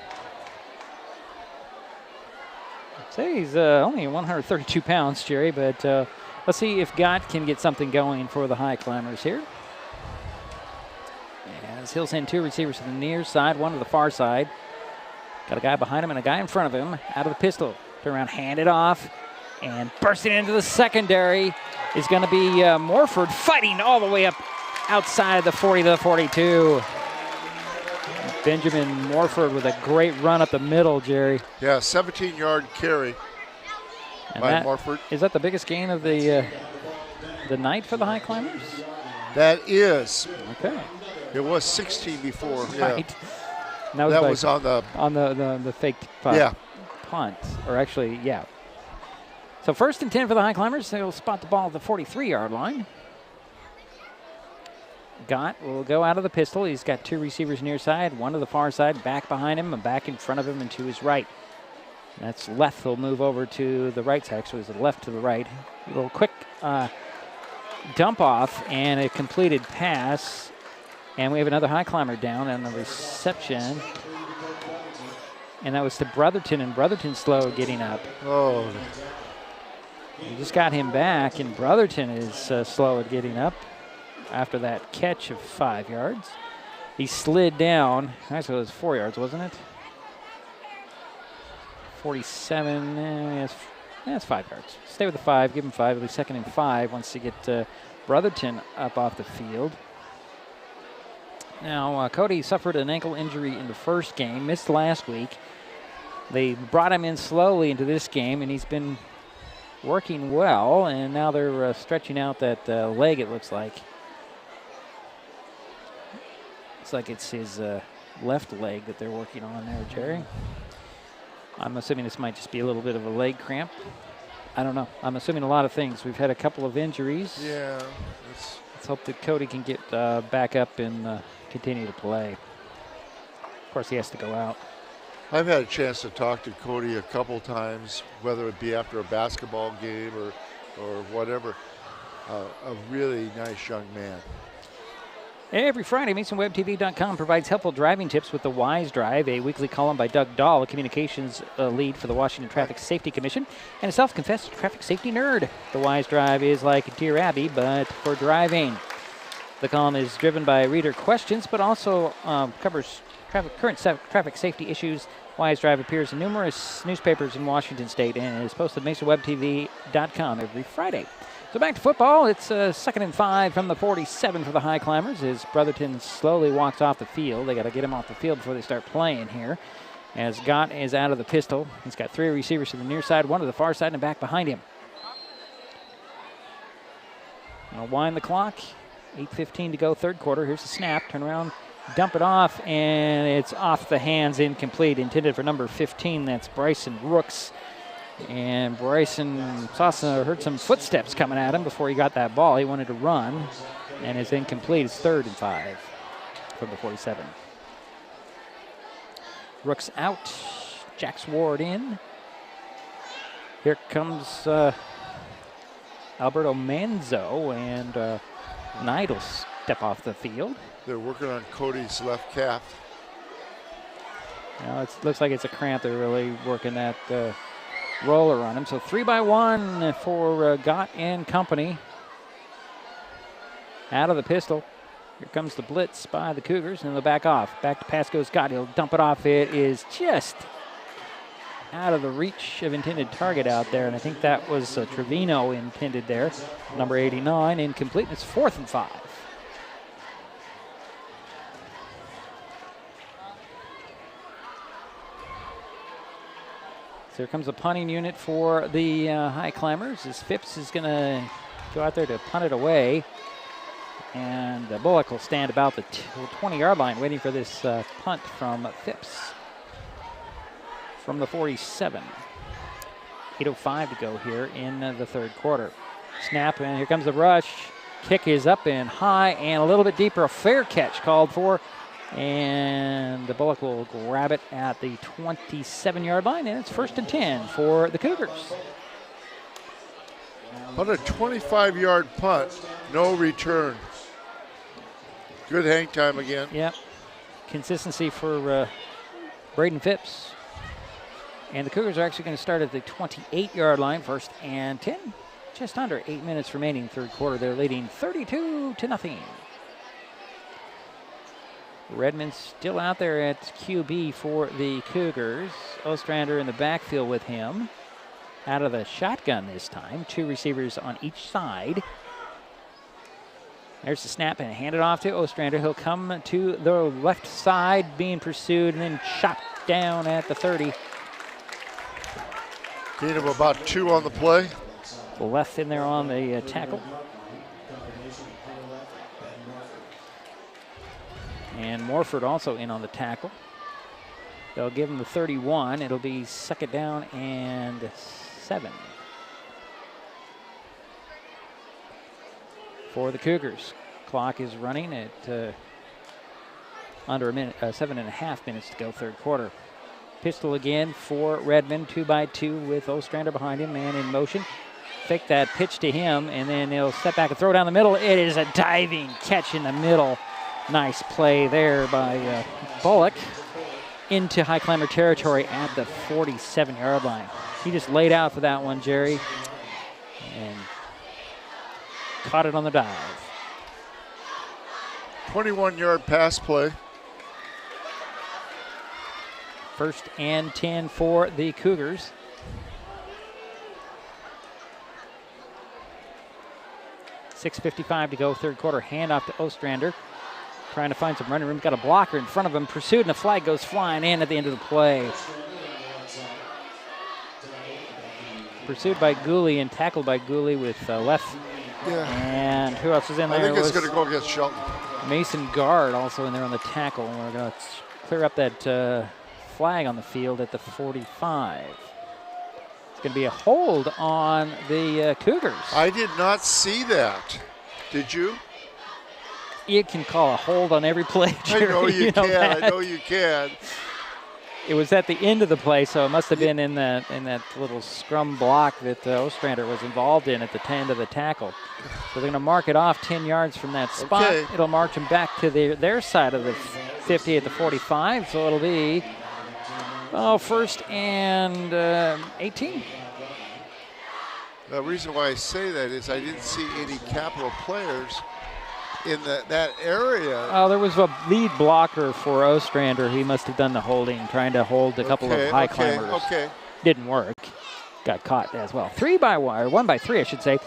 Say he's only 132 pounds, Jerry, but let's see if Gott can get something going for the Highclimbers here. As he'll send 2 receivers to the near side, 1 to the far side. Got a guy behind him and a guy in front of him. Out of the pistol. Turn around, hand it off. And bursting into the secondary is going to be Morford, fighting all the way up outside the 40 to the 42. Benjamin Morford with a great run up the middle, Jerry. Yeah, 17-yard carry by Morford. Is that the biggest gain of the night for the Highclimbers? That is. Okay. It was 16 before. Right. Yeah. That was on the fake punt. Or actually, yeah. So 1st and 10 for the Highclimbers. They'll spot the ball at the 43-yard line. Gott will go out of the pistol. He's got 2 receivers near side, 1 to the far side, back behind him, and back in front of him and to his right. That's left. He'll move over to the right side, so it's the left to the right. A little quick dump off and a completed pass. And we have another Highclimber down on the reception. And that was to Brotherton, and Brotherton slow getting up. Oh. We just got him back, and Brotherton is slow at getting up after that catch of 5 yards. He slid down. Actually, it was 4 yards, wasn't it? 47. That's 5 yards. Stay with the 5. Give him 5. It'll be 2nd and 5 once you get Brotherton up off the field. Now, Cody suffered an ankle injury in the first game, missed last week. They brought him in slowly into this game, and he's been working well, and now they're stretching out that leg, it looks like. Looks like it's his left leg that they're working on there, Jerry. I'm assuming this might just be a little bit of a leg cramp. I don't know. I'm assuming a lot of things. We've had a couple of injuries. Yeah. Let's hope that Cody can get back up and continue to play. Of course, he has to go out. I've had a chance to talk to Cody a couple times, whether it be after a basketball game or whatever. A really nice young man. Every Friday, MasonWebTV.com provides helpful driving tips with the Wise Drive, a weekly column by Doug Dahl, a communications lead for the Washington Traffic Safety Commission, and a self-confessed traffic safety nerd. The Wise Drive is like Dear Abby, but for driving. The column is driven by reader questions, but also covers current traffic safety issues. Wise Drive appears in numerous newspapers in Washington State and is posted at MasonWebTV.com every Friday. So back to football. It's 2nd and 5 from the 47 for the Highclimbers as Brotherton slowly walks off the field. They got to get him off the field before they start playing here. As Gott is out of the pistol. He's got 3 receivers to the near side, 1 to the far side, and back behind him. Gonna wind the clock. 8:15 to go, 3rd quarter. Here's the snap. Turn around, dump it off, and it's off the hands, incomplete. Intended for number 15. That's Bryson Rooks. And Bryson heard some footsteps coming at him before he got that ball. He wanted to run, and it's incomplete. It's 3rd and 5 from the 47. Rooks out. Jax Ward in. Here comes Alberto Manzo, and Knight will step off the field. They're working on Cody's left calf. Now it looks like it's a cramp. They're really working that roller on him. So 3-by-1 for Gott and company. Out of the pistol. Here comes the blitz by the Cougars, and they'll back off. Back to pass goes Gott. He'll dump it off. It is just out of the reach of intended target out there, and I think that was Trevino intended there. Number 89, incomplete. It's 4th and 5. So here comes a punting unit for the Highclimbers as Phipps is going to go out there to punt it away. And Bullock will stand about the 20-yard line waiting for this punt from Phipps from the 47. 8:05 to go here in the 3rd quarter. Snap, and here comes the rush. Kick is up and high and a little bit deeper. A fair catch called for. And the Bullock will grab it at the 27-yard line, and it's 1st and 10 for the Cougars. On a 25-yard punt, no return. Good hang time again. Yep. Consistency for Braden Phipps. And the Cougars are actually going to start at the 28-yard line, 1st and 10. Just under 8 minutes remaining 3rd quarter. They're leading 32-0. Redmond's still out there at QB for the Cougars. Ostrander in the backfield with him. Out of the shotgun this time. 2 receivers on each side. There's the snap and hand it off to Ostrander. He'll come to the left side being pursued and then chopped down at the 30. Gain of about 2 on the play. Left in there on the tackle. And Morford also in on the tackle. They'll give him the 31. It'll be 2nd down and 7. for the Cougars. Clock is running at under a minute, 7.5 minutes to go, third quarter. Pistol again for Redmond, 2x2 with Ostrander behind him, man in motion. Fake that pitch to him, and then he'll step back and throw down the middle. It is a diving catch in the middle. Nice play there by Bullock into Highclimber territory at the 47-yard line. He just laid out for that one, Jerry, and caught it on the dive. 21-yard pass play. First and 10 for the Cougars. .6:55 to go, third quarter. Handoff to Ostrander. Trying to find some running room. Got a blocker in front of him. Pursued, and the flag goes flying in at the end of the play. Pursued by Gooley and tackled by Gooley with left. Yeah. And who else is in there? I think it's going to go against Shelton. Mason Guard also in there on the tackle. And we're going to clear up that flag on the field at the 45. It's going to be a hold on the Cougars. I did not see that. Did you? You can call a hold on every play, Jerry. I know you can. That. I know you can. It was at the end of the play, so it must have been in that little scrum block that Ostrander was involved in at the end of the tackle. So they're going to mark it off 10 yards from that spot. Okay. It'll march them back to their side of the 50 at the 45, so it'll be first and 18. The reason why I say that is I didn't see any Capital players in that area. Oh, there was a lead blocker for Ostrander. He must have done the holding, trying to hold a couple of Highclimbers. Okay. Didn't work. Got caught as well. 1x3, I should say.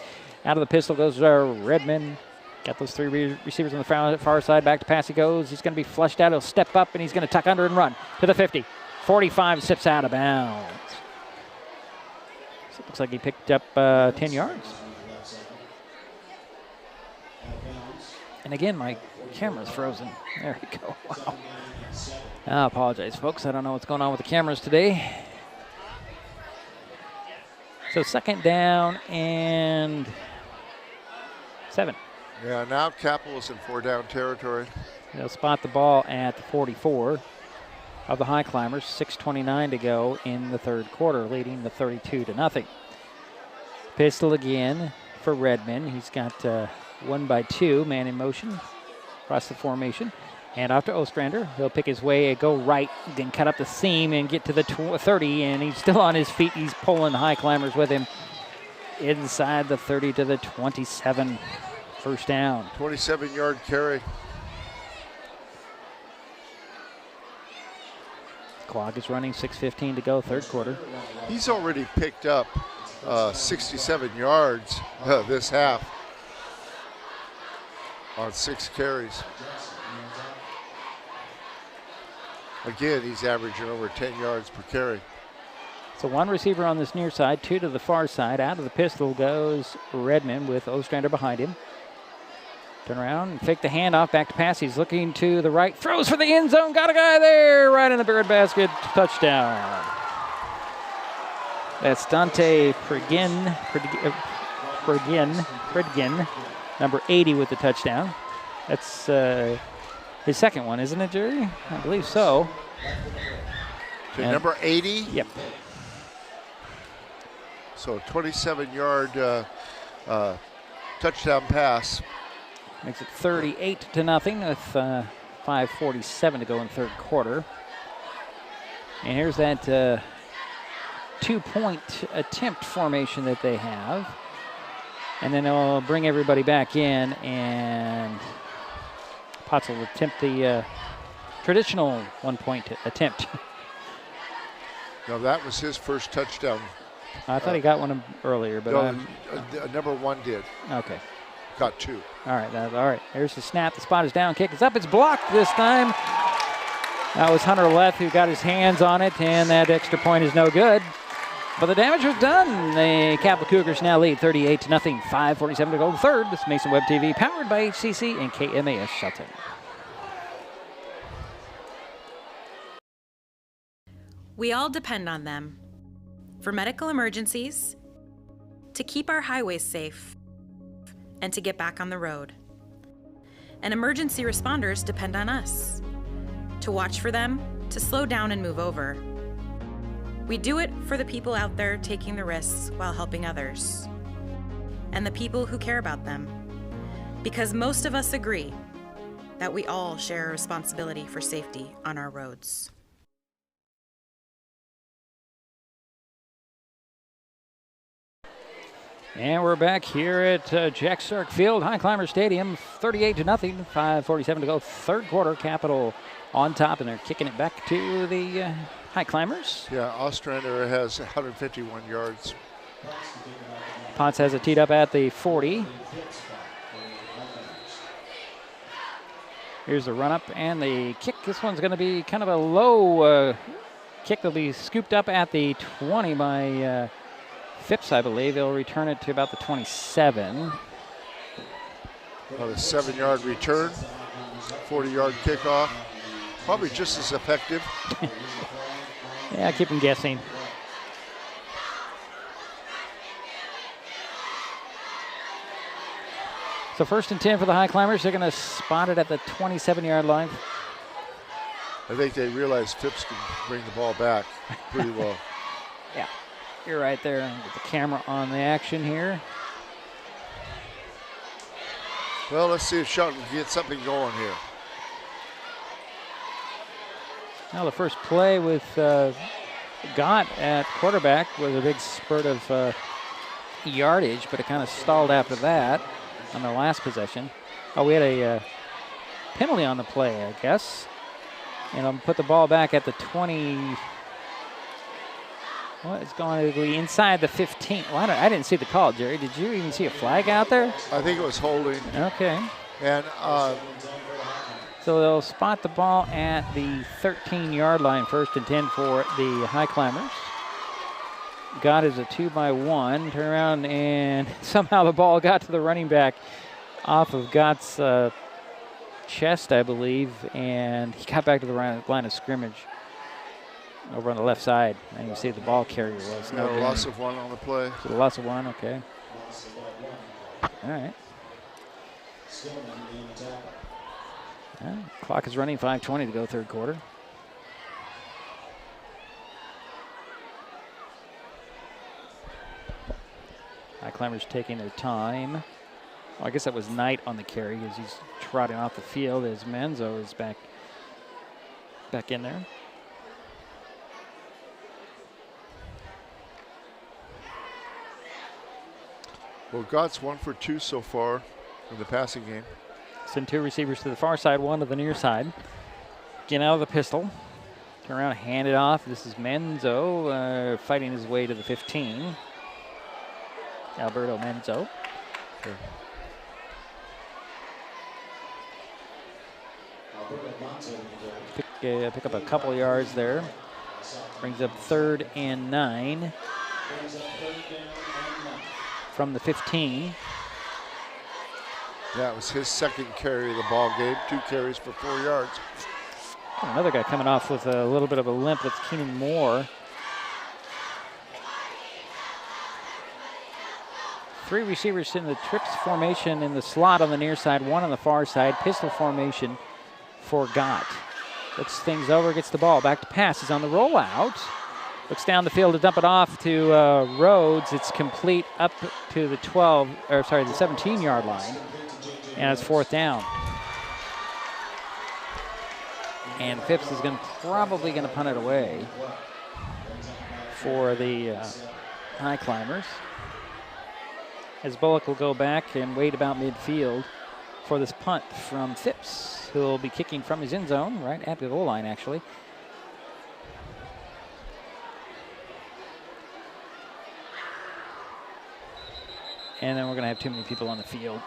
Out of the pistol goes Redmond. Got those three receivers on the far side. Back to pass he goes. He's going to be flushed out. He'll step up, and he's going to tuck under and run to the 50. 45, sips out of bounds. So it looks like he picked up 10 yards. And again, my camera's frozen. There we go. Wow. I apologize, folks. I don't know what's going on with the cameras today. So second down and 7. Yeah, now Capital's in 4-down territory. They'll spot the ball at the 44 of the Highclimbers. 6:29 to go in the third quarter, leading the 32-0. Pistol again for Redmond. He's got 1x2, man in motion across the formation. Hand off to Ostrander. He'll pick his way, go right, then cut up the seam and get to the 30, and he's still on his feet. He's pulling the Highclimbers with him inside the 30 to the 27. First down. 27-yard carry. Clock is running, 6:15 to go, third quarter. He's already picked up 67 yards this half on 6 carries. Again, he's averaging over 10 yards per carry. So one receiver on this near side, 2 to the far side. Out of the pistol goes Redmond with Ostrander behind him. Turn around and fake the handoff, back to pass. He's looking to the right, throws for the end zone. Got a guy there, right in the bird basket. Touchdown. That's Dante Pregame, number 80 with the touchdown. That's his second one, isn't it, Jerry? I believe so. To number 80? Yep. So 27-yard touchdown pass. Makes it 38-0 with 5:47 to go in third quarter. And here's that 2-point attempt formation that they have. And then they'll bring everybody back in, and Potts will attempt the traditional 1-point attempt. No, that was his first touchdown. I thought he got one earlier, but no, number 1 did. Okay. Got 2. All right, all right. Here's the snap. The spot is down. Kick is up. It's blocked this time. That was Hunter Leth who got his hands on it, and that extra point is no good. But the damage was done. The Capital Cougars now lead 38-0. 5:47 to go in the third. This is Mason Web TV, powered by HCC and KMAS Shelton. We all depend on them. For medical emergencies, to keep our highways safe, and to get back on the road. And emergency responders depend on us to watch for them, to slow down and move over. We do it for the people out there taking the risks while helping others, and the people who care about them, because most of us agree that we all share a responsibility for safety on our roads. And we're back here at Jack Stark Field, Highclimber Stadium, 38-0, 5:47 to go, third quarter. Capital on top, and they're kicking it back to the Highclimbers. Yeah, Ostrander has 151 yards. Potts has it teed up at the 40. Here's the run up and the kick. This one's going to be kind of a low kick. That'll be scooped up at the 20 by Phipps, I believe. They'll return it to about the 27. About a 7-yard return, 40-yard kickoff. Probably just as effective. Yeah, keep them guessing. So 1st and 10 for the Highclimbers. They're going to spot it at the 27-yard line. I think they realize Phipps can bring the ball back pretty well. Yeah, you're right there. Get the camera on the action here. Well, let's see if Shelton can get something going here. Now the first play with Gott at quarterback was a big spurt of yardage, but it kind of stalled after that on the last possession. Oh, we had a penalty on the play, I guess. And I'll put the ball back at the 20. What is going to be inside the 15? Well, I didn't see the call, Jerry. Did you even see a flag out there? I think it was holding. Okay. And so they'll spot the ball at the 13-yard line, 1st and 10 for the Highclimbers. Gott is a 2-by-1. Turn around, and somehow the ball got to the running back off of Gott's chest, I believe, and he got back to the line of scrimmage over on the left side. And you see the ball carrier was. No loss of 1 on the play. So loss of 1, okay. All right. Clock is running, 5:20 to go, third quarter. Highclimbers taking their time. Well, I guess that was Knight on the carry as he's trotting off the field as Menzo is back in there. Well, Gott's 1 for 2 so far in the passing game. Send 2 receivers to the far side, 1 to the near side. Get out of the pistol. Turn around, hand it off. This is Menzo fighting his way to the 15. Alberto Menzo. Okay. Pick up a couple yards there. Brings up 3rd and 9 from the 15. That was his 2nd carry of the ball game. 2 carries for 4 yards. Another guy coming off with a little bit of a limp. That's Keenan Moore. 3 receivers in the trips formation in the slot on the near side, 1 on the far side. Pistol formation for Gott. Looks things over, gets the ball. Back to pass. He's on the rollout. Looks down the field to dump it off to Rhodes. It's complete up to the 17-yard line. And it's 4th down. And Phipps is probably going to punt it away for the Highclimbers. As Bullock will go back and wait about midfield for this punt from Phipps, who will be kicking from his end zone, right at the goal line, actually. And then we're going to have too many people on the field.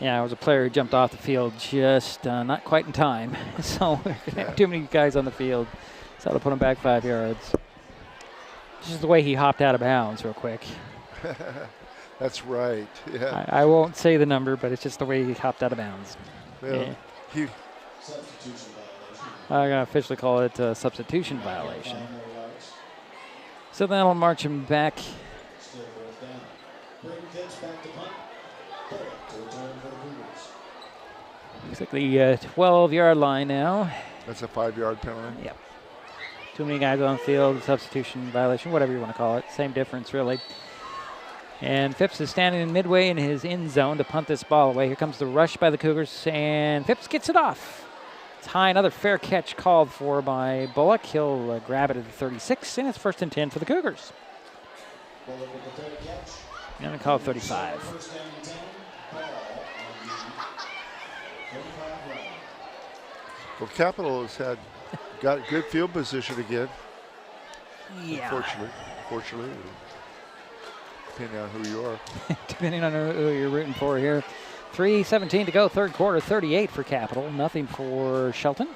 Yeah, it was a player who jumped off the field just not quite in time. So we're going to have too many guys on the field. So to put him back 5 yards. Just the way he hopped out of bounds real quick. That's right, yeah. I won't say the number, but it's just the way he hopped out of bounds. Well, yeah. I'm going to officially call it a substitution violation. So that'll march him back. Looks like the 12-yard line now. That's a 5-yard penalty? Yep. Too many guys on the field, substitution violation, whatever you want to call it. Same difference, really. And Phipps is standing in midway in his end zone to punt this ball away. Here comes the rush by the Cougars, and Phipps gets it off. It's high, another fair catch called for by Bullock. He'll grab it at the 36, and it's 1st and 10 for the Cougars. And they call it 35. Well, Capital has got good field position again. Yeah. Fortunately, depending on who you are. Depending on who you're rooting for here. 3:17 to go, third quarter, 38 for Capital, nothing for Shelton.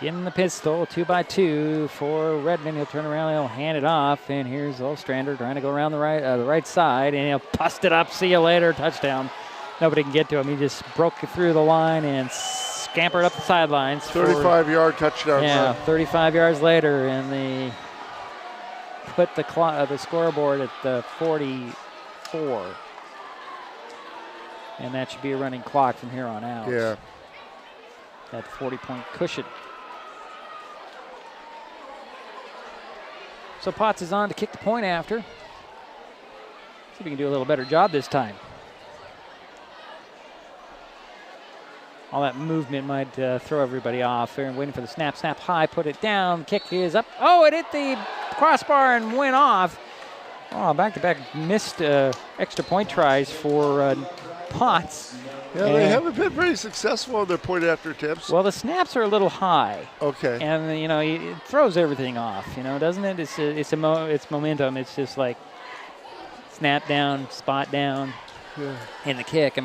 In the pistol, 2x2 for Redmond. He'll turn around, he'll hand it off, and here's Ostrander trying to go around the right side, and he'll bust it up. See you later, touchdown. Nobody can get to him. He just broke through the line and scampered up the sidelines. 35-yard touchdown. Yeah, 35 yards later, and they put the scoreboard at the 44. And that should be a running clock from here on out. Yeah. That 40-point cushion. So Potts is on to kick the point after. See if he can do a little better job this time. All that movement might throw everybody off. They're waiting for the snap. Snap high, put it down. Kick is up. Oh, it hit the crossbar and went off. Oh, back-to-back missed extra point tries for Potts. Yeah, they haven't been very successful on their point after attempts. Well, the snaps are a little high. Okay. And, it throws everything off, doesn't it? It's momentum. It's just like snap down, spot down, and the kick.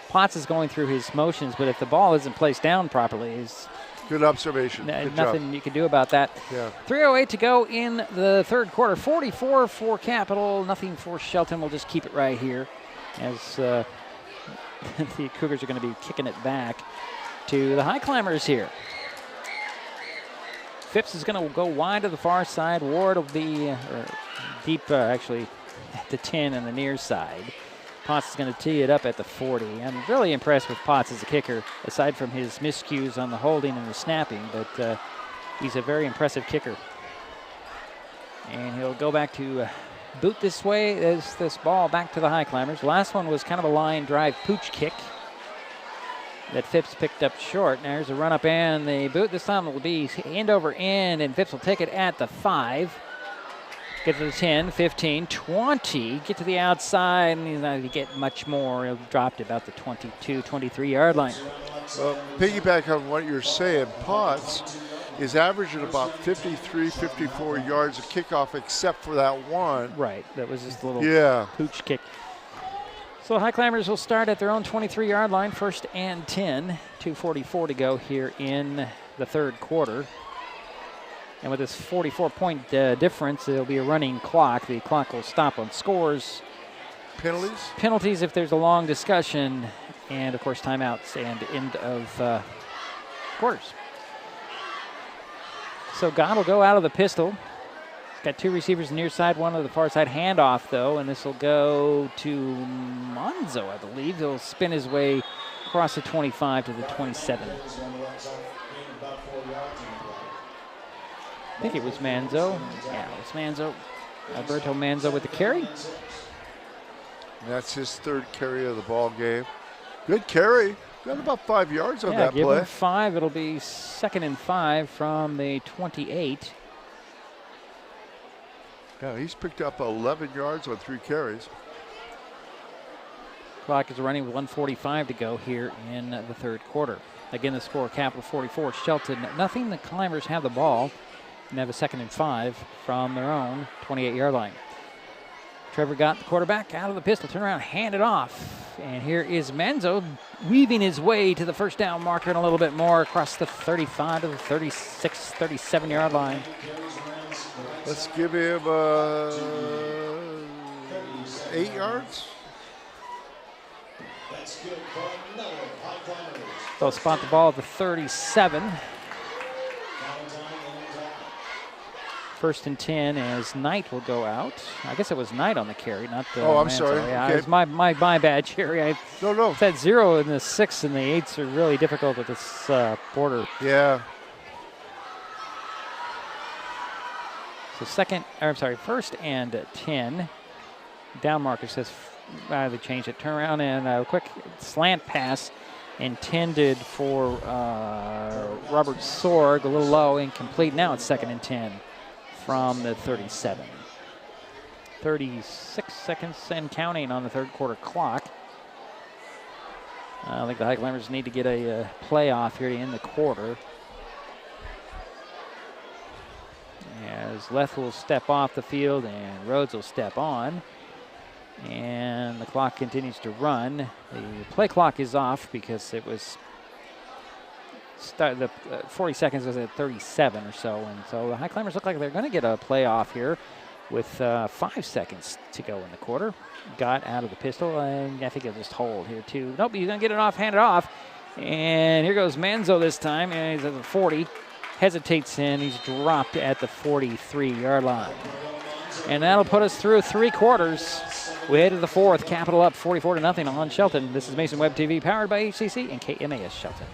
Potts is going through his motions, but if the ball isn't placed down properly, is good observation. Good nothing job. You can do about that. Yeah. 3:08 to go in the third quarter. 44 for Capital, nothing for Shelton. We'll just keep it right here as the Cougars are going to be kicking it back to the Highclimbers here. Phipps is going to go wide to the far side. Ward will be deep, actually, at the 10 on the near side. Potts is going to tee it up at the 40. I'm really impressed with Potts as a kicker, aside from his miscues on the holding and the snapping, but he's a very impressive kicker. And he'll go back to boot this way as this ball back to the Highclimbers. Last one was kind of a line drive pooch kick that Phipps picked up short. Now here's a run up and the boot. This time it will be end over end, and Phipps will take it at the 5. Get to the 10, 15, 20. Get to the outside, and he's not going to get much more. He'll drop to about the 22, 23-yard line. Well, piggyback on what you're saying, Potts is averaging about 53, 54 yards of kickoff, except for that one. Right, that was just a little pooch kick. So Highclimbers will start at their own 23-yard line, 1st and 10. 2:44 to go here in the third quarter. And with this 44-point difference, it'll be a running clock. The clock will stop on scores. Penalties? Penalties if there's a long discussion. And, of course, timeouts and end of quarters. So God will go out of the pistol. He's got 2 receivers near side, one on the far side. Handoff, though, and this will go to Monzo, I believe. He'll spin his way across the 25 to the 27. I think it was Manzo. Yeah, it was Manzo. Alberto Manzo with the carry. And that's his 3rd carry of the ball game. Good carry. Got about 5 yards on that give play. Him 5. It'll be 2nd and 5 from the 28. Yeah, he's picked up 11 yards on 3 carries. Clock is running with 1:45 to go here in the third quarter. Again, the score, Capital 44, Shelton nothing. The Climbers have the ball and have a 2nd and 5 from their own 28-yard line. Trevor got the quarterback out of the pistol, turn around, hand it off. And here is Manzo weaving his way to the first down marker and a little bit more across the 35 to the 36, 37-yard line. Let's give him 8 yards. They'll spot the ball at the 37. First and 10 as Knight will go out. I guess it was Knight on the carry, not the. Oh, I'm sorry. Yeah, Okay. it was my bad, Jerry. No. That 0 and the 6 and the 8s are really difficult with this border. Yeah. So first and 10. Down marker says they changed it. Turn around and a quick slant pass intended for Robert Sorg, a little low, incomplete. Now it's second and 10 from the 37. 36 seconds and counting on the third quarter clock. I think the Highclimbers need to get a playoff here to end the quarter. As Leth will step off the field and Rhodes will step on. And the clock continues to run. The play clock is off because it was the 40 seconds was at 37 or so. And so the Highclimbers look like they're going to get a playoff here with 5 seconds to go in the quarter. Got out of the pistol, and I think he'll just hold here too. Nope, he's going to get it off, hand it off. And here goes Manzo this time, and he's at the 40. Hesitates in, he's dropped at the 43-yard line. And that'll put us through 3 quarters. We head to the fourth, Capital up 44-0 on Shelton. This is Mason Web TV, powered by HCC and KMAS Shelton.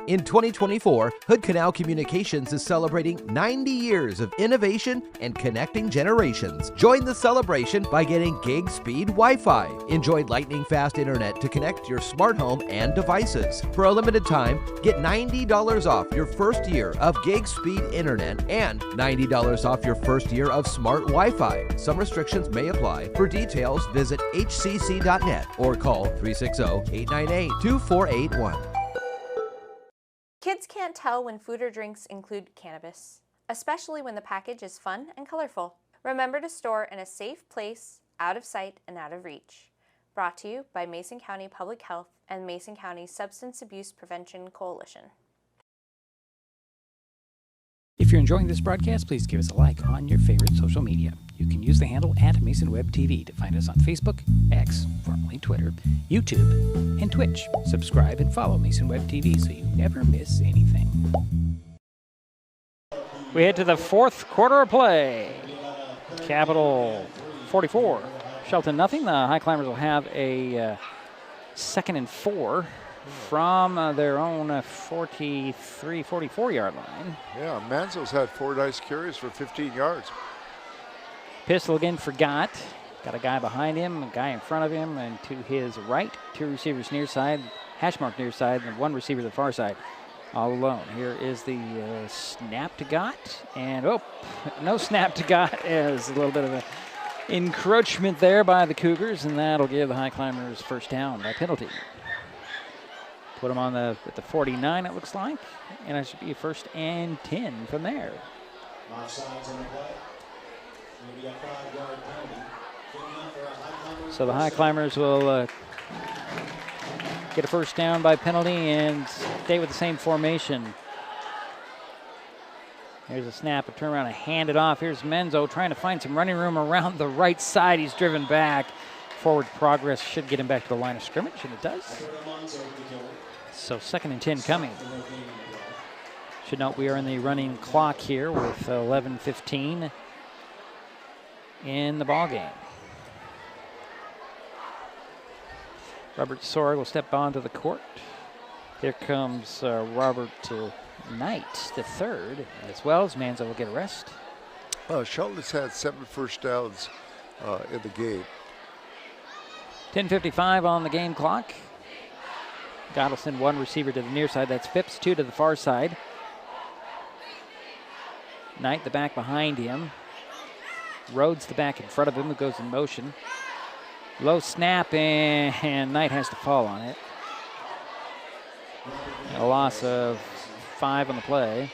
In 2024, Hood Canal Communications is celebrating 90 years of innovation and connecting generations. Join the celebration by getting gig speed Wi-Fi. Enjoy lightning fast internet to connect your smart home and devices. For a limited time, get $90 off your first year of gig speed internet and $90 off your first year of smart Wi-Fi. Some restrictions may apply. For details, visit hcc.net or call 360-898-2481. Kids can't tell when food or drinks include cannabis, especially when the package is fun and colorful. Remember to store in a safe place, out of sight and out of reach. Brought to you by Mason County Public Health and Mason County Substance Abuse Prevention Coalition. If you're enjoying this broadcast, please give us a like on your favorite social media. You can use the handle @MasonWebTV to find us on Facebook, X, formerly Twitter, YouTube, and Twitch. Subscribe and follow Mason Web TV so you never miss anything. We head to the fourth quarter of play. Capital 44, Shelton nothing. The Highclimbers will have a 2nd and 4 from their own 44-yard line. Yeah, Manzo's had 4 nice carries for 15 yards. Pistol again for Got a guy behind him, a guy in front of him, and to his right, 2 receivers near side, hash mark near side, and 1 receiver to the far side, all alone. Here is the snap to Got, and no snap to Got, as a little bit of an encroachment there by the Cougars, and that'll give the Highclimbers first down by penalty. Put them on at the 49, it looks like, and it should be 1st and 10 from there. So the Highclimbers will get a first down by penalty and stay with the same formation. Here's a snap, a turnaround, and hand it off. Here's Menzo trying to find some running room around the right side. He's driven back. Forward progress should get him back to the line of scrimmage, and it does. So 2nd and 10 coming. Should note we are in the running clock here with 11:15 in the ball game. Robert Sorg will step onto the court. Here comes Robert Knight, the 3rd, as well as Manzo will get a rest. Shelton's had 7 first downs in the game. 10:55 on the game clock. Gottleson, 1 receiver to the near side. That's Phipps, 2 to the far side. Knight, the back behind him. Rhodes, the back in front of him, who goes in motion. Low snap, and Knight has to fall on it. A loss of 5 on the play.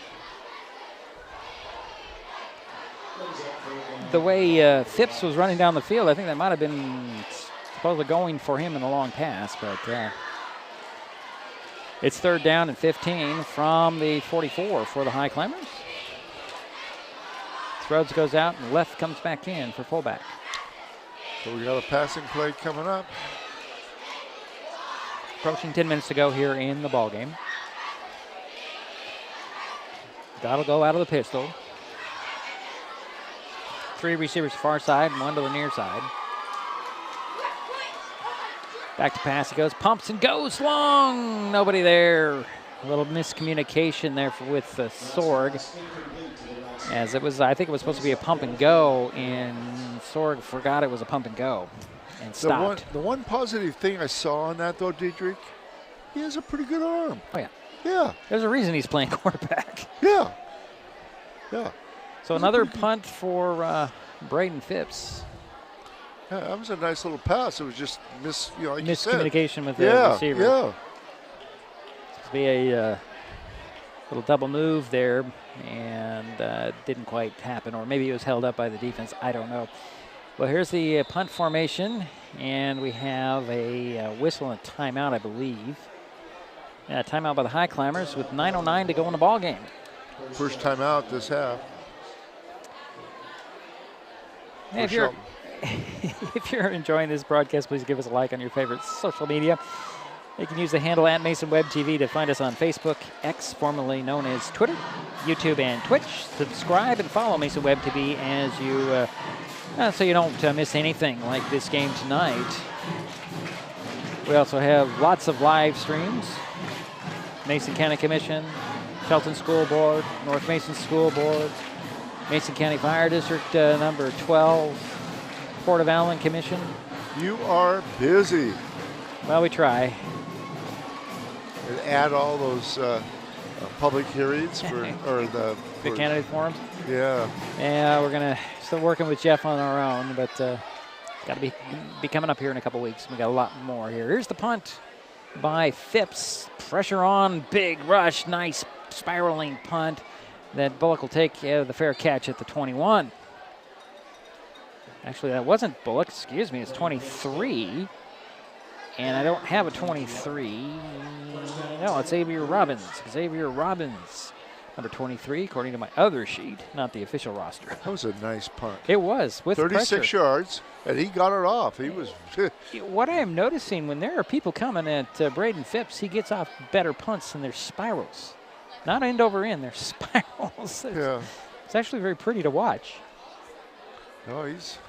The way Phipps was running down the field, I think that might have been supposedly going for him in a long pass, but it's 3rd down and 15 from the 44 for the Highclimbers. Rhodes goes out and Left comes back in for fullback. So we got a passing play coming up. Approaching 10 minutes to go here in the ball game. That'll go out of the pistol. 3 receivers far side and 1 to the near side. Back to pass he goes, pumps and goes long. Nobody there. A little miscommunication there with Sorg. As it was, I think it was supposed to be a pump and go, and Sorg forgot it was a pump and go and stopped. The one positive thing I saw on that, though, Dietrich, he has a pretty good arm. Oh, yeah. Yeah. There's a reason he's playing quarterback. Yeah. Yeah. So another punt for Braden Phipps. Yeah, that was a nice little pass. It was just like miscommunication with the receiver. Yeah. Supposed to be a little double move there, and didn't quite happen, or maybe it was held up by the defense. I don't know. Well, here's the punt formation, and we have a whistle and a timeout, I believe. Yeah, timeout by the Highclimbers with 9:09 to go in the ball game. First timeout this half. Hey, if you're enjoying this broadcast, please give us a like on your favorite social media. You can use the handle at MasonWebTV to find us on Facebook, X, formerly known as Twitter, YouTube, and Twitch. Subscribe and follow MasonWebTV as you, so you don't miss anything like this game tonight. We also have lots of live streams. Mason County Commission, Shelton School Board, North Mason School Board, Mason County Fire District number 12, Port of Allen Commission. You are busy. Well, we try. And add all those public hearings for the candidate forums. Yeah. Yeah, we're still working with Jeff on our own, but got to be coming up here in a couple weeks. We got a lot more here. Here's the punt by Phipps. Pressure on, big rush, nice spiraling punt that Bullock will take the fair catch at the 21. Actually, that wasn't Bullock, excuse me, it's 23. And I don't have a 23. No, it's Xavier Robbins. Xavier Robbins, number 23, according to my other sheet, not the official roster. That was a nice punt. It was, with 36 pressure. yards, and he got it off. He was. What I am noticing when there are people coming at Braden Phipps, he gets off better punts than their spirals. Not end over end, they're spirals. Yeah. It's actually very pretty to watch. No, he's.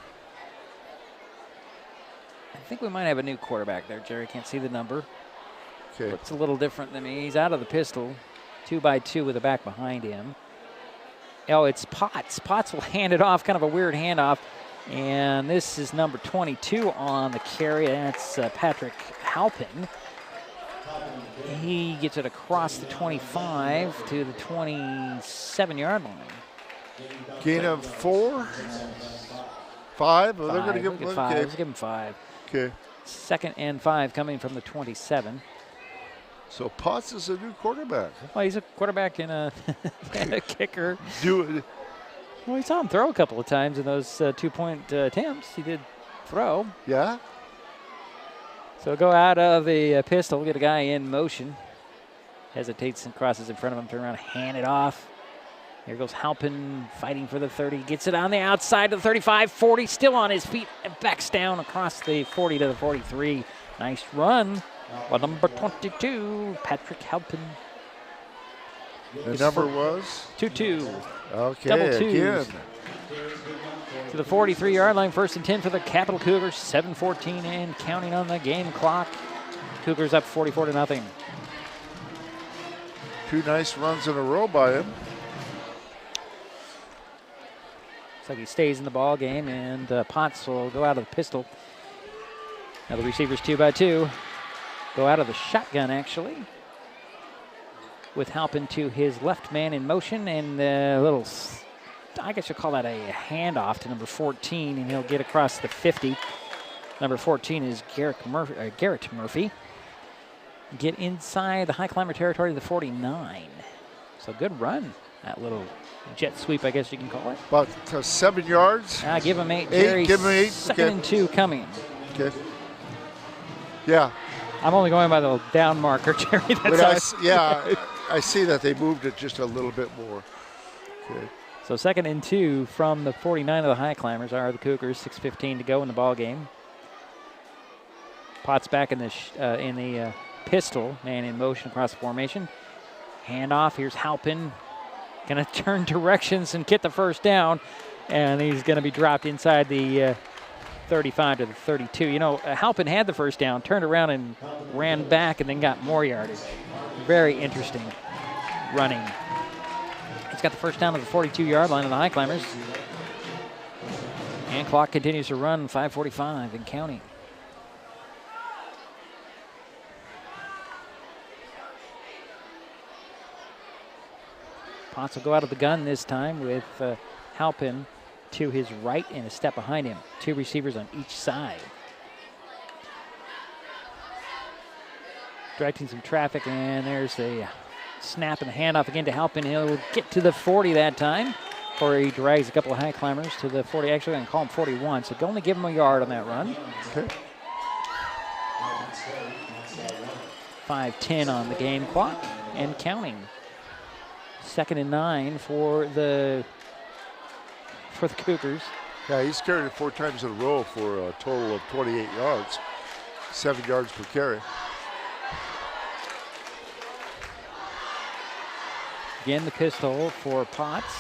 I think we might have a new quarterback there, Jerry. Can't see the number. Okay. Looks a little different than me. He's out of the pistol, 2x2 with the back behind him. Oh, it's Potts. Potts will hand it off, kind of a weird handoff. And this is number 22 on the carry. That's Patrick Halpin. He gets it across the 25 to the 27-yard line. Gain of 4? 5? Well, they're going to give him 5. Let's give him 5. Okay. 2nd and 5 coming from the 27. So Potts is a new quarterback. Well, he's a quarterback and a kicker. Do it. Well, we saw him throw a couple of times in those 2-point attempts. He did throw. Yeah. So go out of the pistol, get a guy in motion. Hesitates and crosses in front of him, turn around, hand it off. Here goes Halpin fighting for the 30. Gets it on the outside to the 35, 40, still on his feet. And backs down across the 40 to the 43. Nice run by number 22, Patrick Halpin. The number was? 2-2. Okay, Double twos. again. To the 43-yard line, 1st and 10 for the Capital Cougars. 7:14 and counting on the game clock. Cougars up 44-0. 2 nice runs in a row by him. Looks like he stays in the ball game, and Potts will go out of the pistol. Now the receivers 2x2 go out of the shotgun, actually, with Halpin to his left man in motion, and a little, I guess you'll call that a handoff to number 14, and he'll get across the 50. Number 14 is Garrett Murphy. Get inside the Highclimber territory to the 49. So good run. That little jet sweep, I guess you can call it. About 7 yards. Give him 8, Jerry. Give him 8. 2nd and 2 coming. Okay. Yeah. I'm only going by the down marker, Jerry. That's I see that they moved it just a little bit more. Okay. So 2nd and 2 from the 49 of the Highclimbers are the Cougars. 6:15 to go in the ball game. Potts back in the pistol, man in motion across the formation. Handoff. Here's Halpin, going to turn directions and get the first down, and he's going to be dropped inside the 35 to the 32. You know, Halpin had the first down, turned around and ran back, and then got more yardage. Very interesting running. He's got the first down at the 42-yard line of the Highclimbers. And clock continues to run, 5:45 and counting. Potts will go out of the gun this time with Halpin to his right and a step behind him. 2 receivers on each side. Directing some traffic, and there's the snap and the handoff again to Halpin. He'll get to the 40 that time, or he drags a couple of Highclimbers to the 40. Actually, I'm going to call him 41, so only give him a yard on that run. Okay. 5:10 on the game clock and counting. 2nd and 9 for the Cougars. Yeah, he's carried it 4 times in a row for a total of 28 yards, 7 yards per carry. Again, the pistol for Potts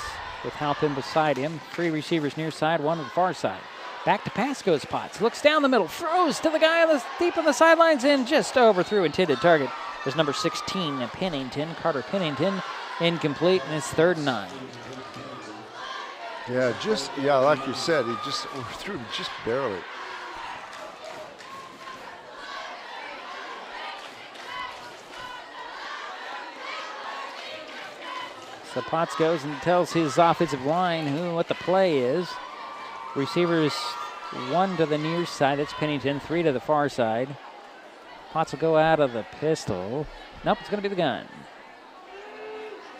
with Halpin beside him. 3 receivers near side, 1 on the far side. Back to pass goes Potts. Looks down the middle, throws to the guy deep on the sidelines, and just overthrew intended target. There's number 16, Pennington, Carter Pennington, incomplete, and it's 3rd and 9. Yeah, like you said, he just overthrew just barely. So Potts goes and tells his offensive line what the play is. Receivers 1 to the near side, that's Pennington, 3 to the far side. Potts will go out of the pistol. Nope, it's going to be the gun.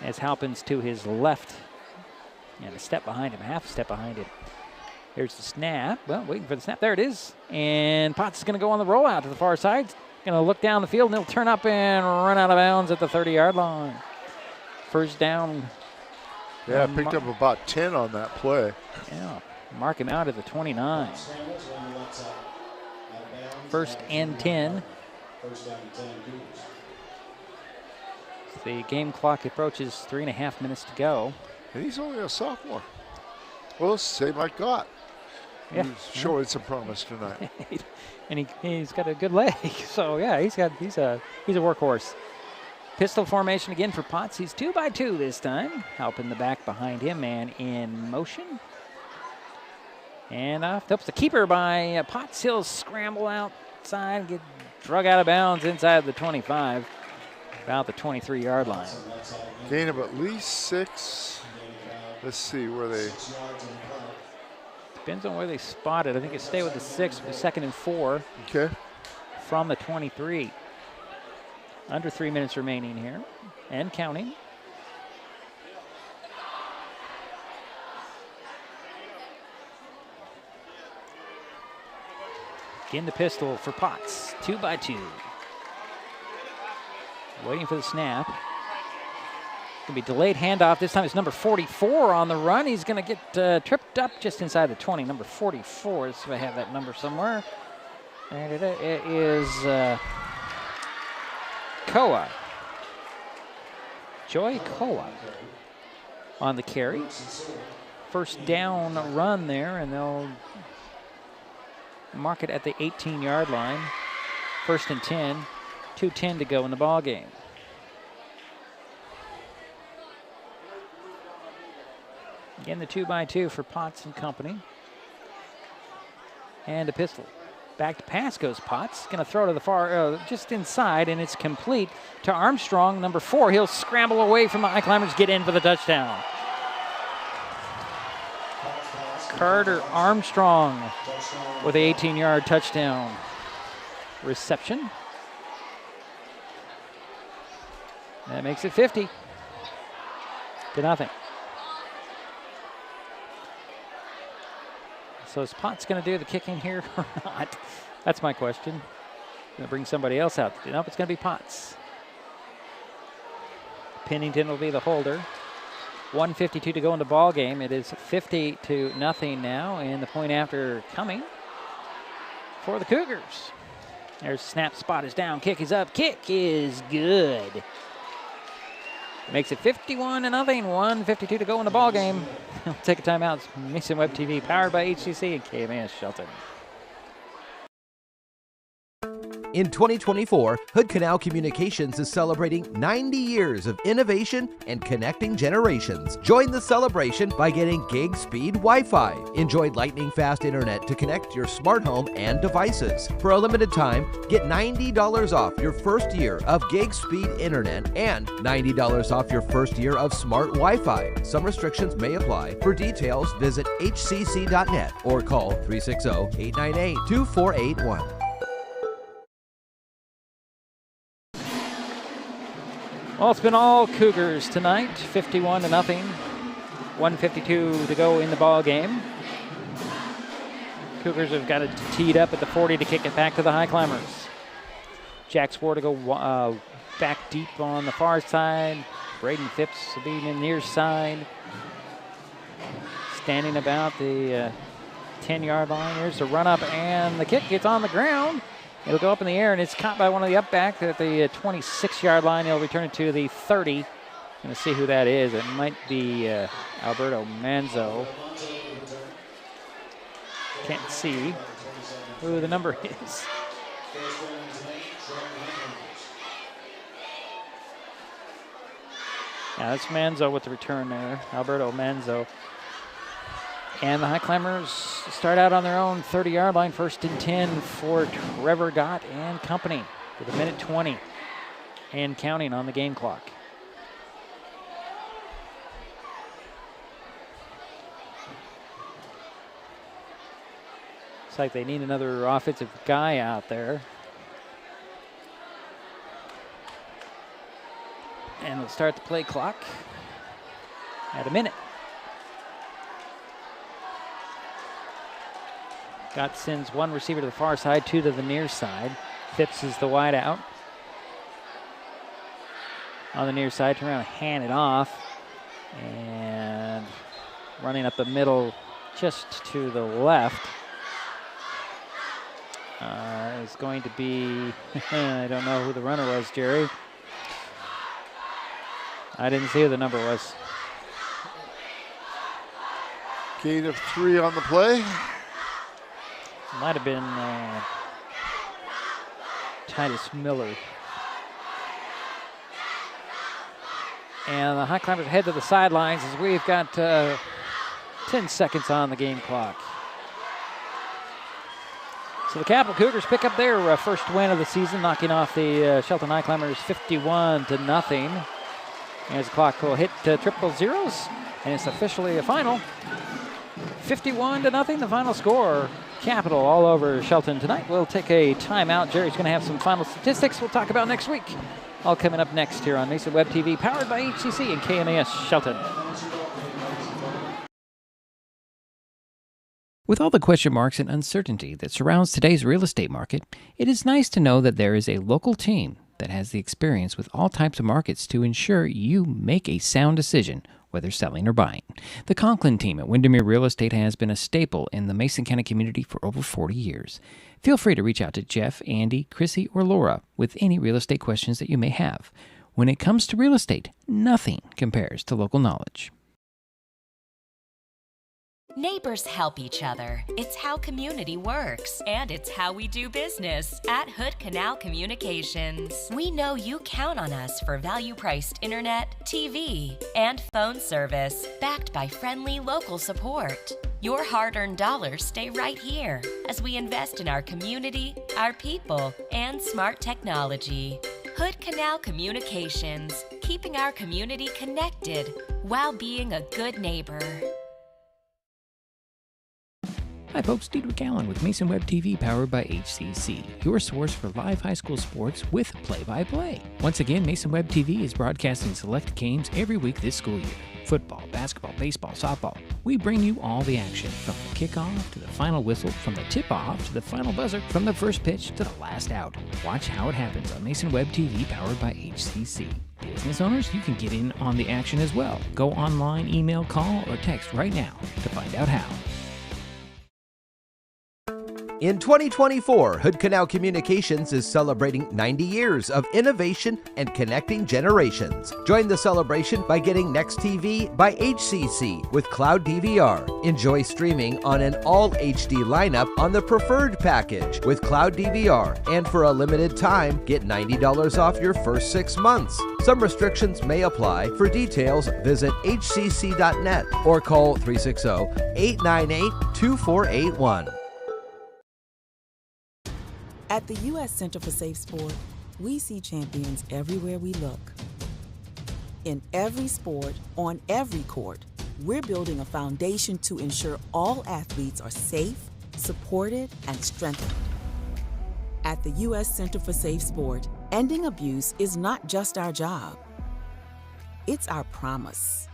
As Halpin's to his left. And a step behind him, half a step behind him. Here's the snap. Well, waiting for the snap. There it is. And Potts is going to go on the rollout to the far side. Going to look down the field, and he'll turn up and run out of bounds at the 30-yard line. First down. Yeah, picked up about 10 on that play. Yeah, mark him out at the 29. 1st and 10. The game clock approaches 3.5 minutes to go. And he's only a sophomore. Well, same like God. Yeah. He's showing some promise tonight. And he's got a good leg. So yeah, he's a workhorse. Pistol formation again for Potts. He's 2 by 2 this time. Helping the back behind him, man in motion. And helps the keeper by Potts. He'll scramble outside, get drug out of bounds inside the 25, about the 23-yard line. Gain of at least 6. Let's see where they. Depends on where they spot it. I think it stay with the 6 for 2nd and 4. Okay. From the 23. Under 3 minutes remaining here and counting. Again, the pistol for Potts. 2 by 2. Waiting for the snap. Going to be delayed handoff. This time it's number 44 on the run. He's going to get tripped up just inside the 20. Number 44. Let's see if I have that number somewhere. And it is Koa. Joy Koa on the carry. First down run there, and they'll mark it at the 18-yard line. 1st and 10. 2:10 to go in the ball game. Again, the 2 by 2 for Potts and company. And a pistol. Back to pass goes Potts. Going to throw to the far, just inside, and it's complete to Armstrong, number 4. He'll scramble away from the Highclimbers, get in for the touchdown. Carter Armstrong with an 18-yard touchdown reception. That makes it 50 to nothing. So is Potts going to do the kicking here or not? That's my question. Going to bring somebody else out. Nope, it's going to be Potts. Pennington will be the holder. 1:52 to go in the ball game. It is 50-0 now, and the point after coming for the Cougars. There's snap, spot is down, kick is up, kick is good. Makes it 51-0, 1:52 to go in the ball game. We'll take a timeout. It's Mason Web TV, powered by HCC and KMAS Shelton. In 2024, Hood Canal Communications is celebrating 90 years of innovation and connecting generations. Join the celebration by getting gig speed Wi-Fi. Enjoy lightning fast internet to connect your smart home and devices. For a limited time, get $90 off your first year of gig speed internet and $90 off your first year of smart Wi-Fi. Some restrictions may apply. For details, visit hcc.net or call 360-898-2481. Well, it's been all Cougars tonight, 51-0, 1:52 to go in the ball game. Cougars have got it teed up at the 40 to kick it back to the Highclimbers. Jack Swore to go back deep on the far side. Braden Phipps will be in the near side. Standing about the 10-yard line. Here's the run up, and the kick gets on the ground. It'll go up in the air, and it's caught by one of the up back at the 26-yard line. He'll return it to the 30. Going to see who that is. It might be Alberto Manzo. Can't see who the number is. Yeah, that's Manzo with the return there, Alberto Manzo. And the Highclimbers start out on their own 30-yard line, 1st and 10 for Trevor Gott and company with 1:20 and counting on the game clock. Looks like they need another offensive guy out there. And we'll start the play clock at 1 minute. Gott sends one receiver to the far side, 2 to the near side. Phipps is the wide out. On the near side, turn around and hand it off. And running up the middle just to the left is going to be, I don't know who the runner was, Jerry. I didn't see who the number was. Gain of 3 on the play. Might have been Titus Miller. And the Highclimbers head to the sidelines as we've got 10 seconds on the game clock. So the Capital Cougars pick up their first win of the season, knocking off the Shelton Highclimbers 51-0. As the clock will hit triple zeros, and it's officially a final. 51-0, the final score. Capital all over Shelton tonight. We'll take a timeout. Jerry's going to have some final statistics we'll talk about next week. All coming up next here on Mason Web TV, powered by HCC and KMAS Shelton. With all the question marks and uncertainty that surrounds today's real estate market, it is nice to know that there is a local team that has the experience with all types of markets to ensure you make a sound decision, whether selling or buying. The Conklin team at Windermere Real Estate has been a staple in the Mason County community for over 40 years. Feel free to reach out to Jeff, Andy, Chrissy, or Laura with any real estate questions that you may have. When it comes to real estate, nothing compares to local knowledge. Neighbors help each other. It's how community works, and it's how we do business at Hood Canal Communications. We know you count on us for value-priced internet, TV, and phone service, backed by friendly local support. Your hard-earned dollars stay right here as we invest in our community, our people, and smart technology. Hood Canal Communications, keeping our community connected while being a good neighbor. Hi folks, Diedrich Allen with Mason Web TV, powered by HCC, your source for live high school sports with play-by-play. Once again, Mason Web TV is broadcasting select games every week this school year. Football, basketball, baseball, softball. We bring you all the action, from the kickoff to the final whistle, from the tip-off to the final buzzer, from the first pitch to the last out. Watch how it happens on Mason Web TV, powered by HCC. Business owners, you can get in on the action as well. Go online, email, call, or text right now to find out how. In 2024, Hood Canal Communications is celebrating 90 years of innovation and connecting generations. Join the celebration by getting Next TV by HCC with Cloud DVR. Enjoy streaming on an all HD lineup on the preferred package with Cloud DVR. And for a limited time, get $90 off your first 6 months. Some restrictions may apply. For details, visit hcc.net or call 360-898-2481. At the U.S. Center for Safe Sport, we see champions everywhere we look. In every sport, on every court, we're building a foundation to ensure all athletes are safe, supported, and strengthened. At the U.S. Center for Safe Sport, ending abuse is not just our job, it's our promise.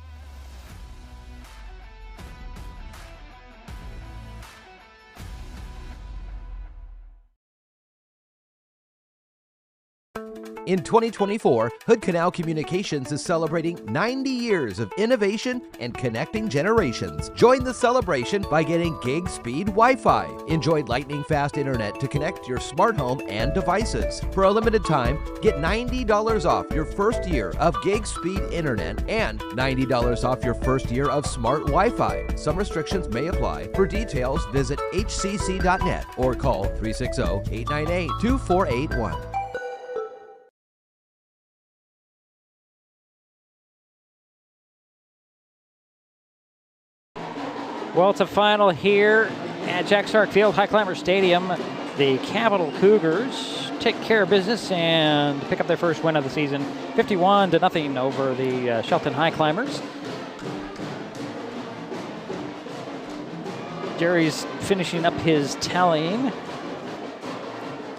In 2024, Hood Canal Communications is celebrating 90 years of innovation and connecting generations. Join the celebration by getting gig speed Wi-Fi. Enjoy lightning-fast internet to connect your smart home and devices. For a limited time, get $90 off your first year of gig speed internet and $90 off your first year of smart Wi-Fi. Some restrictions may apply. For details, visit hcc.net or call 360-898-2481. Well, it's a final here at Jack Stark Field, Highclimber Stadium. The Capital Cougars take care of business and pick up their first win of the season, 51-0 over the Shelton Highclimbers. Jerry's finishing up his tallying.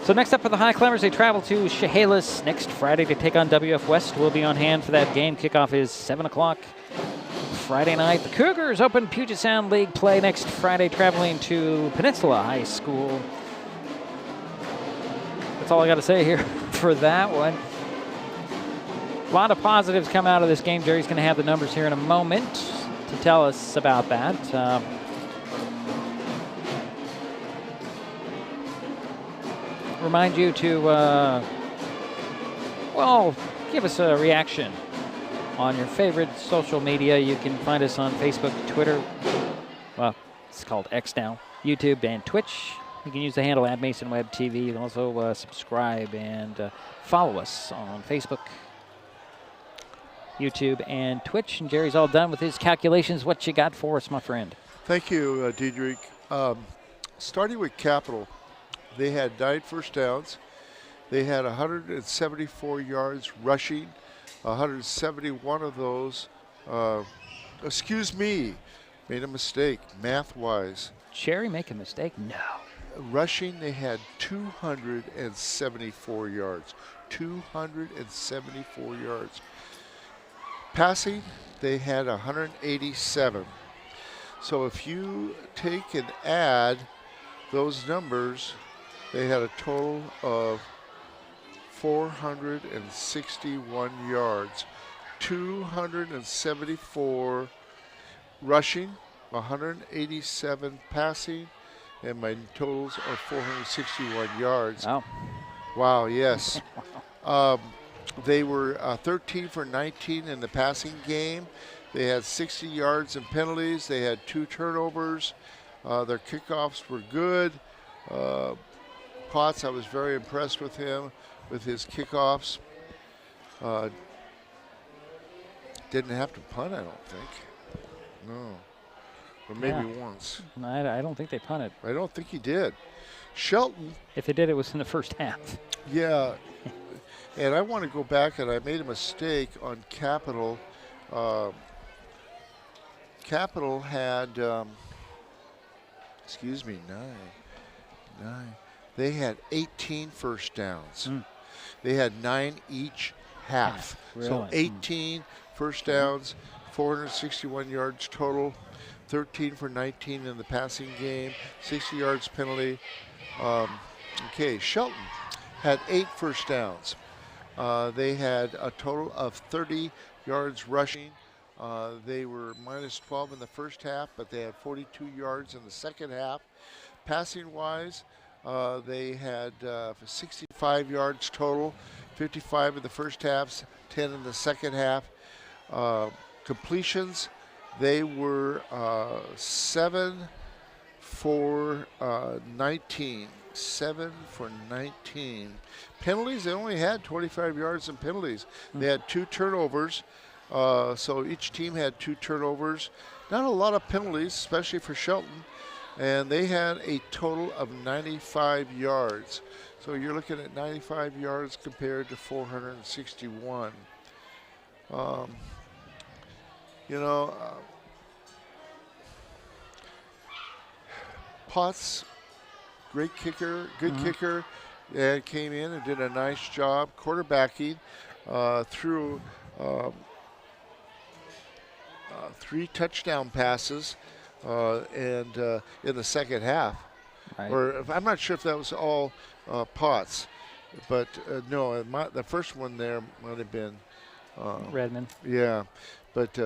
So next up for the Highclimbers, they travel to Chehalis next Friday to take on WF West. We'll be on hand for that game. Kickoff is 7 o'clock. Friday night. The Cougars open Puget Sound League play next Friday, traveling to Peninsula High School. That's all I got to say here for that one. A lot of positives come out of this game. Jerry's going to have the numbers here in a moment to tell us about that. Remind you to, give us a reaction on your favorite social media. You can find us on Facebook, Twitter, well, it's called X now, YouTube, and Twitch. You can use the handle at Mason Web TV. You can also subscribe and follow us on Facebook, YouTube, and Twitch. And Jerry's all done with his calculations. What you got for us, my friend? Thank you, Diedrich. Starting with Capital, they had 9 first downs. They had 174 yards rushing. 171 of those, made a mistake, math-wise. Jerry make a mistake? No. Rushing, they had 274 yards. 274 yards. Passing, they had 187. So if you take and add those numbers, they had a total of 461 yards, 274 rushing, 187 passing, and my totals are 461 yards. Wow. Wow, yes. They were 13 for 19 in the passing game. They had 60 yards and penalties. They had 2 turnovers. Their kickoffs were good. Potts, I was very impressed with him, with his kickoffs. Didn't have to punt, I don't think. No. Or maybe once. I don't think they punted. I don't think he did. Shelton. If they did, it was in the first half. Yeah. And I want to go back, and I made a mistake on Capital. Capital had, 9. They had 18 first downs. They had 9 each half. Really? So 18 first downs 461 yards total, 13 for 19 in the passing game, 60 yards penalty. Okay, Shelton had 8 first downs. They had a total of 30 yards rushing. They were minus 12 in the first half, but they had 42 yards in the second half. Passing-wise, they had 65 yards total, 55 in the first half, 10 in the second half. Completions, they were 7 for 19. 7 for 19. Penalties, they only had 25 yards in penalties. They had 2 turnovers, so each team had 2 turnovers. Not a lot of penalties, especially for Shelton, and they had a total of 95 yards. So you're looking at 95 yards compared to 461. Potts, great kicker, good kicker, and came in and did a nice job quarterbacking through 3 touchdown passes and in the second half. Right. Or I'm not sure if that was all Potts, but no, the first one there might have been Redmond. Yeah, but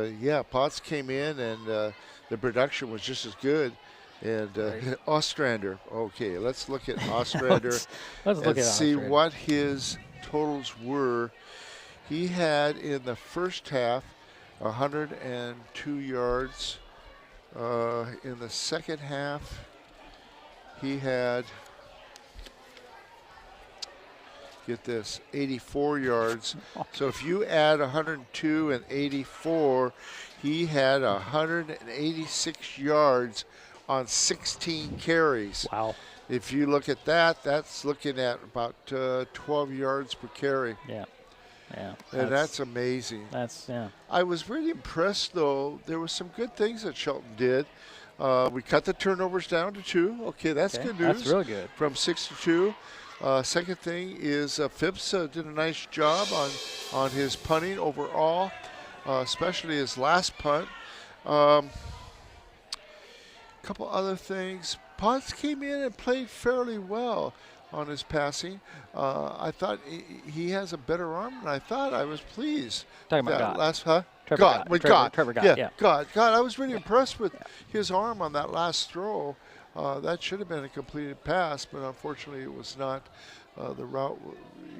Potts came in and the production was just as good. And Ostrander. Okay, let's look at Ostrander let's and look at see Ostrander. what his totals were. He had in the first half 102 yards. In the second half, he had, get this, 84 yards. So if you add 102 and 84, he had 186 yards on 16 carries. Wow. If you look at that, that's looking at about 12 yards per carry. Yeah. Yeah. And that's amazing. Yeah. I was really impressed, though. There were some good things that Shelton did. We cut the turnovers down to 2. Okay, that's good news. That's really good. From 6 to 2. Second thing is Phipps did a nice job on his punting overall, especially his last punt. Couple other things. Potts came in and played fairly well on his passing. I thought he has a better arm than I thought. I was pleased. Talking about God. Trevor God. Yeah. God. I was really impressed with his arm on that last throw. That should have been a completed pass, but unfortunately it was not. The route,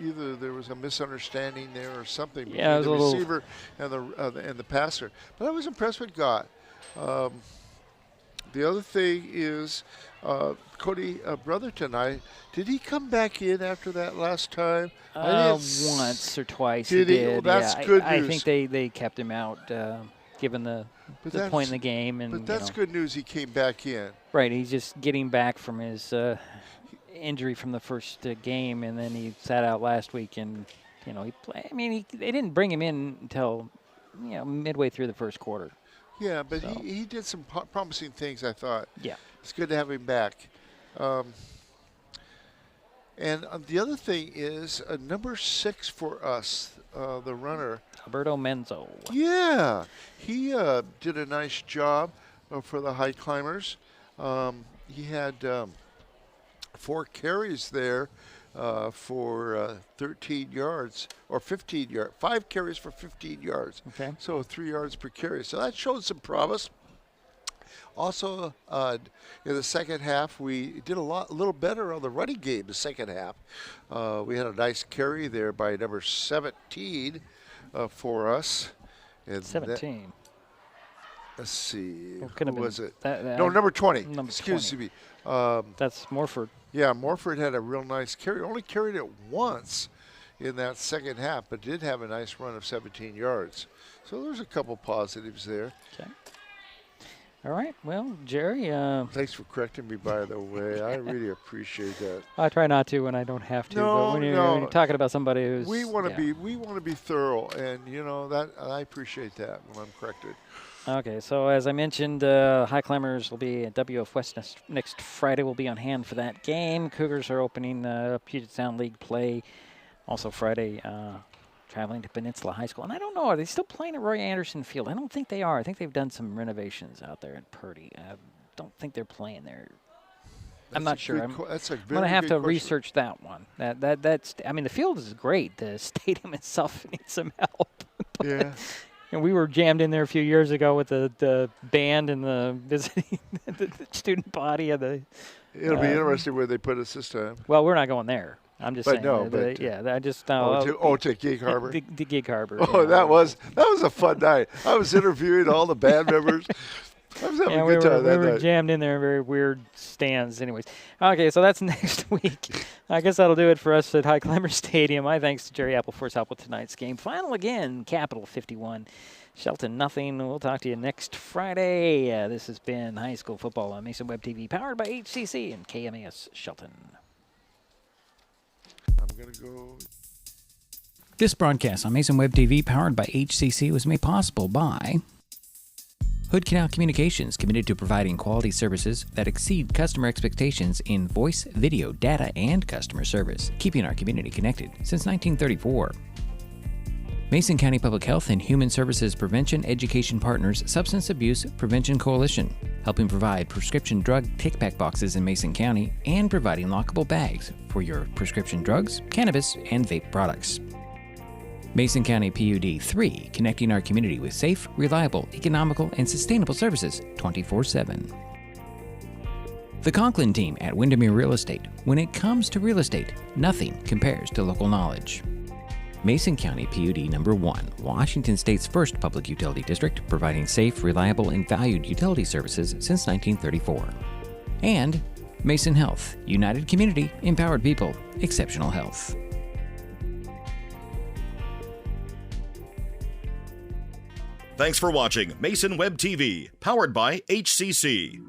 either there was a misunderstanding there or something between the receiver and the passer. But I was impressed with God. The other thing is Cody Brotherton. Did he come back in after that last time? Once or twice did he he? did. Well, that's yeah, good I news. think they kept him out given the point in the game. And, but that's good news he came back in. Right, he's just getting back from his injury from the first game, and then he sat out last week. And, they didn't bring him in until, midway through the first quarter. Yeah, but he did some promising things, I thought. Yeah. It's good to have him back. And the other thing is number 6 for us, the runner. Alberto Menzo. Yeah. He did a nice job for the Highclimbers. He had 4 carries there for 13 yards or 15 yards. 5 carries for 15 yards. Okay. So 3 yards per carry. So that showed some promise. Also, in the second half, we did a little better on the running game. The second half, we had a nice carry there by number 17 for us. And 17. Let's see. Who was it? No, number 20. Excuse 20. me. That's Morford. Yeah, Morford had a real nice carry. Only carried it once in that second half, but did have a nice run of 17 yards. So there's a couple positives there. Okay. All right. Well, Jerry. Thanks for correcting me, by the way. I really appreciate that. I try not to when I don't have to. No, but when you're talking about somebody who's we want to be thorough, and that I appreciate that when I'm corrected. Okay, so as I mentioned, Highclimbers will be at WF West next Friday. We'll be on hand for that game. Cougars are opening Puget Sound League play also Friday traveling to Peninsula High School. And I don't know, are they still playing at Roy Anderson Field? I don't think they are. I think they've done some renovations out there at Purdy. I don't think they're playing there. I'm not sure. I'm going to have to research that one. That's. I mean, the field is great. The stadium itself needs some help. Yeah. And we were jammed in there a few years ago with the band and the visiting the student body of the. It'll be interesting where they put us this time. Well, we're not going there. I'm just saying. I just. To Gig Harbor. The Gig Harbor. Oh, that was a fun night. I was interviewing all the band members. I was having a good time that night. We were jammed in there in very weird stands. Anyways, okay, so that's next week. I guess that'll do it for us at Highclimber Stadium. My thanks to Jerry Apple for his help with tonight's game. Final again, Capital 51, Shelton nothing. We'll talk to you next Friday. This has been High School Football on Mason Web TV, powered by HCC and KMAS Shelton. I'm going to go. This broadcast on Mason Web TV, powered by HCC, was made possible by Hood Canal Communications, committed to providing quality services that exceed customer expectations in voice, video, data, and customer service, keeping our community connected since 1934. Mason County Public Health and Human Services Prevention Education Partners Substance Abuse Prevention Coalition, helping provide prescription drug take-back boxes in Mason County and providing lockable bags for your prescription drugs, cannabis, and vape products. Mason County PUD 3, connecting our community with safe, reliable, economical, and sustainable services 24/7. The Conklin team at Windermere Real Estate. When it comes to real estate, nothing compares to local knowledge. Mason County PUD number 1, Washington State's first public utility district, providing safe, reliable, and valued utility services since 1934. And Mason Health, united community, empowered people, exceptional health. Thanks for watching Mason Web TV, powered by HCC.